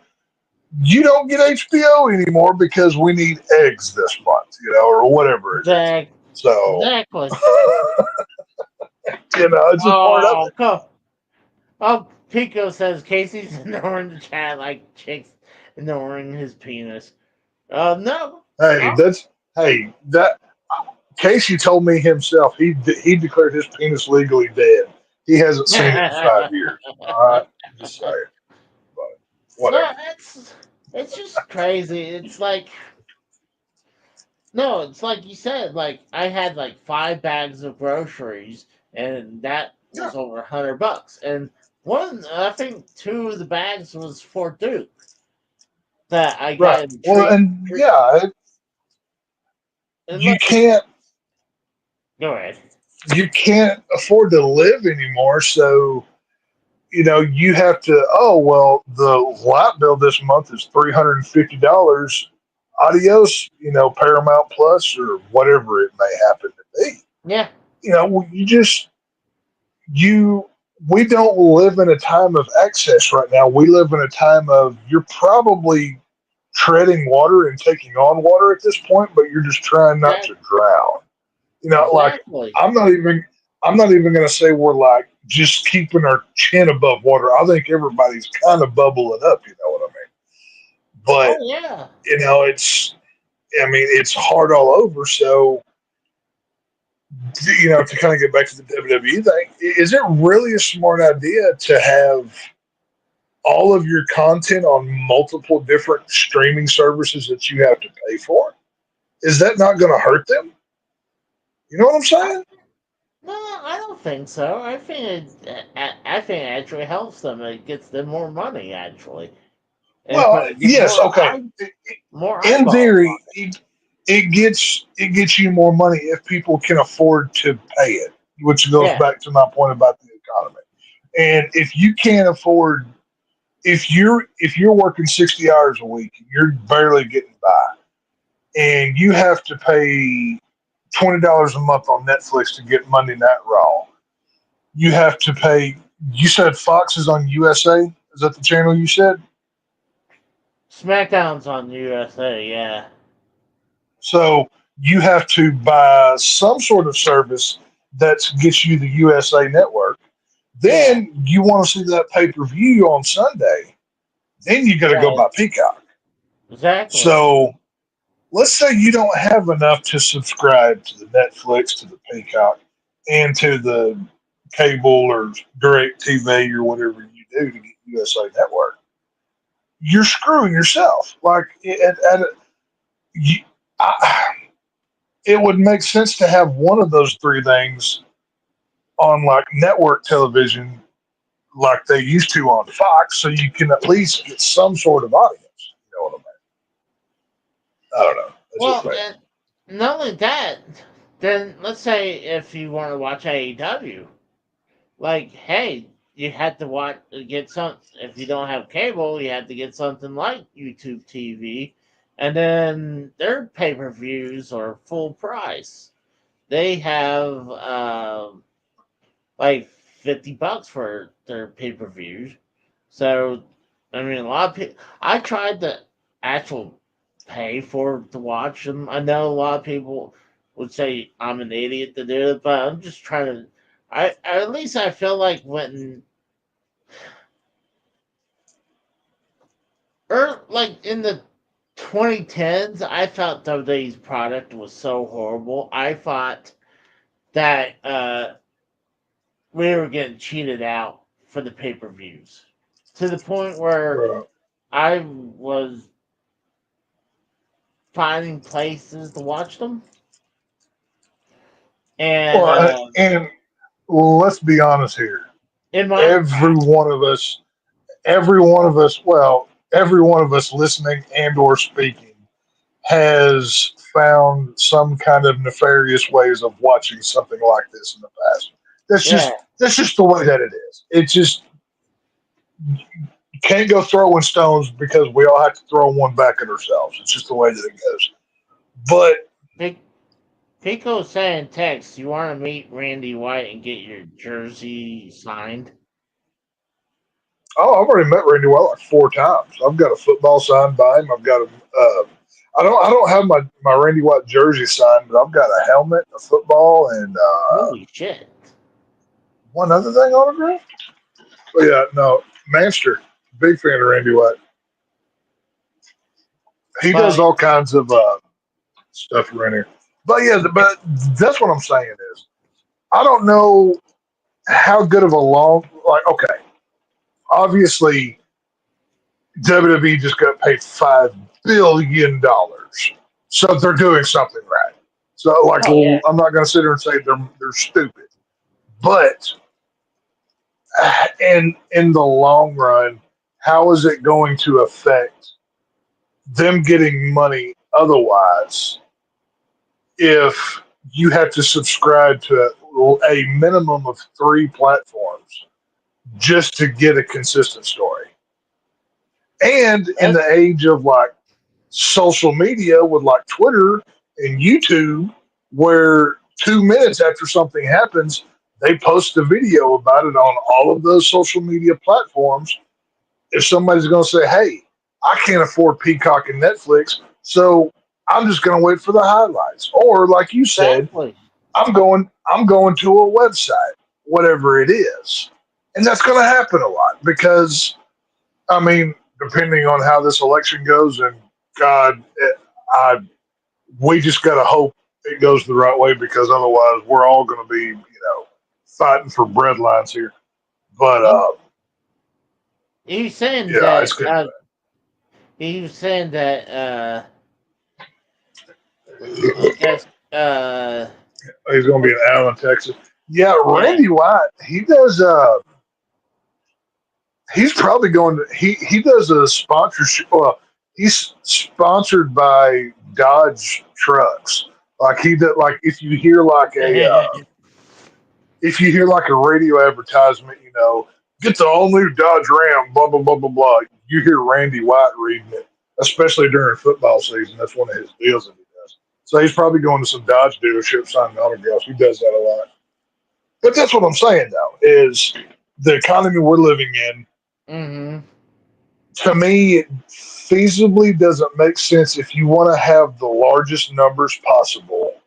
You don't get HBO anymore because we need eggs this month, or whatever it is. Exactly. So, Exactly. it's just part of Oh, it. come. Oh, Pico says Casey's ignoring the chat like chicks ignoring his penis. No. Hey, Oh. that Casey told me himself he declared his penis legally dead. He hasn't seen it in 5 years. All right, just saying, but No, whatever. it's just crazy. It's like no, it's like you said. Like I had like 5 bags of groceries, and that Yeah, was over $100. And one, I think, 2 of the bags was for Duke that I right. got in the Well, treat. and yeah, And you look, can't go ahead. you can't afford to live anymore. So you have to. Oh well, the light bill this month is $350. Adios, Paramount Plus or whatever it may happen to be. Yeah, You just you we don't live in a time of excess right now. We live in a time of you're probably treading water and taking on water at this point, but you're just trying not exactly. to drown. Like Exactly. I'm not even I'm not even going to say we're like just keeping our chin above water. I think everybody's kind of bubbling up. You know what I mean? Oh But yeah. it's it's hard all over. So to kind of get back to the WWE thing, is it really a smart idea to have all of your content on multiple different streaming services that you have to pay for? Is that not going to hurt them? You know what I'm saying? No, I don't think so. I think it actually helps them. It gets them more money actually, and Well, get yes, okay. more In eyeballs on theory, it gets you more money if people can afford to pay it, which it. goes Yeah, back to my point about the economy. And if you can't afford, if you're working 60 hours a week, and you're barely getting by, and you have to pay $20 a month on Netflix to get Monday Night Raw, you have to pay. You said Fox is on USA. Is that the channel you said? SmackDown's on USA. Yeah, So you have to buy some sort of service that gets you the USA network. yeah, Then you want to see that pay per view on Sunday. Then you got to go right, buy Peacock. exactly. So let's say you don't have enough to subscribe to the Netflix, to the Peacock, and to the cable or direct TV or whatever you do to get USA Network. You're screwing yourself. Like, you, I, it would make sense to have one of those three things on like network television like they used to on Fox, so you can at least get some sort of audience. You know what I mean? I don't know. That's just Well, me. and not only that, then let's say if you want to watch AEW, like, hey, you had to get some. If you don't have cable, you had to get something like YouTube TV, and then their pay per views are full price. They have like $50 for their pay per views. So, I mean, a lot of people. I tried to actual pay for to watch them. I know a lot of people would say I'm an idiot to do it, but I'm just trying to. I at least I feel like when like in the 2010s, I felt WWE's product was so horrible. I thought that we were getting cheated out for the pay-per-views to the point where Right. I was finding places to watch them. And Well, and let's be honest here. in my Every one of us, every one of us, well, every one of us listening and or speaking has found some kind of nefarious ways of watching something like this in the past. yeah, That's just the way that it is. It's just you can't go throwing stones because we all have to throw one back at ourselves. It's just the way that it goes. But Pico saying text, you want to meet Randy White and get your jersey signed? oh, I've already met Randy White like 4 times. I've got a football signed by him. I've got a I don't have my Randy White jersey signed, but I've got a helmet, a football, and Holy shit. one other thing autographed. But yeah, no, Manster, big fan of Randy White. He does But all kinds of stuff around here. But yeah, but that's what I'm saying is I don't know how good of a long like okay, obviously WWE just got paid $5 billion, so they're doing something right. So like, oh yeah, I'm not going to sit here and say they're stupid, but in the long run, how is it going to affect them getting money otherwise if you have to subscribe to a minimum of 3 platforms just to get a consistent story? And in that's the age of like social media with like Twitter and YouTube, where 2 minutes after something happens, they post a video about it on all of those social media platforms. If somebody's going to say, hey, I can't afford Peacock and Netflix, so I'm just going to wait for the highlights. Or like you said, exactly. I'm going to a website, whatever it is. And that's going to happen a lot because I mean, depending on how this election goes, and God, I we just got to hope it goes the right way because otherwise we're all going to be, fighting for breadlines here. But He was saying yeah, it's that good. he was saying that I guess He's going to be in Allen, Texas. Yeah, yeah. Randy White. He does. He's probably going to. He does a sponsorship. Well, he's sponsored by Dodge trucks. Like he did. Like if you hear like a radio advertisement, get the all new Dodge Ram, blah blah blah blah blah. You hear Randy White reading it, especially during football season. That's one of his deals that he does. So he's probably going to some Dodge dealerships signing autographs. He does that a lot. But that's what I'm saying though, is the economy we're living in, Mm-hmm. to me, it feasibly doesn't make sense if you want to have the largest numbers possible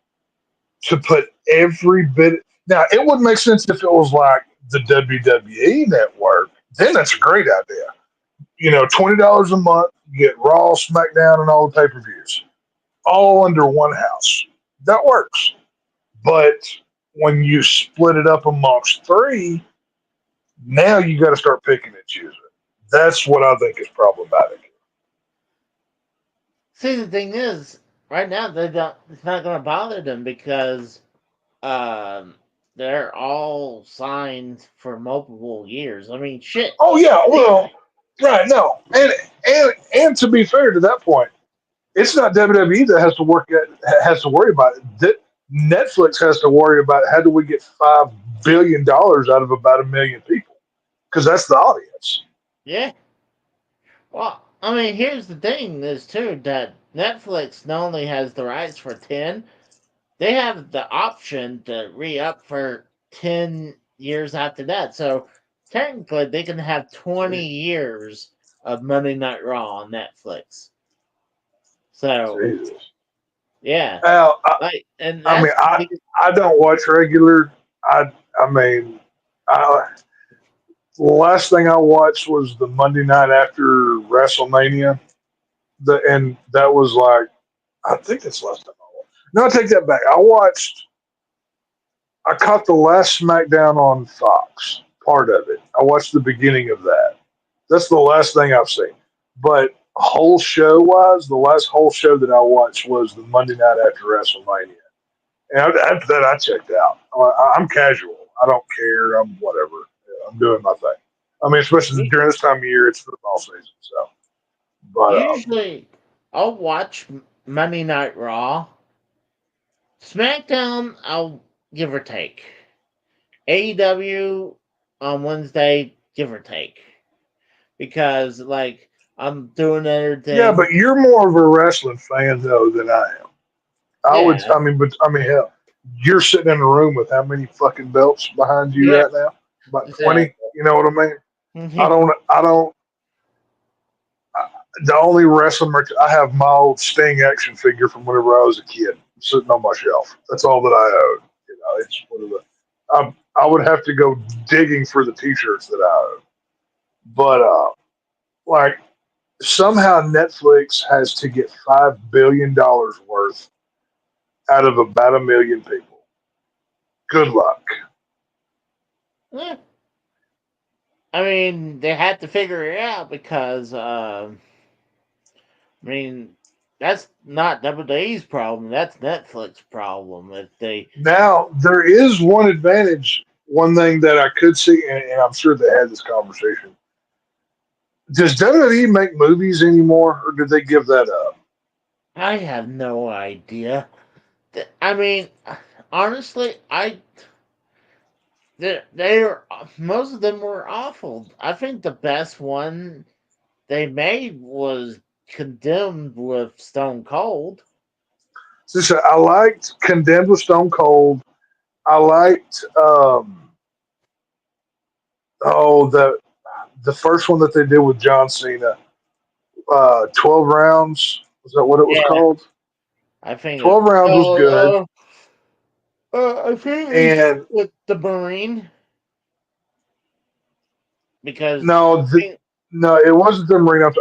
to put every bit. Now, it would make sense if it was like the WWE network. Then that's a great idea. $20 a month, you get Raw, SmackDown, and all the pay per views, all under one house. That works. But when you split it up amongst three, now you got to start picking and choosing. That's what I think is problematic. See, the thing is, right now they don't. It's not going to bother them because um, they're all signed for multiple years. I mean, shit. Oh yeah, well, right, no, and to be fair to that point, it's not WWE that has to worry about it. Netflix has to worry about how do we get $5 billion out of about 1 million people because that's the audience. Yeah. Well, I mean, here's the thing: is too that Netflix not only has the rights for 10, they have the option to re-up for 10 years after that. So technically, they can have 20 years of Monday Night Raw on Netflix. So Jesus. yeah, Now, like, and I mean, that's because, I don't watch regular. I mean, I, the last thing I watched was the Monday night after WrestleMania, and that was like I think that's the last time I watched. No, I take that back. I caught the last SmackDown on Fox, part of it. I watched the beginning of that. That's the last thing I've seen. But whole show wise, the last whole show that I watched was the Monday night after WrestleMania. And after that, I checked out. I'm casual. I don't care. I'm whatever. I'm doing my thing. I mean, especially during this time of year, it's football season. So, but Usually, I'll watch Monday Night Raw. SmackDown, I'll give or take. AEW on Wednesday, give or take. Because, like, I'm doing other yeah, things. but you're more of a wrestling fan though than I am. I would. Yeah. I mean, hell, you're sitting in a room with how many fucking belts behind you Yeah. right now? About Exactly. 20. You know what I mean? I don't. I don't. The only wrestling merch I have my old Sting action figure from whenever I was a kid sitting on my shelf. That's all that I own. You know, it's one of the. I would have to go digging for the T-shirts that I own, but like somehow Netflix has to get $5 billion worth out of about 1 million people. Good luck. Eh, I mean, they had to figure it out because, I mean, that's not WWE's problem. That's Netflix's problem. If they, Now there is one advantage. One thing that I could see, and I'm sure they had this conversation. Does WWE make movies anymore, or did they give that up? I have no idea. I mean, honestly, they're most of them were awful. I think the best one they made was Condemned with Stone Cold. So I liked Condemned with Stone Cold. I liked the first one that they did with John Cena. 12 rounds. Was that what it was Yeah, called? I think. 12 rounds was good. I think it's And with the Marine because no, no, it wasn't the Marine.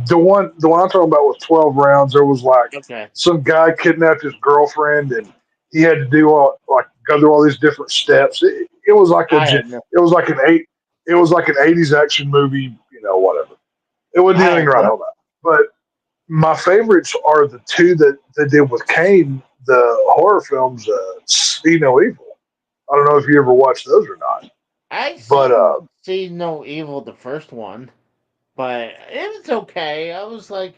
The one I'm talking about was 12 rounds. There was like okay, some guy kidnapped his girlfriend, and he had to do go through all these different steps. It was like I have no, it was like it was like an 80s action movie. You know, whatever. It wasn't I anything have right no. on that. But my favorites are the two that they did with Kane, the horror films. See No Evil. I don't know if you ever watched those or not, I but see no evil the first one, but it was okay. I was like,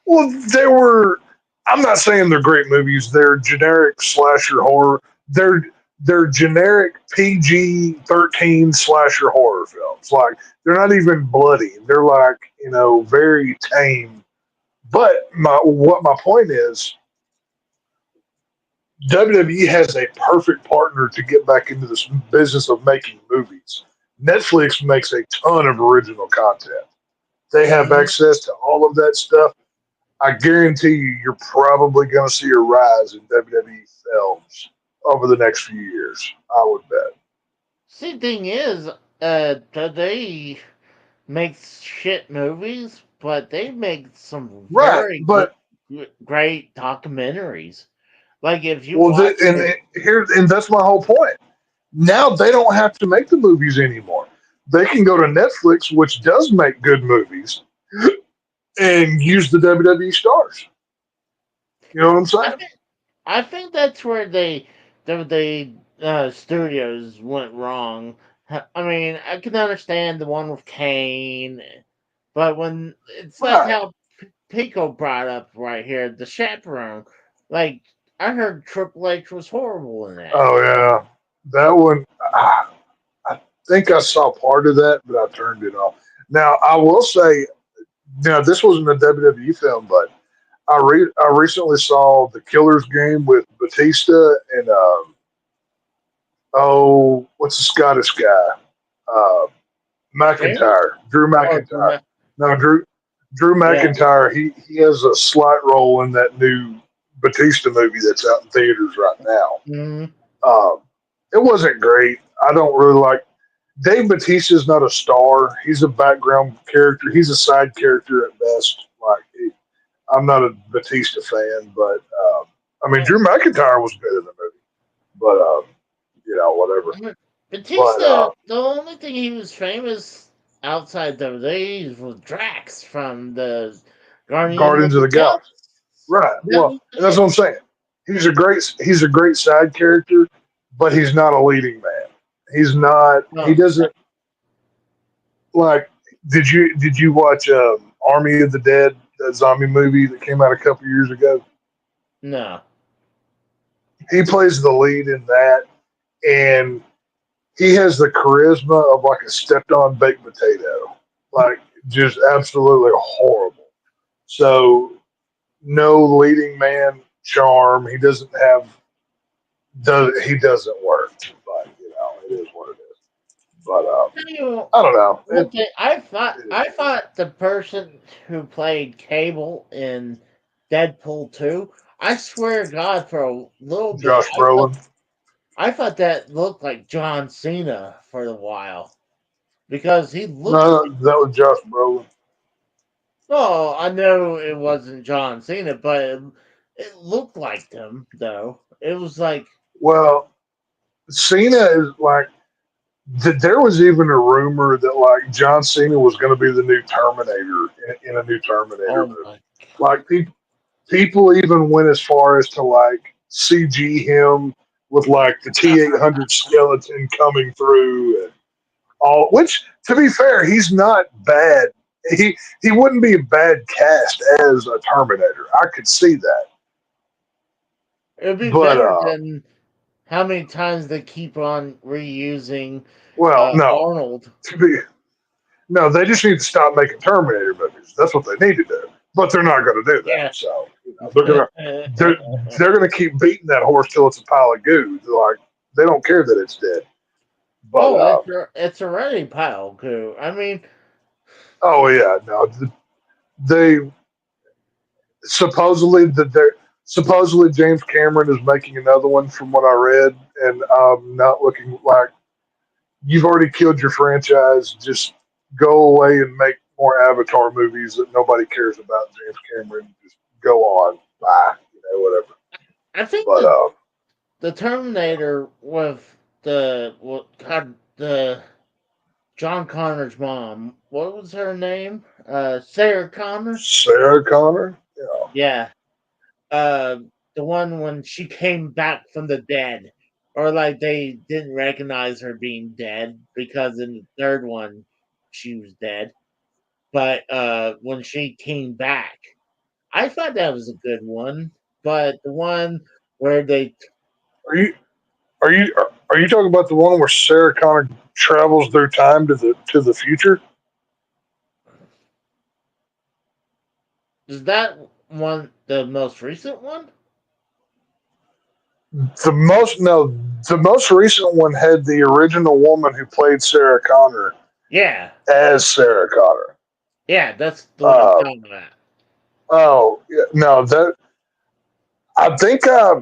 well, they were. I'm not saying they're great movies. They're generic slasher horror. They're they're generic PG-13 slasher horror films. Like they're not even bloody. They're like very tame. But my point is, WWE has a perfect partner to get back into this business of making movies. Netflix makes a ton of original content. They have mm, access to all of that stuff. I guarantee you're probably going to see a rise in WWE films over the next few years. I would bet. see, thing is, they make shit movies, but they make some Right, very but great documentaries. Like if you well, watch it, and that's my whole point. Now they don't have to make the movies anymore. They can go to Netflix, which does make good movies, and use the WWE stars. You know what I'm I saying? think, I think that's where the studios went wrong. I mean, I can understand the one with Kane, but when it's like Right. how Pico brought up right here, the chaperone. Like I heard Triple H was horrible in that. Oh yeah, that one. I think I saw part of that, but I turned it off. Now I will say, this wasn't a WWE film, but I recently saw the Killer's Game with Batista and what's the Scottish guy? Uh, Kane? McIntyre, Drew Oh, McIntyre. No, Drew yeah. McIntyre. He has a slight role in that new Batista movie that's out in theaters right now. Mm-hmm. Um, it wasn't great. I don't really like Dave Batista's not a star. He's a background character. He's a side character at best. I'm not a Batista fan, but I mean Drew McIntyre was good in the movie. But whatever. Batista, But the only thing he was famous outside these was Drax from the Guardian of Guardians of the the Galaxy. Galaxy, right? That Well, was and that's it. what I'm saying. He's a great side character, but he's not a leading man. He's not. He No, doesn't like. Did you watch Army of the Dead, that zombie movie that came out a couple years ago? no. He plays the lead in that, and he has the charisma of like a stepped on baked potato, like just absolutely horrible. So no leading man charm. He doesn't have. He doesn't work, but it is what it is. But Tell you I don't know. one thing, It is I thought the person who played Cable in Deadpool 2, I swear to God, for a little bit, Josh Brolin. I thought that looked like John Cena for a while because he looked. No, that was Josh Brolin. Oh, I know it wasn't John Cena, but it looked like him though. It was like, Well, Cena is like. There was even a rumor that like John Cena was going to be the new Terminator in a new Terminator oh movie. my, Like people even went as far as to like CG him with like the T-800 skeleton coming through and all. Which, to be fair, he's not bad. He wouldn't be a bad cast as a Terminator. I could see that, it'd be but better than how many times they keep on reusing well, no. Arnold. To be No, they just need to stop making Terminator movies. That's what they need to do. But they're not going to do that. Yeah. So they're they're going to keep beating that horse till it's a pile of goo. They're like they don't care that it's dead. But Oh, it's already pile goo. I mean, oh yeah, no, they supposedly James Cameron is making another one from what I read, and not looking like you've already killed your franchise. Just go away and make more Avatar movies that nobody cares about. James Cameron, just go on, bye, whatever. I think But the Terminator with the John Connor's mom. What was her name? Sarah Connor. Sarah Connor, Yeah. Uh, the one when she came back from the dead, or like they didn't recognize her being dead because in the third one she was dead. But when she came back, I thought that was a good one. But the one where they are you are you talking about the one where Sarah Connor travels through time to the future? is that one the most recent one? The most recent one had the original woman who played Sarah Connor Yeah, as Sarah Connor. yeah, that's the one I'm Uh, talking about. oh yeah, no, that I think I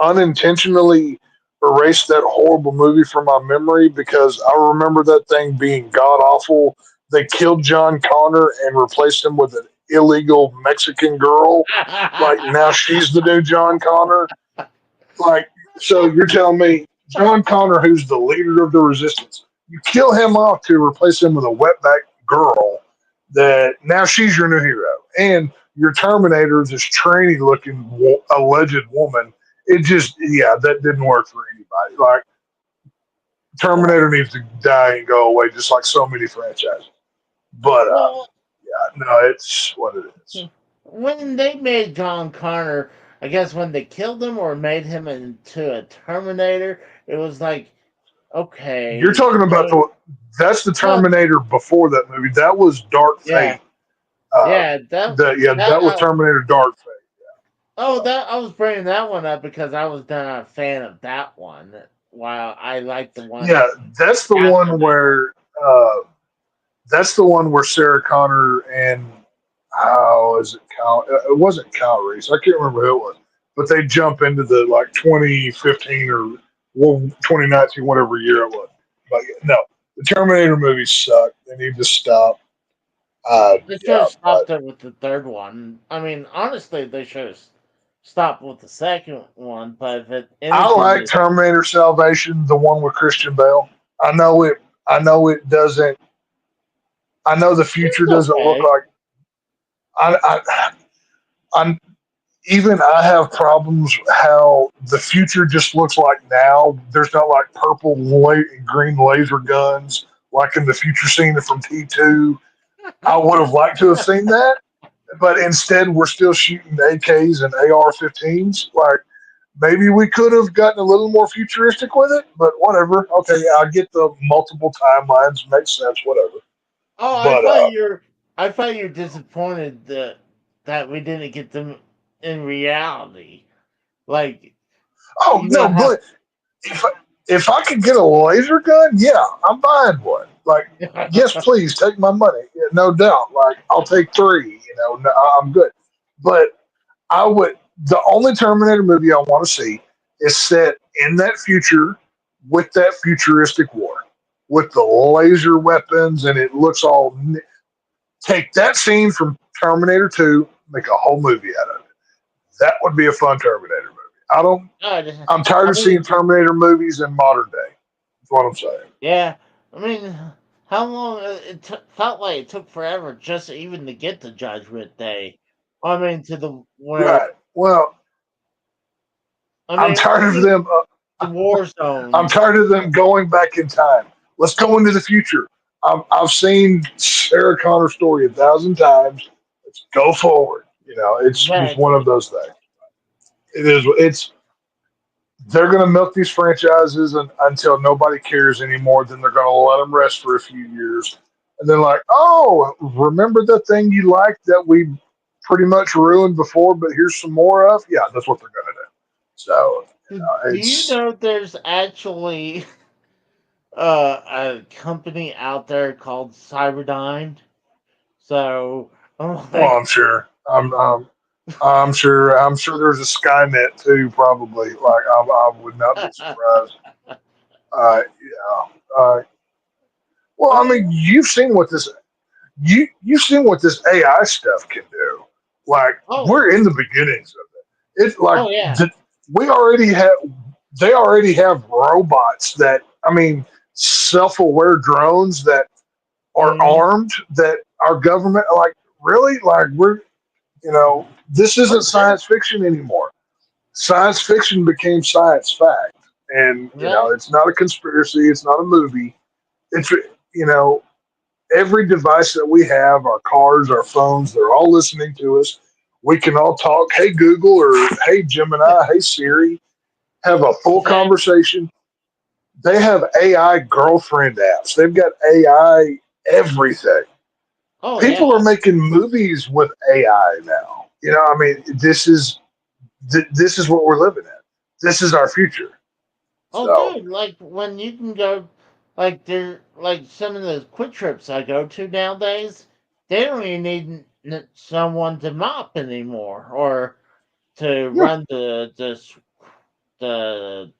unintentionally erased that horrible movie from my memory because I remember that thing being god awful. They killed John Connor and replaced him with an illegal Mexican girl. Like now she's the new John Connor. Like so, you're telling me John Connor, who's the leader of the resistance, you kill him off to replace him with a wetback girl. That now she's your new hero, and your Terminator is this trainee looking alleged woman. It just that didn't work for anybody. Like Terminator needs to die and go away, just like so many franchises. But Well, no, it's what it is. when they made John Connor, I guess when they killed him or made him into a Terminator, it was like, You're okay, talking about that's the no, Terminator before that movie. That was Dark yeah, Fate. Uh, yeah, that that was Terminator Dark Fate. oh, that I was bringing that one up because I was not a fan of that one. While I like the one Yeah, that's the after one that. where Sarah Connor and how is it Cal? It wasn't Cal Reese. I can't remember who it was, but they jump into the like 2015 or 2019, whatever year it was. But no, the Terminator movies suck. They need to stop. They should Yeah, have but stopped it with the third one. I mean, honestly, they should have. stop with the second one, but if it I ends in like the Terminator Salvation, the one with Christian Bale. I know it. I know it doesn't. I know the future it's doesn't look okay. like. I'm even I have problems how the future just looks like now. There's not like purple, green laser guns like in the future scene from T2. I would have liked to have seen that, but instead we're still shooting AKs and AR-15s. Like maybe we could have gotten a little more futuristic with it, but whatever. Okay, I get the multiple timelines, makes sense, whatever. Oh, But I thought you were disappointed that we didn't get them in reality. Like oh you know no, how but if if I could get a laser gun, yeah, I'm buying one. Like, yes, please take my money, yeah, no doubt. Like, I'll take three. No, I'm good. But I would. The only Terminator movie I want to see is set in that future with that futuristic war, with the laser weapons, and it looks all. Take that scene from Terminator 2, make a whole movie out of it. That would be a fun Terminator movie. I don't. God, I'm tired I of seeing mean, Terminator movies in modern day. That's what I'm saying. yeah. I mean, how long felt like it took forever just even to get to Judgment Day. I mean, to the where Right. Well, I I'm mean, tired of only them. the war I'm zone. tired of them going back in time. Let's go into the future. I've seen Sarah Connor's story 1,000 times. Let's go forward. It's just one of Exactly. those things. It is. It's they're going to milk these franchises until nobody cares anymore. Then they're going to let them rest for a few years, and then like, oh, remember the thing you liked that we pretty much ruined before, but here's some more of. Yeah, that's what they're going to do. So Do you it's know there's actually a company out there called Cyberdyne? So I'm well, like, I'm sure. I'm sure. I'm sure there's a Skynet too. Probably. Like I would not be I surprised. Yeah. Well, I mean, mean, you've seen what this AI stuff can do. Like oh, we're in the beginnings of it. It's like oh yeah, we already have. They already have robots that. I mean, self-aware drones that are mm, armed. That our government like really like we're. This isn't oh sure, science fiction anymore. Science fiction became science fact, and that, it's not a conspiracy. It's not a movie. It's you know every device that we have, our cars, our phones, they're all listening to us. We can all talk, hey Google or hey Gemini, hey Siri, have a full exact. conversation. They have AI girlfriend apps. They've got AI everything. Oh People are yeah. making movies with AI now. I mean, this is what we're living in. This is our future. Oh So dude, like when you can go, like there, like some of the quick trips I go to nowadays, they don't even need someone to mop anymore or to yeah, run the the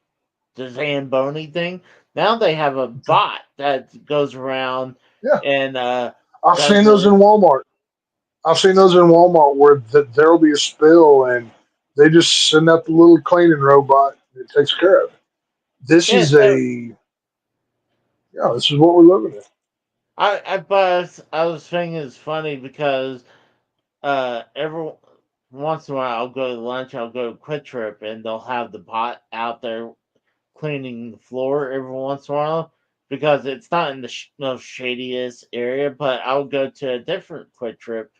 Zamboni thing. Now they have a bot that goes around yeah. and I've does seen those in the Walmart. I've seen those in Walmart where there'll be a spill and they just send out the little cleaning robot and it takes care of it. This yeah. is So this is what we're living in. I was thinking it's funny because every once in a while I'll go to lunch, I'll go to Quick Trip, and they'll have the bot out there cleaning the floor every once in a while because it's not in the most shadiest area. But I'll go to a different Quick Trip,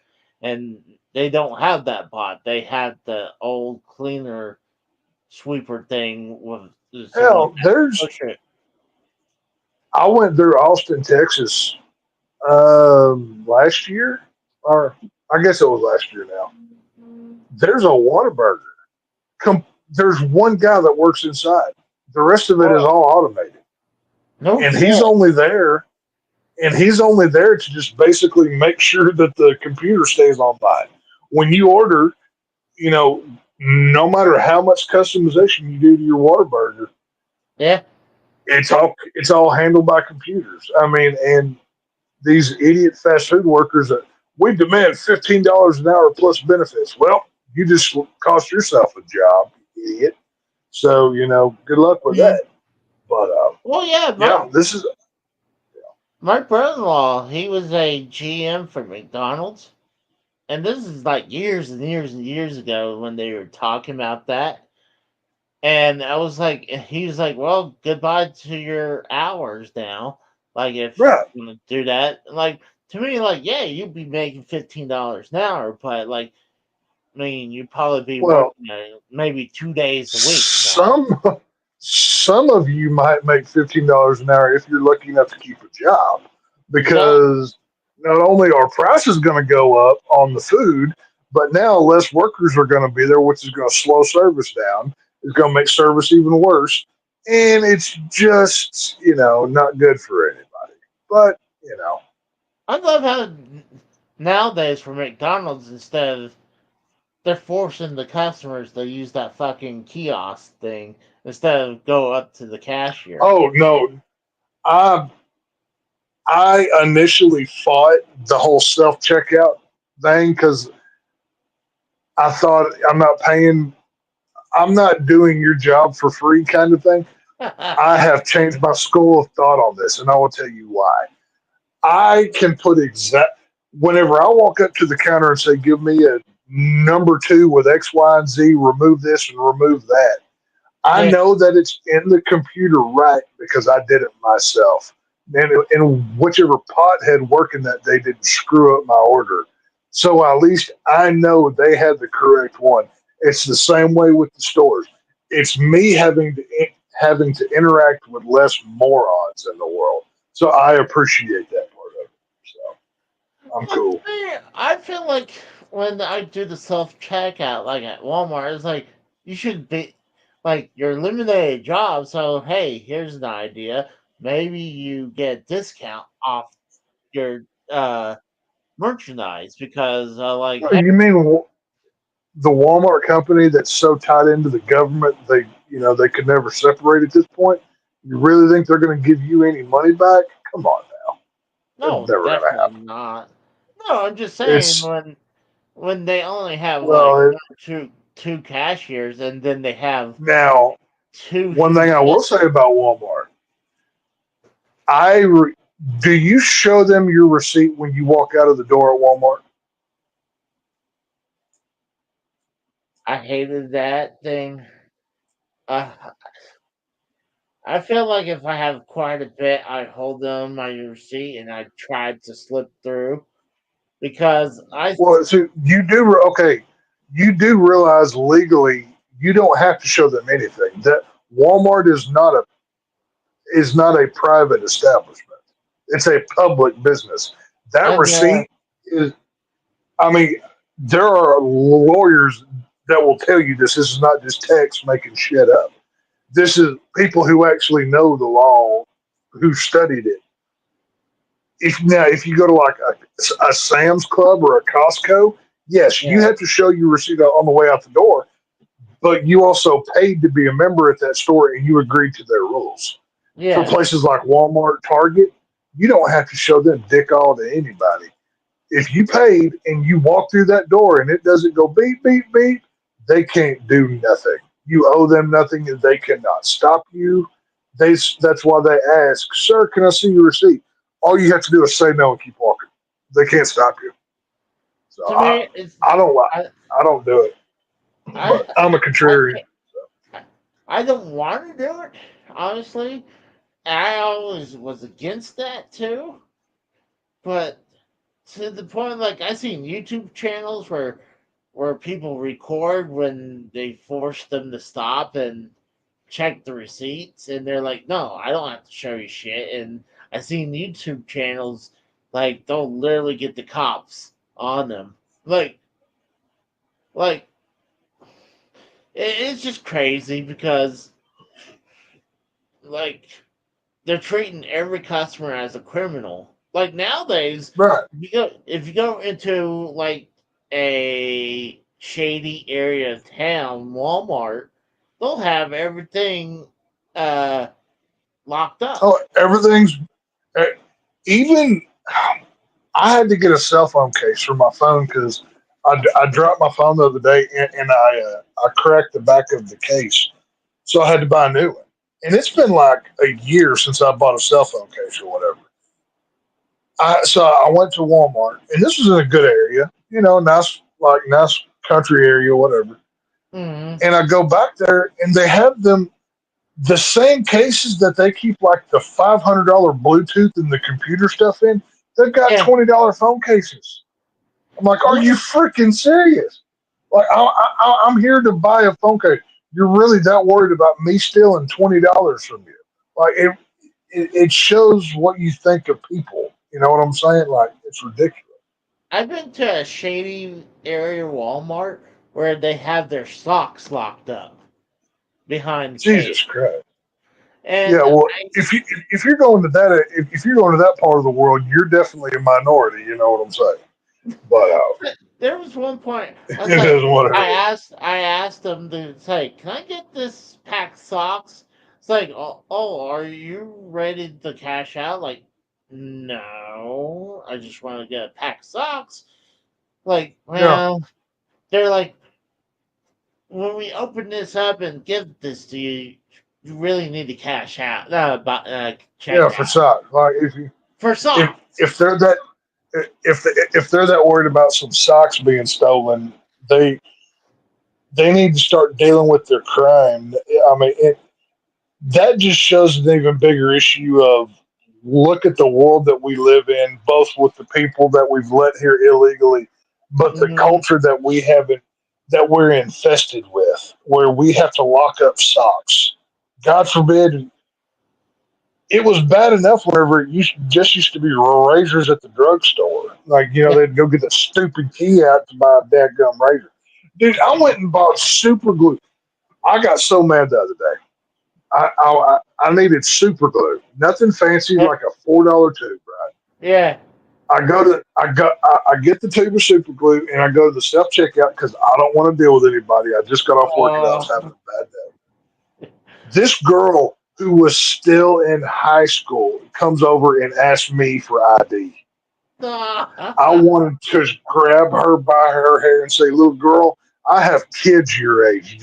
and they don't have that bot. They have the old cleaner sweeper thing with someone Hell, has to push it. I went through Austin, Texas last year, or I guess it was last year now. There's a Whataburger. There's one guy that works inside. The rest of it is Oh all automated. no And shit! he's only there to just basically make sure that the computer stays online. When you order, you know, no matter how much customization you do to your Whataburger, Yeah. it's all handled by computers. I mean, and these idiot fast food workers that we demand $15 an hour plus benefits. Well, You just cost yourself a job, you idiot. So, good luck with that. But, Well, yeah, yeah, this is, my brother-in-law, he was a GM for McDonald's, and this is like years and years and years ago when they were talking about that. And I was like, he was like, well, goodbye to your hours now. Like, if right. you want to do that, like, to me, like, yeah, you'd be making $15 an hour, but like, I mean, you'd probably be Well, working maybe 2 days a week now. some some of you might make $15 an hour if you're lucky enough to keep a job, Exactly. because not only are prices going to go up on the food, but now less workers are going to be there, which is going to slow service down. It's going to make service even worse, and it's just not good for anybody. But I love how nowadays for McDonald's, instead of they're forcing the customers to use that fucking kiosk thing instead of go up to the cashier. oh no, I I initially fought the whole self checkout thing because I thought I'm not doing your job for free kind of thing. I have changed my school of thought on this, and I will tell you why. I can put whenever I walk up to the counter and say, "Give me a number two with X, Y, and Z. Remove this and remove that." I Yeah. know that it's in the computer right because I did it myself. And whichever pothead working that day didn't screw up my order. So at least I know they had the correct one. It's the same way with the stores. It's me having to interact with less morons in the world. So I appreciate that part of it. So I'm Well, to cool. me, I feel like when I do the self checkout, like at Walmart, it's like you should be like you're eliminating jobs. So hey, here's an idea. Maybe you get a discount off your merchandise because like hey, You mean the Walmart company that's so tied into the government they could never separate at this point? You really think they're going to give you any money back? Come on now, that's no, never going to definitely happen. not. No, I'm just saying It's when they only have like well one or two cashiers and then they have now two one thing huge I will say about Walmart, I re, do you show them your receipt when you walk out of the door at Walmart? I hated that thing. Uh, I feel like if I have quite a bit, I hold them my receipt and I try to slip through because Well, so okay. You do realize legally you don't have to show them anything. That Walmart is not a private establishment. It's a public business. That and receipt is, I mean, there are lawyers that will tell you this. This is not just text making shit up. This is people who actually know the law, who studied it. If you go to like a Sam's Club or a Costco, yes, you yeah, have to show your receipt on the way out the door, but you also paid to be a member at that store and you agreed to their rules. For yeah. places like Walmart, Target, you don't have to show them dick all to anybody. If you paid and you walk through that door and it doesn't go beep, beep, beep, they can't do nothing. You owe them nothing and they cannot stop you. That's why they ask, sir, can I see your receipt? All you have to do is say no and keep walking. They can't stop you. So To I, me, it's I don't I I don't do it, I but I'm a I contrarian. can't, I don't want to do it. Honestly, I always was against that too, but to the point like I seen YouTube channels where people record when they force them to stop and check the receipts and they're like, no, I don't have to show you shit. And I seen YouTube channels like they'll literally get the cops on them. Like like it's just crazy because like they're treating every customer as a criminal. Like nowadays, Right. if you go into like a shady area of town, Walmart, they'll have everything uh locked up. Oh, everything's even. I had to get a cell phone case for my phone because I dropped my phone the other day, and I cracked the back of the case, so I had to buy a new one. And it's been like a year since I bought a cell phone case or whatever. So I went to Walmart, and this was in a good area, nice country area, whatever. Mm-hmm. And I go back there, and they have them the same cases that they keep like the $500 Bluetooth and the computer stuff in. They've got Yeah. $20 phone cases. I'm like, are you Yeah. freaking serious? Like, I'm here to buy a phone case. You're really that worried about me stealing $20 from you? Like, it shows what you think of people. You know what I'm saying? Like, it's ridiculous. I've been to a shady area Walmart where they have their socks locked up behind the case. Jesus Christ. Yeah, And well, if you're going to that if you're going to that part of the world, you're definitely a minority. You know what I'm saying? But there was one point I was it like, is what it is. I asked them to say, "Can I get this pack of socks?" It's like, are you ready to cash out? Like, no, I just want to get a pack of socks. Like, Yeah, well, they're like, when we open this up and give this to you, you really need to cash out, check yeah, for out socks. Like for if socks. if they're that if they're that worried about some socks being stolen, they they need to start dealing with their crime. I mean, that just shows an even bigger issue of look at the world that we live in, both with the people that we've let here illegally, but the Hmm. culture that that we're infested with, where we have to lock up socks. God forbid, it was bad enough whenever just used to be razors at the drugstore. Like, Yeah. they'd go get a stupid key out to buy a dadgum razor. Dude, I went and bought super glue. I got so mad the other day. I needed super glue, nothing fancy, like a $4 tube. Right? Yeah. I get the tube of super glue and I go to the self checkout because I don't want to deal with anybody. I just got off work and I was having a bad day. This girl who was still in high school comes over and asks me for ID. I wanted to grab her by her hair and say, "Little girl, I have kids your age.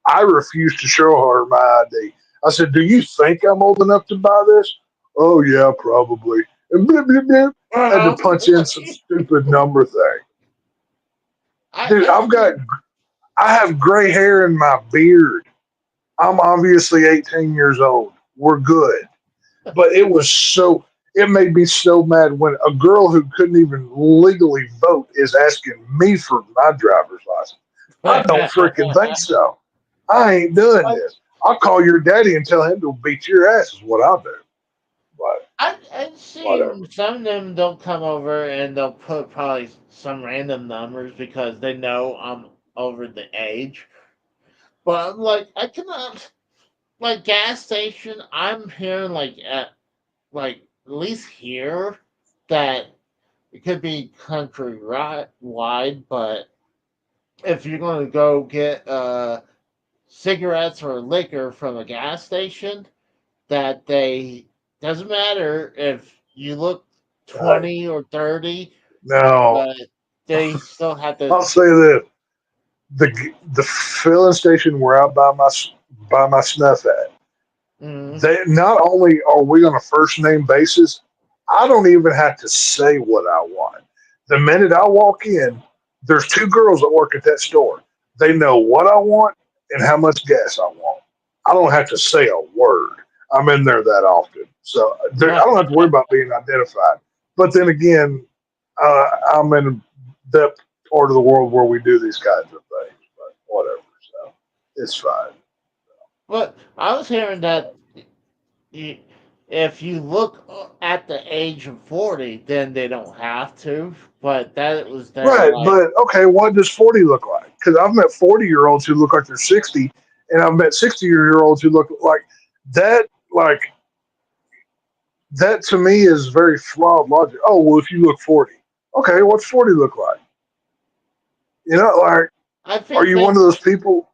I refuse to show her my ID." I said, "Do you think I'm old enough to buy this?" "Oh, yeah, probably." And blip, blip, blip. Had to Uh-huh. punch in some stupid number thing. Dude, I see. I have gray hair in my beard. I'm obviously 18 years old. We're good. But it made me so mad when a girl who couldn't even legally vote is asking me for my driver's license. I don't freaking think so. I ain't doing this. I'll call your daddy and tell him to beat your ass is what I'll do. But I've whatever. seen some of them don't come over and they'll put probably some random numbers because they know I'm over the age. But I'm like, I cannot, like gas station. I'm hearing at least here that it could be country wide, but if you're going to go get cigarettes or liquor from a gas station, that they doesn't matter if you look Hey, 20 or 30, now but they still have to. I'll say this: the filling station where I buy my snuff at, Mm, they not only are we on a first name basis, I don't even have to say what I want. The minute I walk in, there's two girls that work at that store. They know what I want and how much gas I want. I don't have to say a word. I'm in there that often, so I don't have to worry about being identified. But then again, I'm in that part of the world where we do these kinds of things. But whatever, so it's fine. but I was hearing that you, if you look at the age of 40, then they don't have to. But that was their Right, like, but okay, what does 40 look like? Because I've met 40-year-olds who look like they're 60, and I've met 60-year-olds who look like that. Like that to me is very flawed logic. Oh well, if you look 40, okay, what's 40 look like? Like, I are think you one of those people?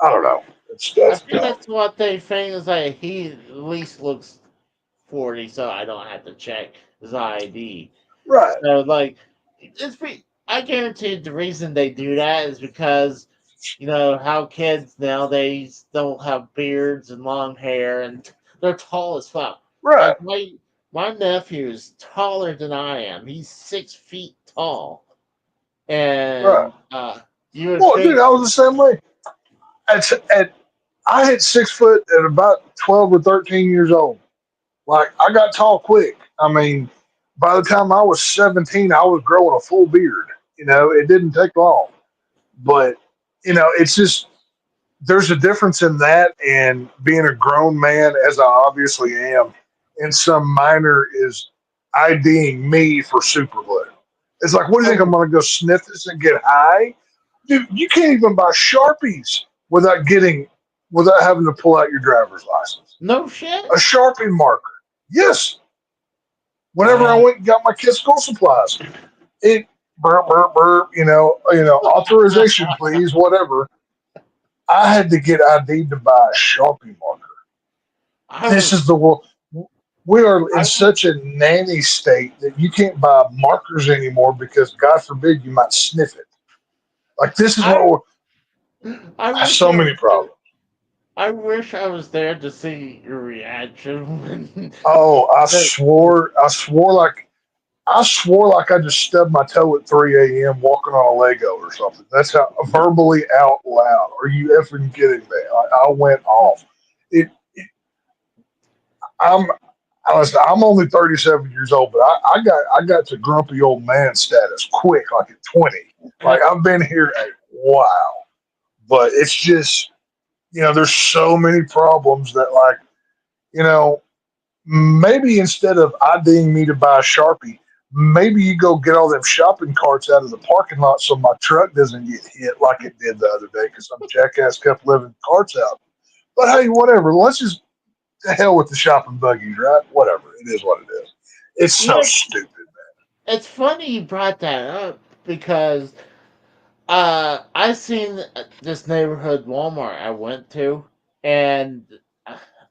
I don't know. It's I that's think dumb. that's what they think is like. He at least looks 40, so I don't have to check his ID. Right. So like, it's I guarantee the reason they do that is because how kids nowadays don't have beards and long hair and they're tall as fuck. Right. Like my nephew is taller than I am. He's 6 feet tall, Right. and you would Well, dude, think, I was the same way. At I hit 6 foot at about 12 or 13 years old. Like I got tall quick. I mean, by the time I was 17, I was growing a full beard. It didn't take long. But it's just there's a difference in that and being a grown man, as I obviously am, and some minor is IDing me for super glue. It's like, what do you think? I'm going to go sniff this and get high? Dude, you can't even buy Sharpies without having to pull out your driver's license. no shit. A Sharpie marker. Yes. Whenever I Wow. went and got my kids' school supplies, it burp burp burp. Authorization, please, whatever. I had to get ID'd to buy a Sharpie marker. I This was, is the world. We are in I such a nanny state that you can't buy markers anymore because, God forbid, you might sniff it. Like this is what I I we're wish so I many was problems. I wish I was there to see your reaction when Oh, the, I swore like I just stubbed my toe at 3 a.m. walking on a Lego or something. That's how verbally out loud. Are you effing kidding me? I went off. It I'm I'm only 37 years old, but I got to grumpy old man status quick, like at 20. Like I've been here a while, but it's just there's so many problems that you know maybe instead of IDing me to buy a Sharpie, maybe you go get all them shopping carts out of the parking lot so my truck doesn't get hit like it did the other day because some jackass kept leaving carts out. But hey, whatever. Let's just the hell with the shopping buggies, right? Whatever. It is what it is. It's you so know, stupid. it's funny you brought that up because I seen this neighborhood Walmart I went to, and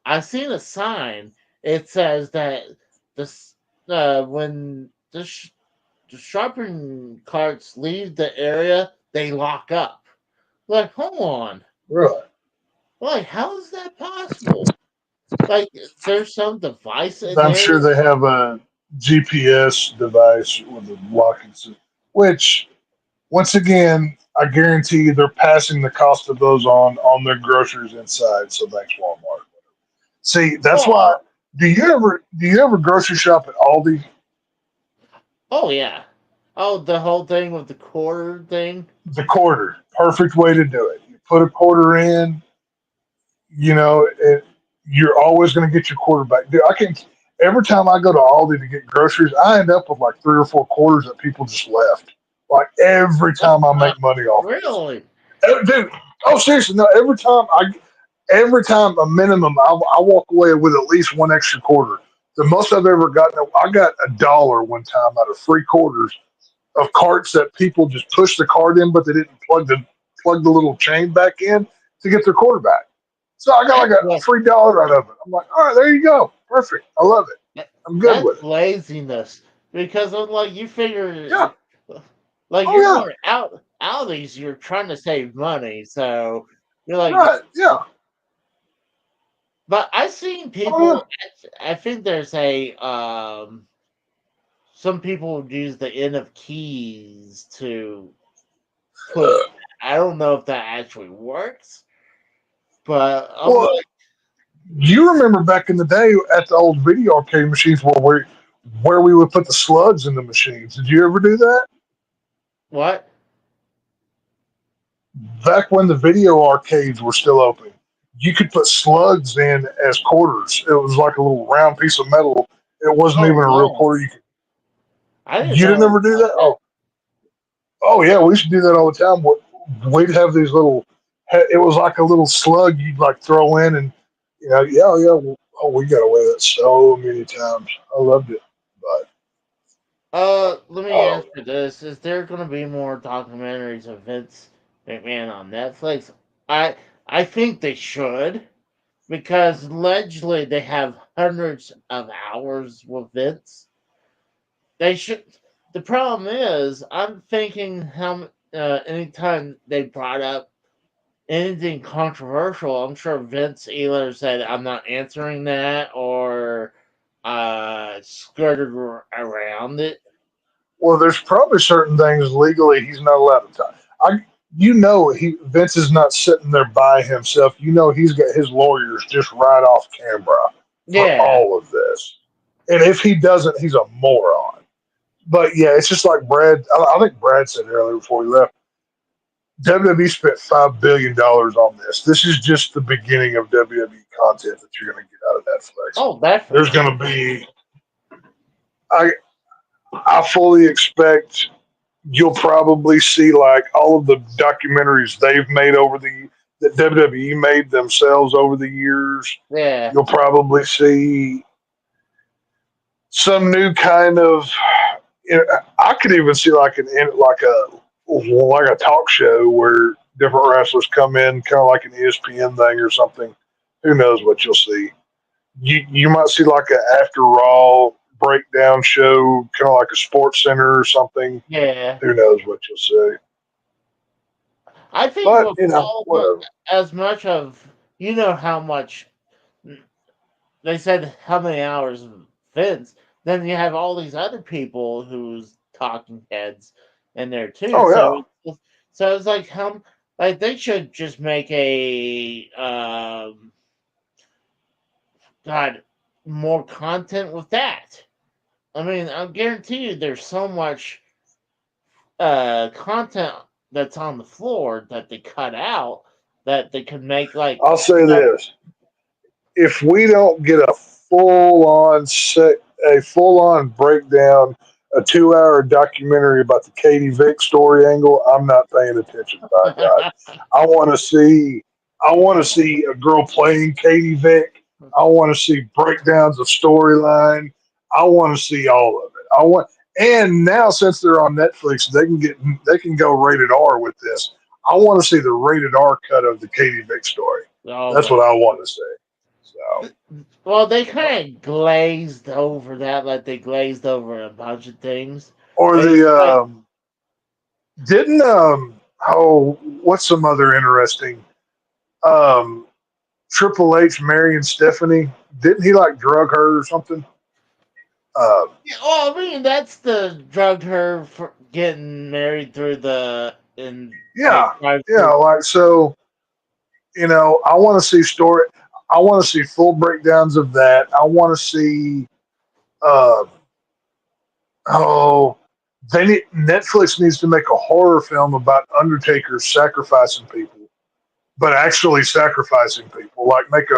I seen a sign. It says that this when the shopping carts leave the area, they lock up. Like, hold on. Really. Like, how is that possible? Like, there's some device in I'm there. sure they have a GPS device with a locking system, which, once again, I guarantee you they're passing the cost of those on their groceries inside. So thanks, Walmart. See, that's why. Oh, Do you ever grocery shop at Aldi? oh yeah. Oh, the whole thing with the quarter thing. The quarter, perfect way to do it. You put a quarter in, you're always going to get your quarter back. Dude, I can. Every time I go to Aldi to get groceries, I end up with like 3 or 4 quarters that people just left. Like every time I make money off of this, Really? dude. Oh, seriously, no. Every time a minimum, I walk away with at least one extra quarter. The most I've ever gotten, I got $1 one time out of 3 quarters of carts that people just pushed the card in, but they didn't plug the little chain back in to get their quarter back. So I got That's like a $3 out of it. I'm like, all right, there you go, perfect. I love it. I'm good with that's it. laziness because I'm like you Yeah. figure like Oh you're yeah. going out these you're trying to save money so you're like Right. Yeah. but I've seen Oh yeah. people I think there's a some people use the end of keys to put I don't know if that actually works but I'm Well, like you remember back in the day at the old video arcade machines where we would put the slugs in the machines. Did you ever do that? what Back when the video arcades were still open, you could put slugs in as quarters. It was like a little round piece of metal. It wasn't oh even a real no quarter. I didn't You didn't know ever do about that? that. Oh yeah, we used to do that all the time. We'd have these little. It was like a little slug you'd like throw in, and yeah, yeah. We got away with that so many times. I loved it, but Let me oh, ask you this: is there going to be more documentaries of Vince McMahon on Netflix? I I think they should because allegedly they have hundreds of hours with Vince. They should the problem is, I'm thinking how anytime they brought up anything controversial, I'm sure Vince either said, "I'm not answering that," or skirted around it. Well, there's probably certain things legally he's not allowed to talk. Vince is not sitting there by himself. He's got his lawyers just right off camera for Yeah, all of this. And if he doesn't, he's a moron. But yeah, it's just like Brad. I think Brad said earlier before he left. WWE spent $5 billion on this. This is just the beginning of WWE content that you're going to get out of Netflix. oh, There's definitely. going to be. I I fully expect you'll probably see like all of the documentaries they've made that WWE made themselves over the years. Yeah, You'll probably see some new kind of. I could even see like a talk show where different wrestlers come in, kind of like an ESPN thing or something. Who knows what you'll see? You might see like an after Raw breakdown show, kind of like a Sports Center or something. yeah. Who knows what you'll see? I think But with whatever. as much of how much they said how many hours of Vince, then you have all these other people who's talking heads in there too. Oh yeah. So it's like like they should just make a God more content with that. I mean, I guarantee you, there's so much content that's on the floor that they cut out that they could make like I'll say uh, this: if we don't get a full on breakdown, a 2 hour documentary about the Katie Vick story angle, I'm not paying attention. By God, I want to see. I want to see a girl playing Katie Vick. I want to see breakdowns of storyline. I want to see all of it. And now since they're on Netflix, they can go rated R with this. I want to see the rated R cut of the Katie Vick story. all That's that. what I want to see. So, Well, they kind of glazed over that, like they glazed over a bunch of things. or It's the like, didn't what's some other interesting um Triple H marrying Stephanie? Didn't he like drug her or something? Uh, yeah, well, I mean, that's the drugged her for getting married through the and they yeah, drive yeah. through. Like so, I want to see story. I want to see full breakdowns of that. I want to see. Uh, oh, Netflix needs to make a horror film about Undertaker sacrificing people, but actually sacrificing people. Like make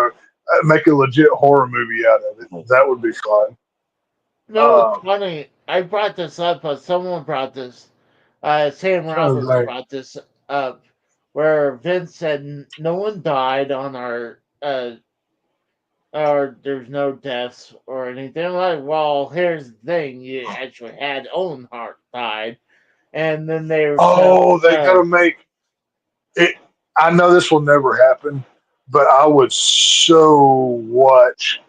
a legit horror movie out of it. That would be fun. No, it's Um, funny. I brought this up, but someone brought this. Sam trying to Roberts think. brought this up, where Vince said no one died on our or there's no deaths or anything. I'm like, well, here's the thing: you actually had Owen Hart died, and then they were said, Oh, they got to make it. I know this will never happen, but I would so watch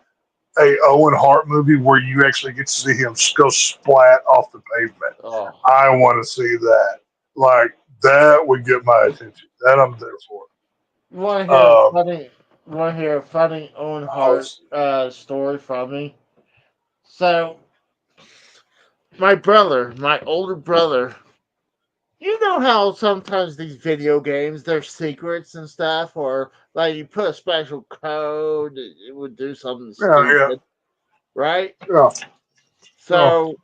a Owen Hart movie where you actually get to see him go splat off the pavement. "Oh, I want to see that. Like that would get my attention. That I'm there for. want to hear a Um, funny, want to hear a funny Owen I Hart was, story from me?" So, my brother, my older brother, you know how sometimes these video games, there's secrets and stuff, or like you put a special code, it would do something yeah, yeah, stupid, right? yeah, yeah. So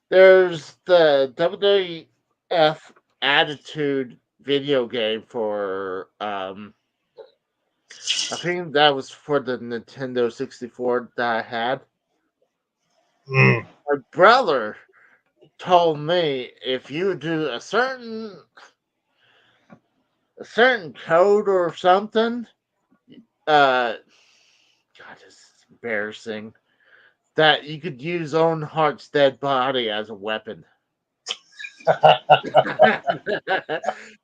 there's the WWF Attitude video game for I think that was for the Nintendo 64 that I had. Mm. My brother told me if you do a certain code or something, uh God, this is embarrassing. That you could use Owen Hart's dead body as a weapon. I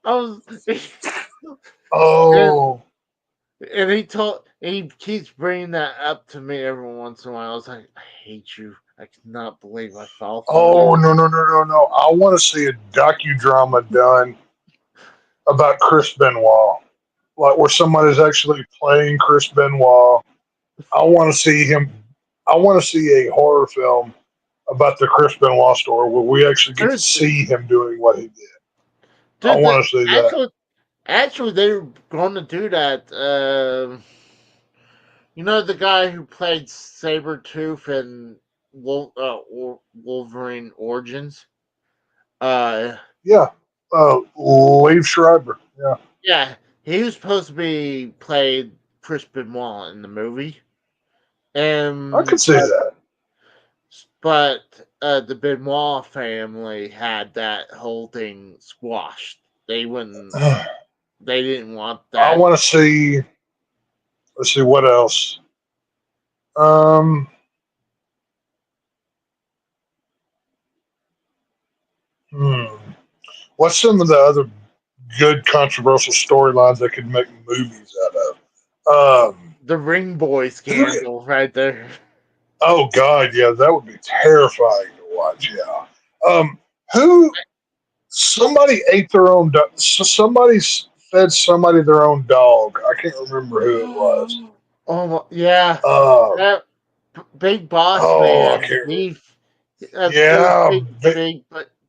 was, and, Oh, he keeps bringing that up to me every once in a while. I was like, I hate you. I cannot believe I fell for Oh that. no! I want to see a docudrama done about Chris Benoit, like where somebody's actually playing Chris Benoit. I want to see him. I want to see a horror film about the Chris Benoit story where we actually get to Dude, see him doing what he did. I dude, want to see that. actually, they're going to do that. You know the guy who played Sabretooth in Wolverine Origins? Uh, Yeah, Leave Schreiber. Yeah, yeah, he was supposed to be played Chris Benoit in the movie, I could and see that. but the Benoit family had that whole thing squashed. They wouldn't. They didn't want I that. want to see. Let's see what else. Um, hmm. What's some of the other good controversial storylines they could make movies out of? The Ring Boy Who? scandal, right there. Oh God, yeah, that would be terrifying to watch. Yeah. Who? Somebody ate their own. Somebody fed somebody their own dog. I can't remember who it was. Yeah, Um. that Big Boss Oh, I Man. can't remember. He, this Yeah.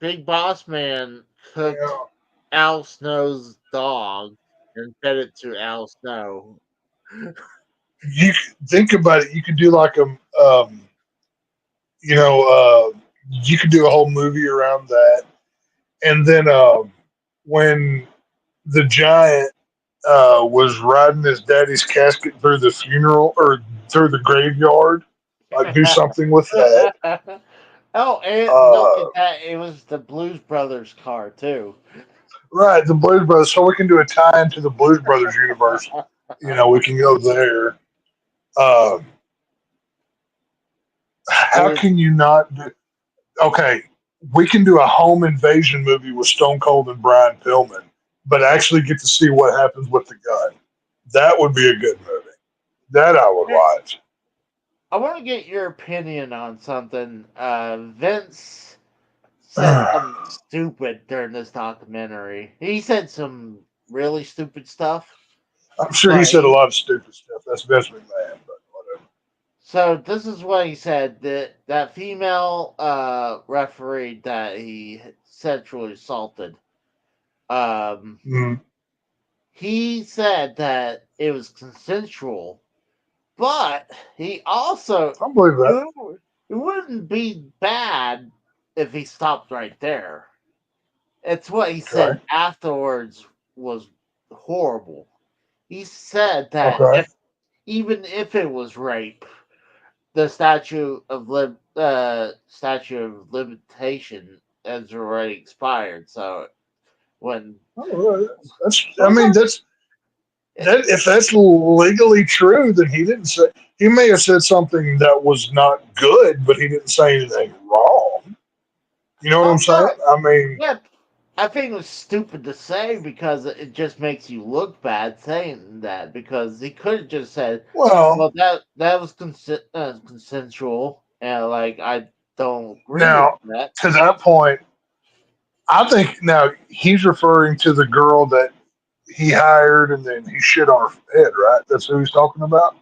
big Boss Man cooked Yeah. Al Snow's dog and fed it to Al Snow. You think about it. You could do like a. You know. You could do a whole movie around that, and then when the giant was riding his daddy's casket through the funeral or through the graveyard. Like do something with that. Oh, and don't Uh, get that. It was the Blues Brothers car too. right, the Blues Brothers. So we can do a tie into the Blues Brothers universe. You know, we can go there. Uh, how It can you not do? Okay, we can do a home invasion movie with Stone Cold and Brian Pillman, but actually get to see what happens with the gun. That would be a good movie. That I would was, watch. I want to get your opinion on something. Vince said something stupid during this documentary. He said some really stupid stuff, I'm sure he but said a lot of stupid stuff. That's Vince McMahon, but whatever. so this is what he said: that female referee that he sexually assaulted. Um, Mm, he said that it was consensual, but he also I believe it, that. it wouldn't be bad if he stopped right there. It's what he said Okay. afterwards was horrible. He said that Okay. if even if it was rape, the statute of limitation has already expired. So when Oh, that's. I mean, okay, that's that. If that's legally true, then he didn't say. He may have said something that was not good, but he didn't say anything wrong. You know what I'm oh saying? no, I mean, yeah, I think it was stupid to say because it just makes you look bad saying that because he could have just said, well, "Well, that was consensual," and like I don't agree with now that. to that point, I think now he's referring to the girl that he hired and then he shit on her head, right? That's who he's talking about.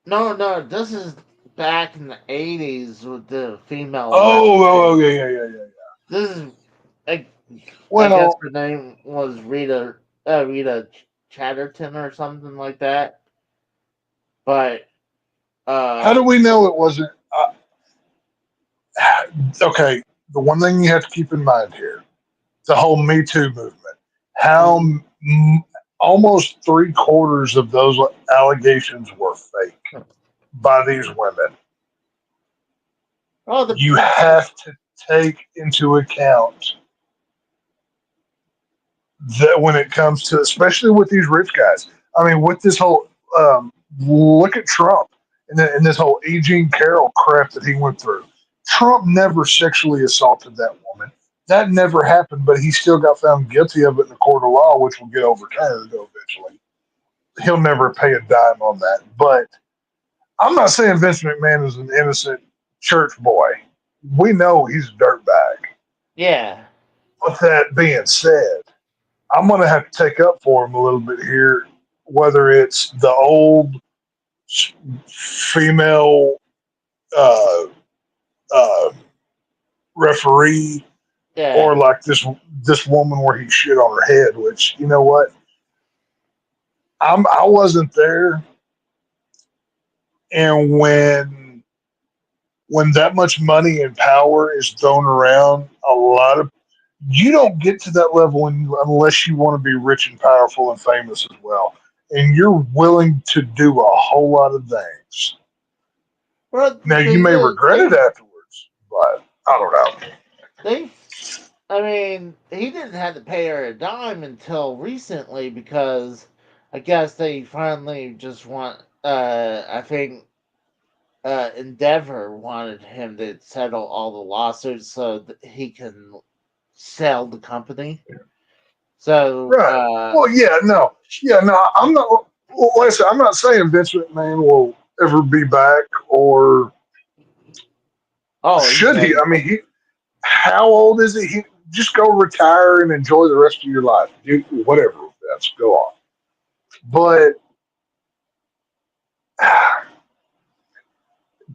No, no, this is back in the '80s with the female Oh, referee. yeah, yeah, yeah, yeah. This is, I, I guess Well, her name was Rita Chatterton or something like that. But how uh, do we know it wasn't? Okay, the one thing you have to keep in mind here, the whole Me Too movement, how mhm. almost three-quarters of those allegations were fake by these women. Oh, You have to take into account that when it comes to, especially with these rich guys, I mean, with this whole, look at Trump and this whole E. Jean Carroll crap that he went through. Trump never sexually assaulted that woman. That never happened, but he still got found guilty of it in the court of law, which will get overturned eventually. He'll never pay a dime on that. But I'm not saying Vince McMahon is an innocent church boy. we know he's a dirtbag. Yeah. With that being said, I'm going to have to take up for him a little bit here, whether it's the old female uh, uh, referee Yeah. or like this woman where he shit on her head. Which, you know what, I wasn't there, and when that much money and power is thrown around, a lot of you don't get to that level unless you want to be rich and powerful and famous as well, and you're willing to do a whole lot of things. Well, the Now you thing may is, regret it afterwards, but I don't know. they, I mean, he didn't have to pay her a dime until recently because I guess they finally just want. I think Endeavor wanted him to settle all the lawsuits so that he can sell the company. So, Right. Well, yeah, no. I'm not. Well, listen, I'm not saying Vince McMahon will ever be back, or oh, he's should he? done. I mean, he. How old is he? He just go retire and enjoy the rest of your life. Do whatever. That's go on. But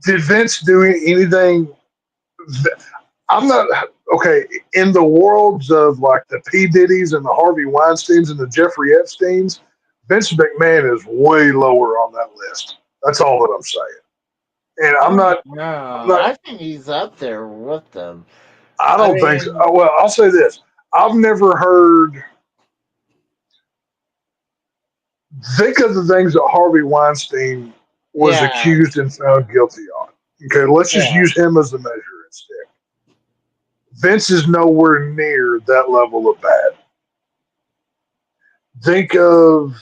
did Vince do anything? I'm not okay in the worlds of like the P Diddy's and the Harvey Weinstein's and the Jeffrey Epstein's. Vince McMahon is way lower on that list. That's all that I'm saying. And I'm Oh, not. no, I'm not. I think he's up there with them. I I don't think so. mean, Well, I'll say this: I've never heard. Think of the things that Harvey Weinstein was yeah, accused and found guilty on. Okay, let's just yeah. use him as the measuring stick. Vince is nowhere near that level of bad. Think of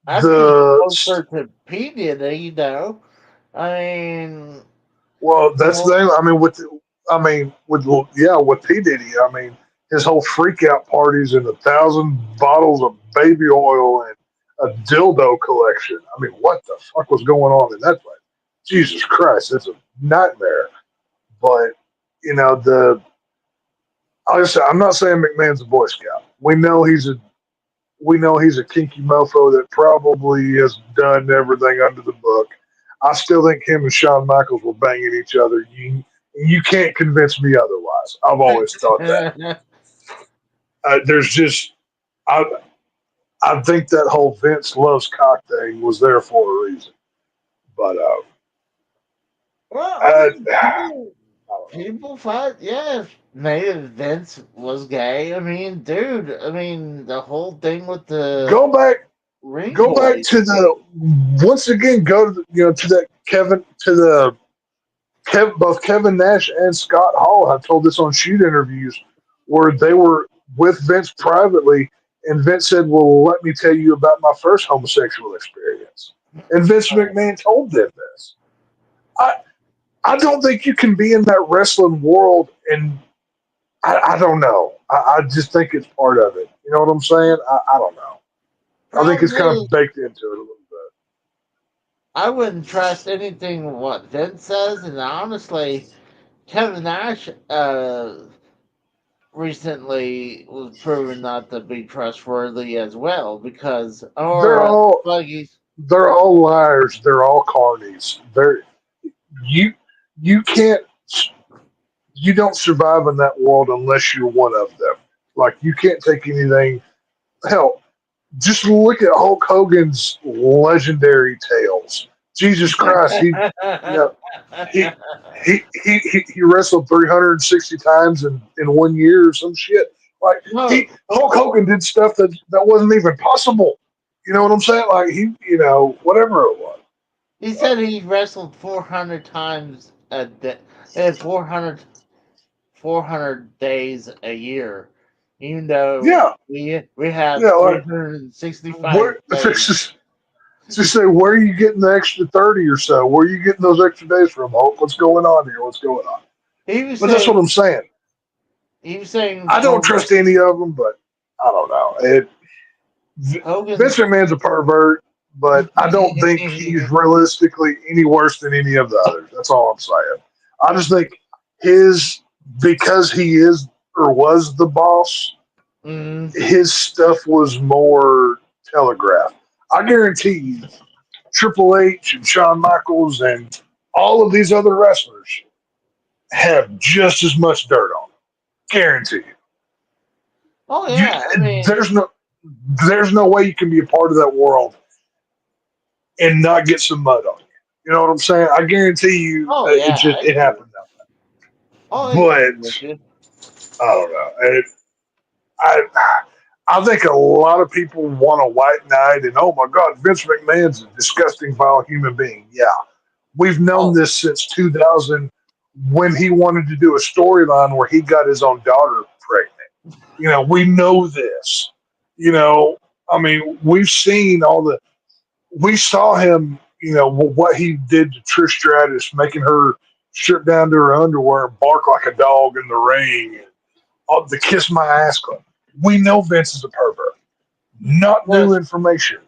I think he's the closer to P. Diddy, though. I mean, well. the That's the whole, thing. With P Diddy. I mean, his whole freak out parties and 1,000 bottles of baby oil and a dildo collection. I mean, what the fuck was going on in that place? Jesus Christ, it's a nightmare. But you know, like I said, I'm not saying McMahon's a Boy Scout. We know he's a kinky mofo that probably has done everything under the book. I still think him and Shawn Michaels were banging each other. You can't convince me otherwise. I've always thought that. There's just I I think that whole Vince loves cock thing was there for a reason. But well, I I mean, don't know. people thought, yeah, maybe Vince was gay. I mean, dude, I mean, the whole thing with the Go back ring go back boy. to the once again go to to that Kevin to the both Kevin Nash and Scott Hall have told this on shoot interviews where they were with Vince privately, and Vince said, "Well, let me tell you about my first homosexual experience." And Vince McMahon told them this. I I don't think you can be in that wrestling world, and I don't know. I just think it's part of it. You know what I'm saying? I don't know. I think it's Problem kind is, of baked into it a little bit. I wouldn't trust anything what Vince says, and honestly, Kevin Nash recently was proven not to be trustworthy as well because, They're or all Buggies. they're all liars. They're all carnies. You you can't you don't survive in that world unless you're one of them. Like you can't take anything. Hell, just look at Hulk Hogan's legendary tales. Jesus Christ, you know he he wrestled 360 times in 1 year or some shit. Like No, Hulk Hogan did stuff that wasn't even possible. You know what I'm saying? Like whatever it was. he said he wrestled 400 times a day, 400 days a year, even though Yeah, we have yeah. Like 365 where days. just say where are you getting the extra 30 or so? Where are you getting those extra days from, Hulk? What's going on here? What's going on? He was But that's what saying I'm saying. he was saying I don't trust any of them, but I don't know. Hogan. Vince McMahon's a pervert, but I don't think he's realistically any worse than any of the others. That's all I'm saying. I just think because he is or was the boss, Mm, his stuff was more telegraphed. I guarantee you, Triple H and Shawn Michaels and all of these other wrestlers have just as much dirt on them. Guarantee oh you. yeah, I mean, There's no way you can be a part of that world and not get some mud on you. You know what I'm saying? I guarantee you, oh yeah, it happened that oh, I way. agree But with you. I don't know. I I think a lot of people want a white knight, and oh my God, Vince McMahon's a disgusting, vile human being. Yeah, we've known Oh, this since 2000 when he wanted to do a storyline where he got his own daughter pregnant. We know this. I mean, we've seen we saw him, what he did to Trish Stratus, making her strip down to her underwear and bark like a dog in the ring, and the kiss my ass club. We know Vince is a pervert. Not new yes, information.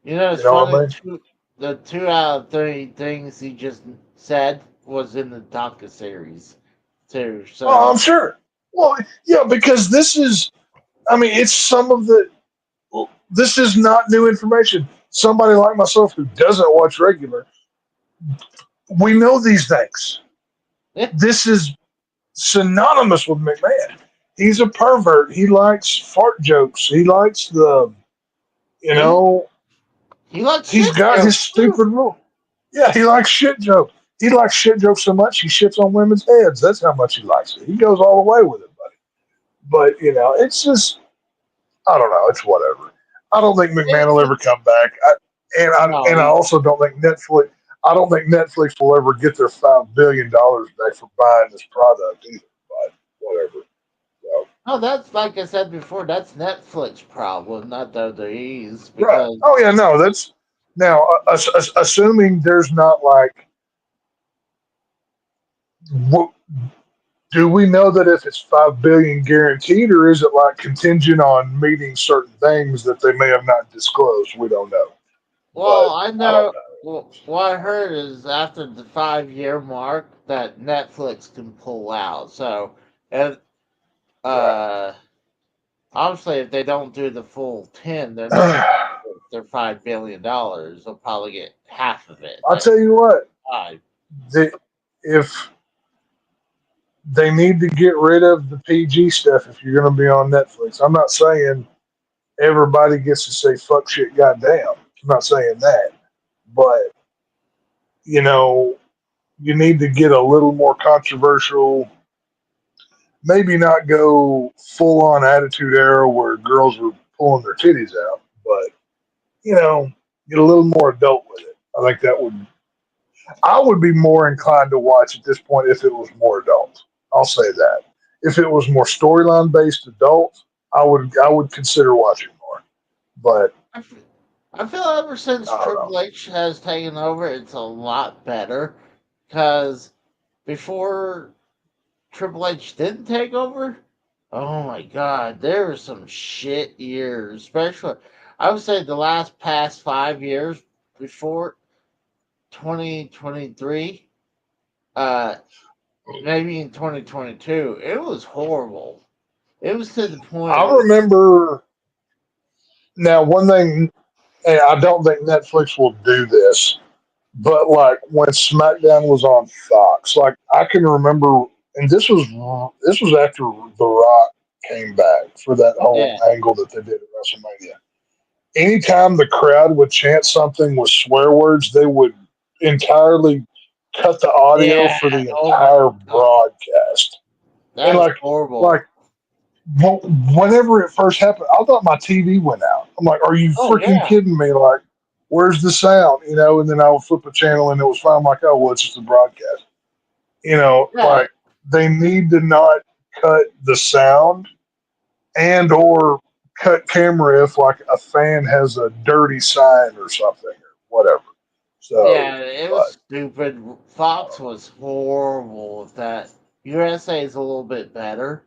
it's You know what I funny. mean? The 2 out of 3 things he just said was in the docu series too. Oh, So I'm sure. Well, yeah, because it's some of this is not new information. Somebody like myself who doesn't watch regular, we know these things. yeah, This is synonymous with McMahon. He's a pervert. He likes fart jokes. He likes you he know, he likes he's shit got his jokes too. stupid rule. Yeah, he likes shit jokes. He likes shit jokes so much he shits on women's heads. That's how much he likes it. He goes all the way with it, buddy. But it's just I don't know. It's whatever. I don't think McMahon will ever It's come back. no, And I also don't think Netflix. I don't think Netflix will ever get their $5 billion back for buying this product either. But whatever. So, no. That's like I said before. That's Netflix problem, not WWE's, right. because Oh yeah. No. That's now assuming there's not like. What, do we know that if it's 5 billion guaranteed, or is it like contingent on meeting certain things that they may have not disclosed? We don't know. well, But I I don't know. know. Well, what I heard is after the 5 year mark that Netflix can pull out. So, and Right. uh, obviously, if they don't do the full 10, they're not going to get their $5 billion. They'll probably get half of it. I'll That's tell you what. five. If they need to get rid of the PG stuff if you're going to be on Netflix. I'm not saying everybody gets to say fuck shit goddamn. I'm not saying that. But, you know, you need to get a little more controversial. Maybe not go full on attitude era where girls were pulling their titties out, but, get a little more adult with it. I would be more inclined to watch at this point if it was more adult. I'll say that. If it was more storyline based adult, I would consider watching more. But I f- I feel ever since I don't know. Triple H has taken over, it's a lot better. Because before Triple H didn't take over, oh my God, there were some shit years. Especially, I would say the past 5 years before 2023, uh, maybe in 2022, it was horrible. It was to the point I where, remember now one thing, and I don't think Netflix will do this, but like when SmackDown was on Fox, like I can remember, and this was after The Rock came back for that whole yeah, angle that they did at WrestleMania. Anytime the crowd would chant something with swear words, they would entirely cut the audio yeah, for the oh my entire God, broadcast. And that's horrible. like whenever it first happened, I thought my TV went out. I'm like, "Are you Oh freaking yeah, kidding me?" Like, where's the sound? And then I would flip a channel and it was fine. I'm like, "Oh, well, it's just a broadcast." yeah, Like they need to not cut the sound and or cut camera if like a fan has a dirty sign or something or whatever. So, yeah. It was but stupid. I Fox don't know. was horrible with that. USA is a little bit better.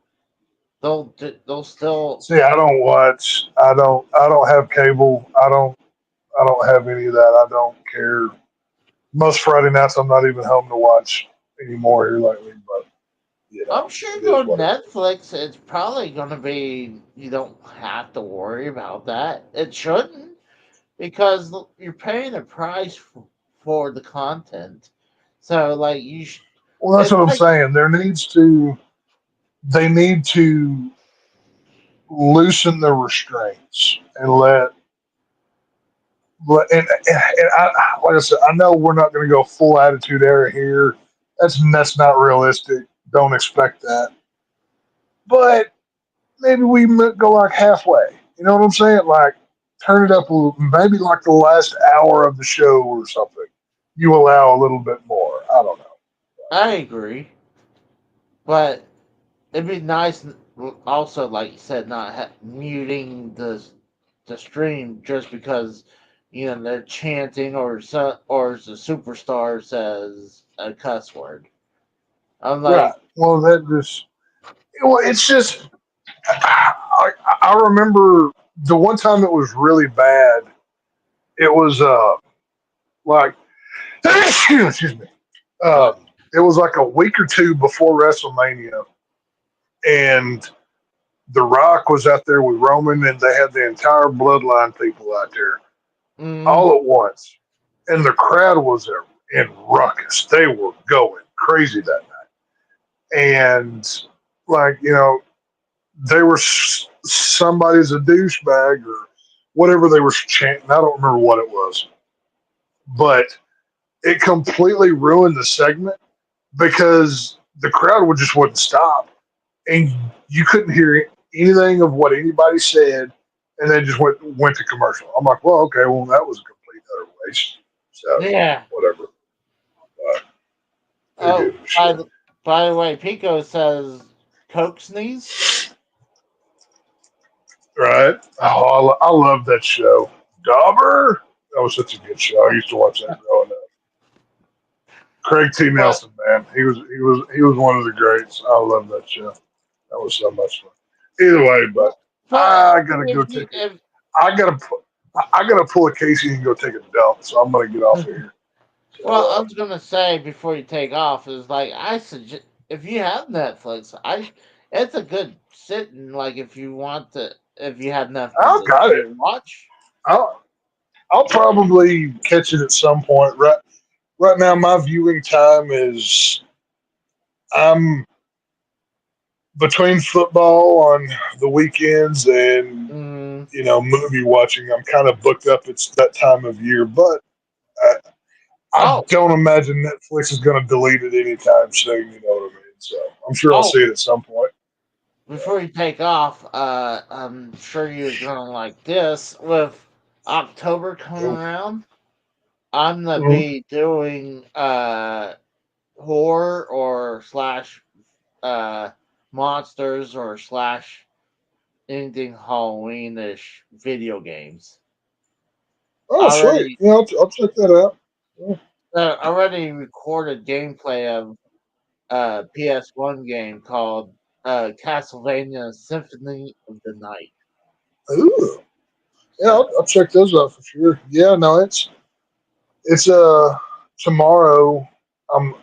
They'll still. See, I don't watch. I don't have cable. I don't have any of that. I don't care. Most Friday nights, I'm not even home to watch anymore here lately. But I'm sure it is go what it is. Netflix. It's probably going to be. You don't have to worry about that. It shouldn't because you're paying a price for the content. So like Well, that's it's what I'm like saying. They need to loosen the restraints and and I, like I said, I know we're not going to go full attitude era here. That's not realistic. Don't expect that. But maybe we go like halfway. You know what I'm saying? Like turn it up a little, maybe like the last hour of the show or something. You allow a little bit more. I don't know. I agree, but it'd be nice also, like you said, not muting the stream just because they're chanting or the superstar says a cuss word. I'm Right. like, Well, it's just I remember the one time it was really bad. It was like excuse me. uh, It was like a week or two before WrestleMania, and The Rock was out there with Roman, and they had the entire Bloodline people out there mm, all at once, and the crowd was in ruckus. They were going crazy that night, and like they were somebody's a douchebag or whatever they were chanting. I don't remember what it was, but it completely ruined the segment because the crowd wouldn't stop, and you couldn't hear anything of what anybody said, and then just went to commercial. I'm like, well, okay, well that was a complete utter waste. So yeah. whatever. Who Oh, gives a shit? by the way, Pico says Coke sneeze. Right? Oh, I love that show. Dauber. That was such a good show. I used to watch that growing up. Craig T. But Nelson, man, he was one of the greats. I love that show. That was so much fun. Either way, but but I gotta go if you take it. if I gotta I gotta pull a Casey and go take a dump. So I'm gonna get off of here. well, I So, was gonna say before you take off is like I suggest if you have Netflix, it's a good sitting. Like if you have I've Netflix got it. to watch. I'll I'll probably catch it at some point. Right now, my viewing time is I'm between football on the weekends and Mm, movie watching. I'm kind of booked up. It's that time of year, but I, I oh, don't imagine Netflix is going to delete it anytime soon. You know what I mean? So I'm sure I'll oh, see it at some point. before you take off, I'm sure you're gonna like this with October coming So, around. I'm gonna mhm. be doing horror or slash uh monsters or slash anything Halloweenish video games. Oh, I sweet. already Yeah, I'll check that out. Yeah. already recorded gameplay of PS1 game called Castlevania Symphony of the Night. Ooh. Yeah, So I'll check those out for sure. Yeah, no, it's tomorrow. I'm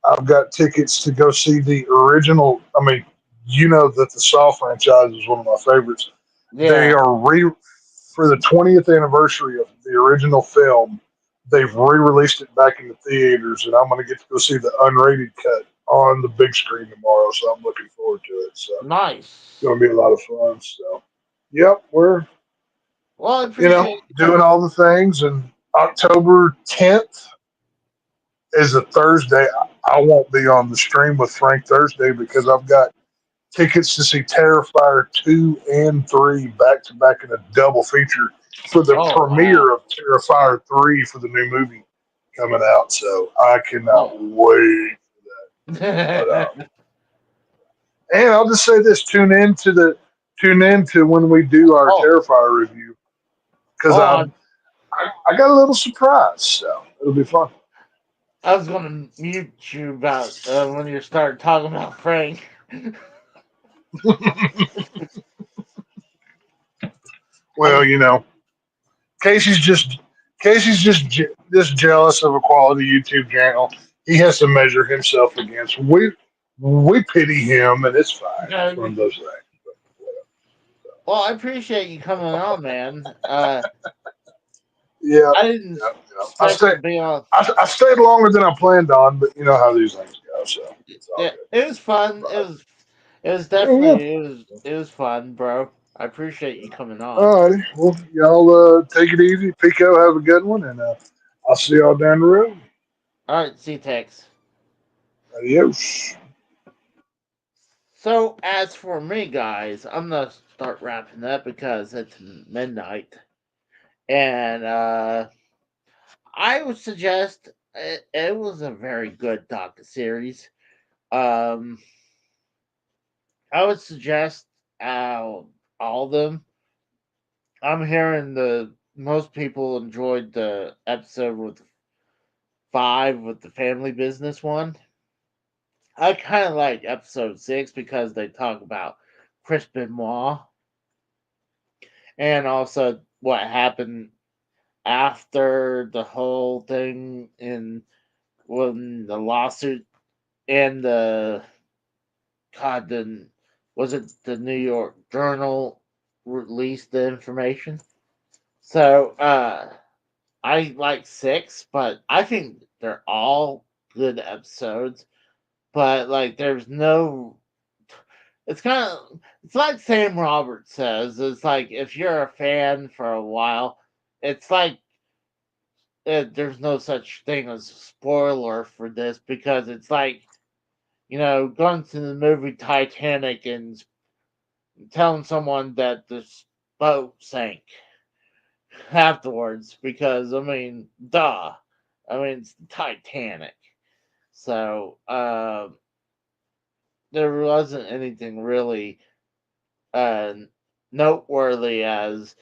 I've got tickets to go see the original. I mean, you know that the Saw franchise is one of my favorites. They yeah, are for the 20th anniversary of the original film. They've re-released it back in the theaters, and I'm going to get to go see the unrated cut on the big screen tomorrow. So I'm looking forward to it. So it's nice. going to be a lot of fun. So, yep, we're Well, I appreciate doing all the things. And October 10th is a Thursday. I won't be on the stream with Frank Thursday because I've got tickets to see Terrifier 2 and 3 back to back in a double feature for the Oh wow. premiere of Terrifier 3 for the new movie coming out. So I cannot Oh. wait. But and I'll just say this: tune in to when we do our oh, Terrifier review because oh, I got a little surprise. So it'll be fun. I was gonna mute you about when you started talking about Frank. Well, Casey's just Casey's just jealous of a quality YouTube channel. he has to measure himself against. We pity him, and it's fine. It's one of those things. Well, I appreciate you coming on, man. Yeah, I didn't yeah, yeah. expect to be on. I stayed longer than I planned on, but you know how these things go, so it's all Yeah, good. it was fun. But It was yeah, definitely it was fun, bro. I appreciate you coming on. all righty. Well, y'all take it easy. Pico, have a good one, and I'll see y'all down the road. All right, C-Tex. Adios. So as for me, guys, I'm gonna start wrapping up because it's midnight, and I would suggest it was a very good docu series. Um, I would suggest all of them. I'm hearing the most people enjoyed the episode with 5 with the family business one. I kind of like episode 6 because they talk about Chris Benoit and also what happened after the whole thing in when the lawsuit and the God, then was it the New York Journal released the information? So I like 6, but I think they're all good episodes. But like, there's no. It's kind of it's like Sam Roberts says. It's like if you're a fan for a while, it's like there's no such thing as a spoiler for this because it's like going to the movie Titanic and telling someone that the boat sank afterwards because I mean, duh. I mean, it's the Titanic. So there wasn't anything really uh, noteworthy as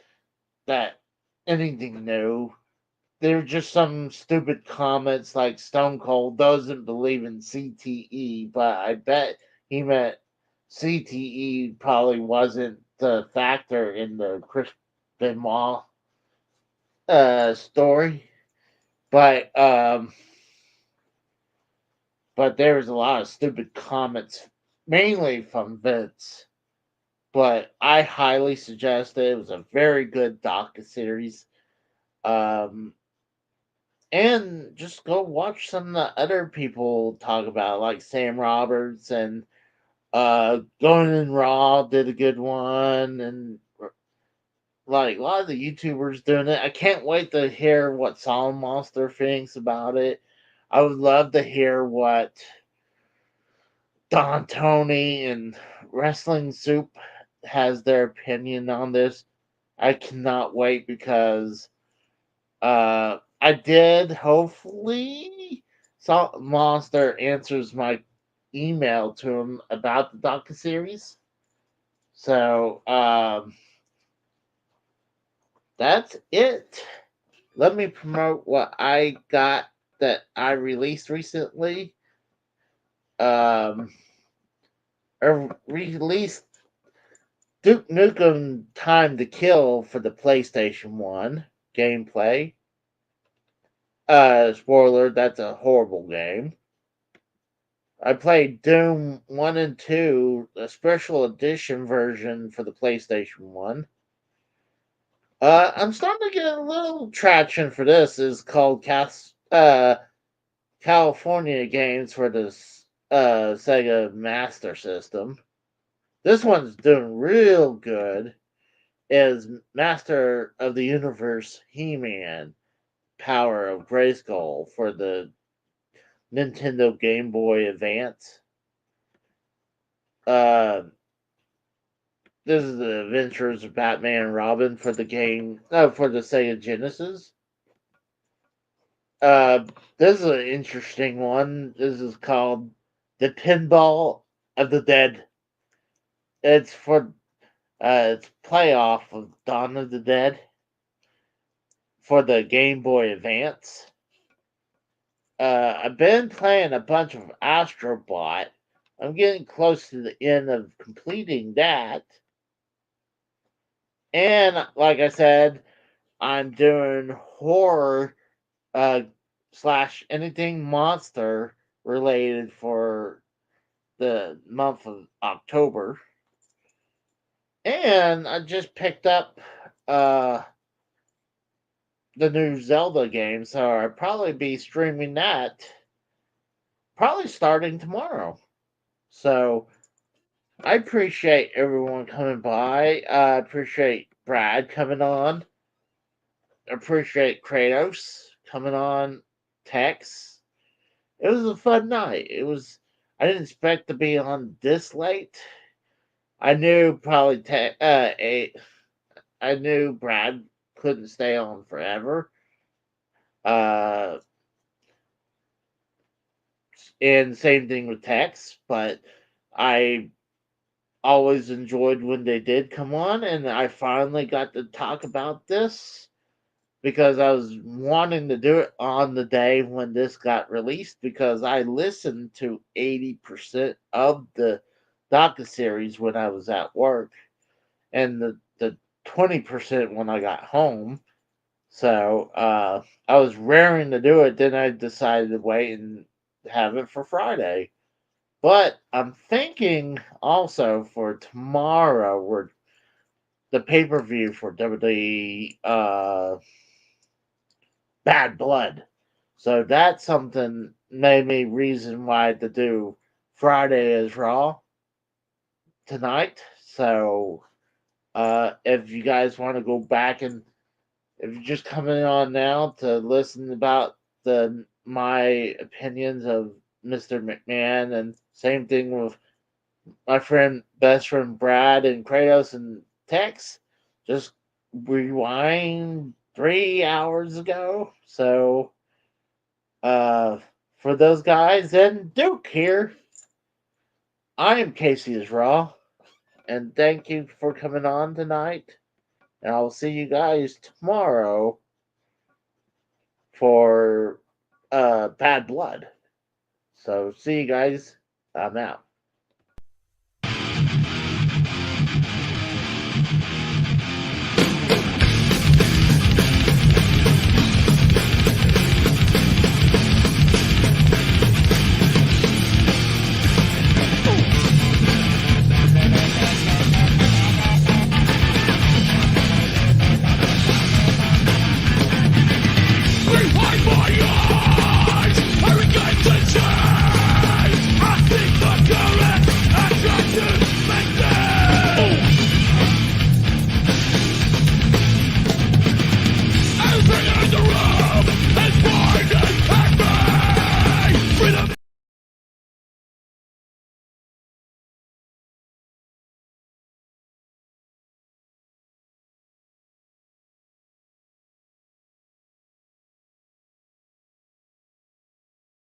that anything new. There were just some stupid comments like Stone Cold doesn't believe in CTE, but I bet he meant CTE probably wasn't the factor in the Chris Benoit story. But but there was a lot of stupid comments, mainly from Vince. But I highly suggest it. It was a very good docu series. Um, and just go watch some of the other people talk about, like Sam Roberts and Going in Raw did a good one, and like a lot of the YouTubers doing it. I can't wait to hear what Solid Monster thinks about it. I would love to hear what Don Tony and Wrestling Soup has their opinion on this. I cannot wait because I did hopefully Salt Monster answers my email to him about the docu series. So that's it. Let me promote what I got that I released recently. Um, I released Duke Nukem Time to Kill for the PlayStation 1 gameplay. Spoiler, that's a horrible game. I played Doom 1 and 2, a special edition version for the PlayStation 1. I'm starting to get a little traction for this. It's called California Games for the Sega Master System. This one's doing real good. Is Master of the Universe He-Man Power of Grayskull for the Nintendo Game Boy Advance. Uh, this is the Adventures of Batman and Robin for the game, no, for the Sega Genesis. Uh, this is an interesting one. This is called The Pinball of the Dead. It's for it's playoff of Dawn of the Dead for the Game Boy Advance. I've been playing a bunch of Astrobot. I'm getting close to the end of completing that. And like I said, I'm doing horror slash anything monster related for the month of October. And I just picked up the new Zelda game, so I'll probably be streaming that probably starting tomorrow. So I appreciate everyone coming by. I appreciate Brad coming on. I appreciate Kratos coming on. Tex. It was a fun night. I didn't expect to be on this late. I knew probably I knew Brad couldn't stay on forever. Uh, and same thing with Tex, but I always enjoyed when they did come on, and I finally got to talk about this because I was wanting to do it on the day when this got released because I listened to 80% of the docuseries when I was at work and the 20% when I got home. So I was raring to do it. Then I decided to wait and have it for Friday. But I'm thinking also for tomorrow, we're the pay per view for WWE Bad Blood. So that's something made me reason why to do Friday as Raw tonight. So if you guys want to go back and if you're just coming on now to listen about my opinions of Mr. McMahon and same thing with my best friend Brad and Kratos and Tex, just rewind 3 hours ago. So for those guys and Duke here, I am Casey is Raw, and thank you for coming on tonight. And I'll see you guys tomorrow for Bad Blood. So see you guys. I'm out.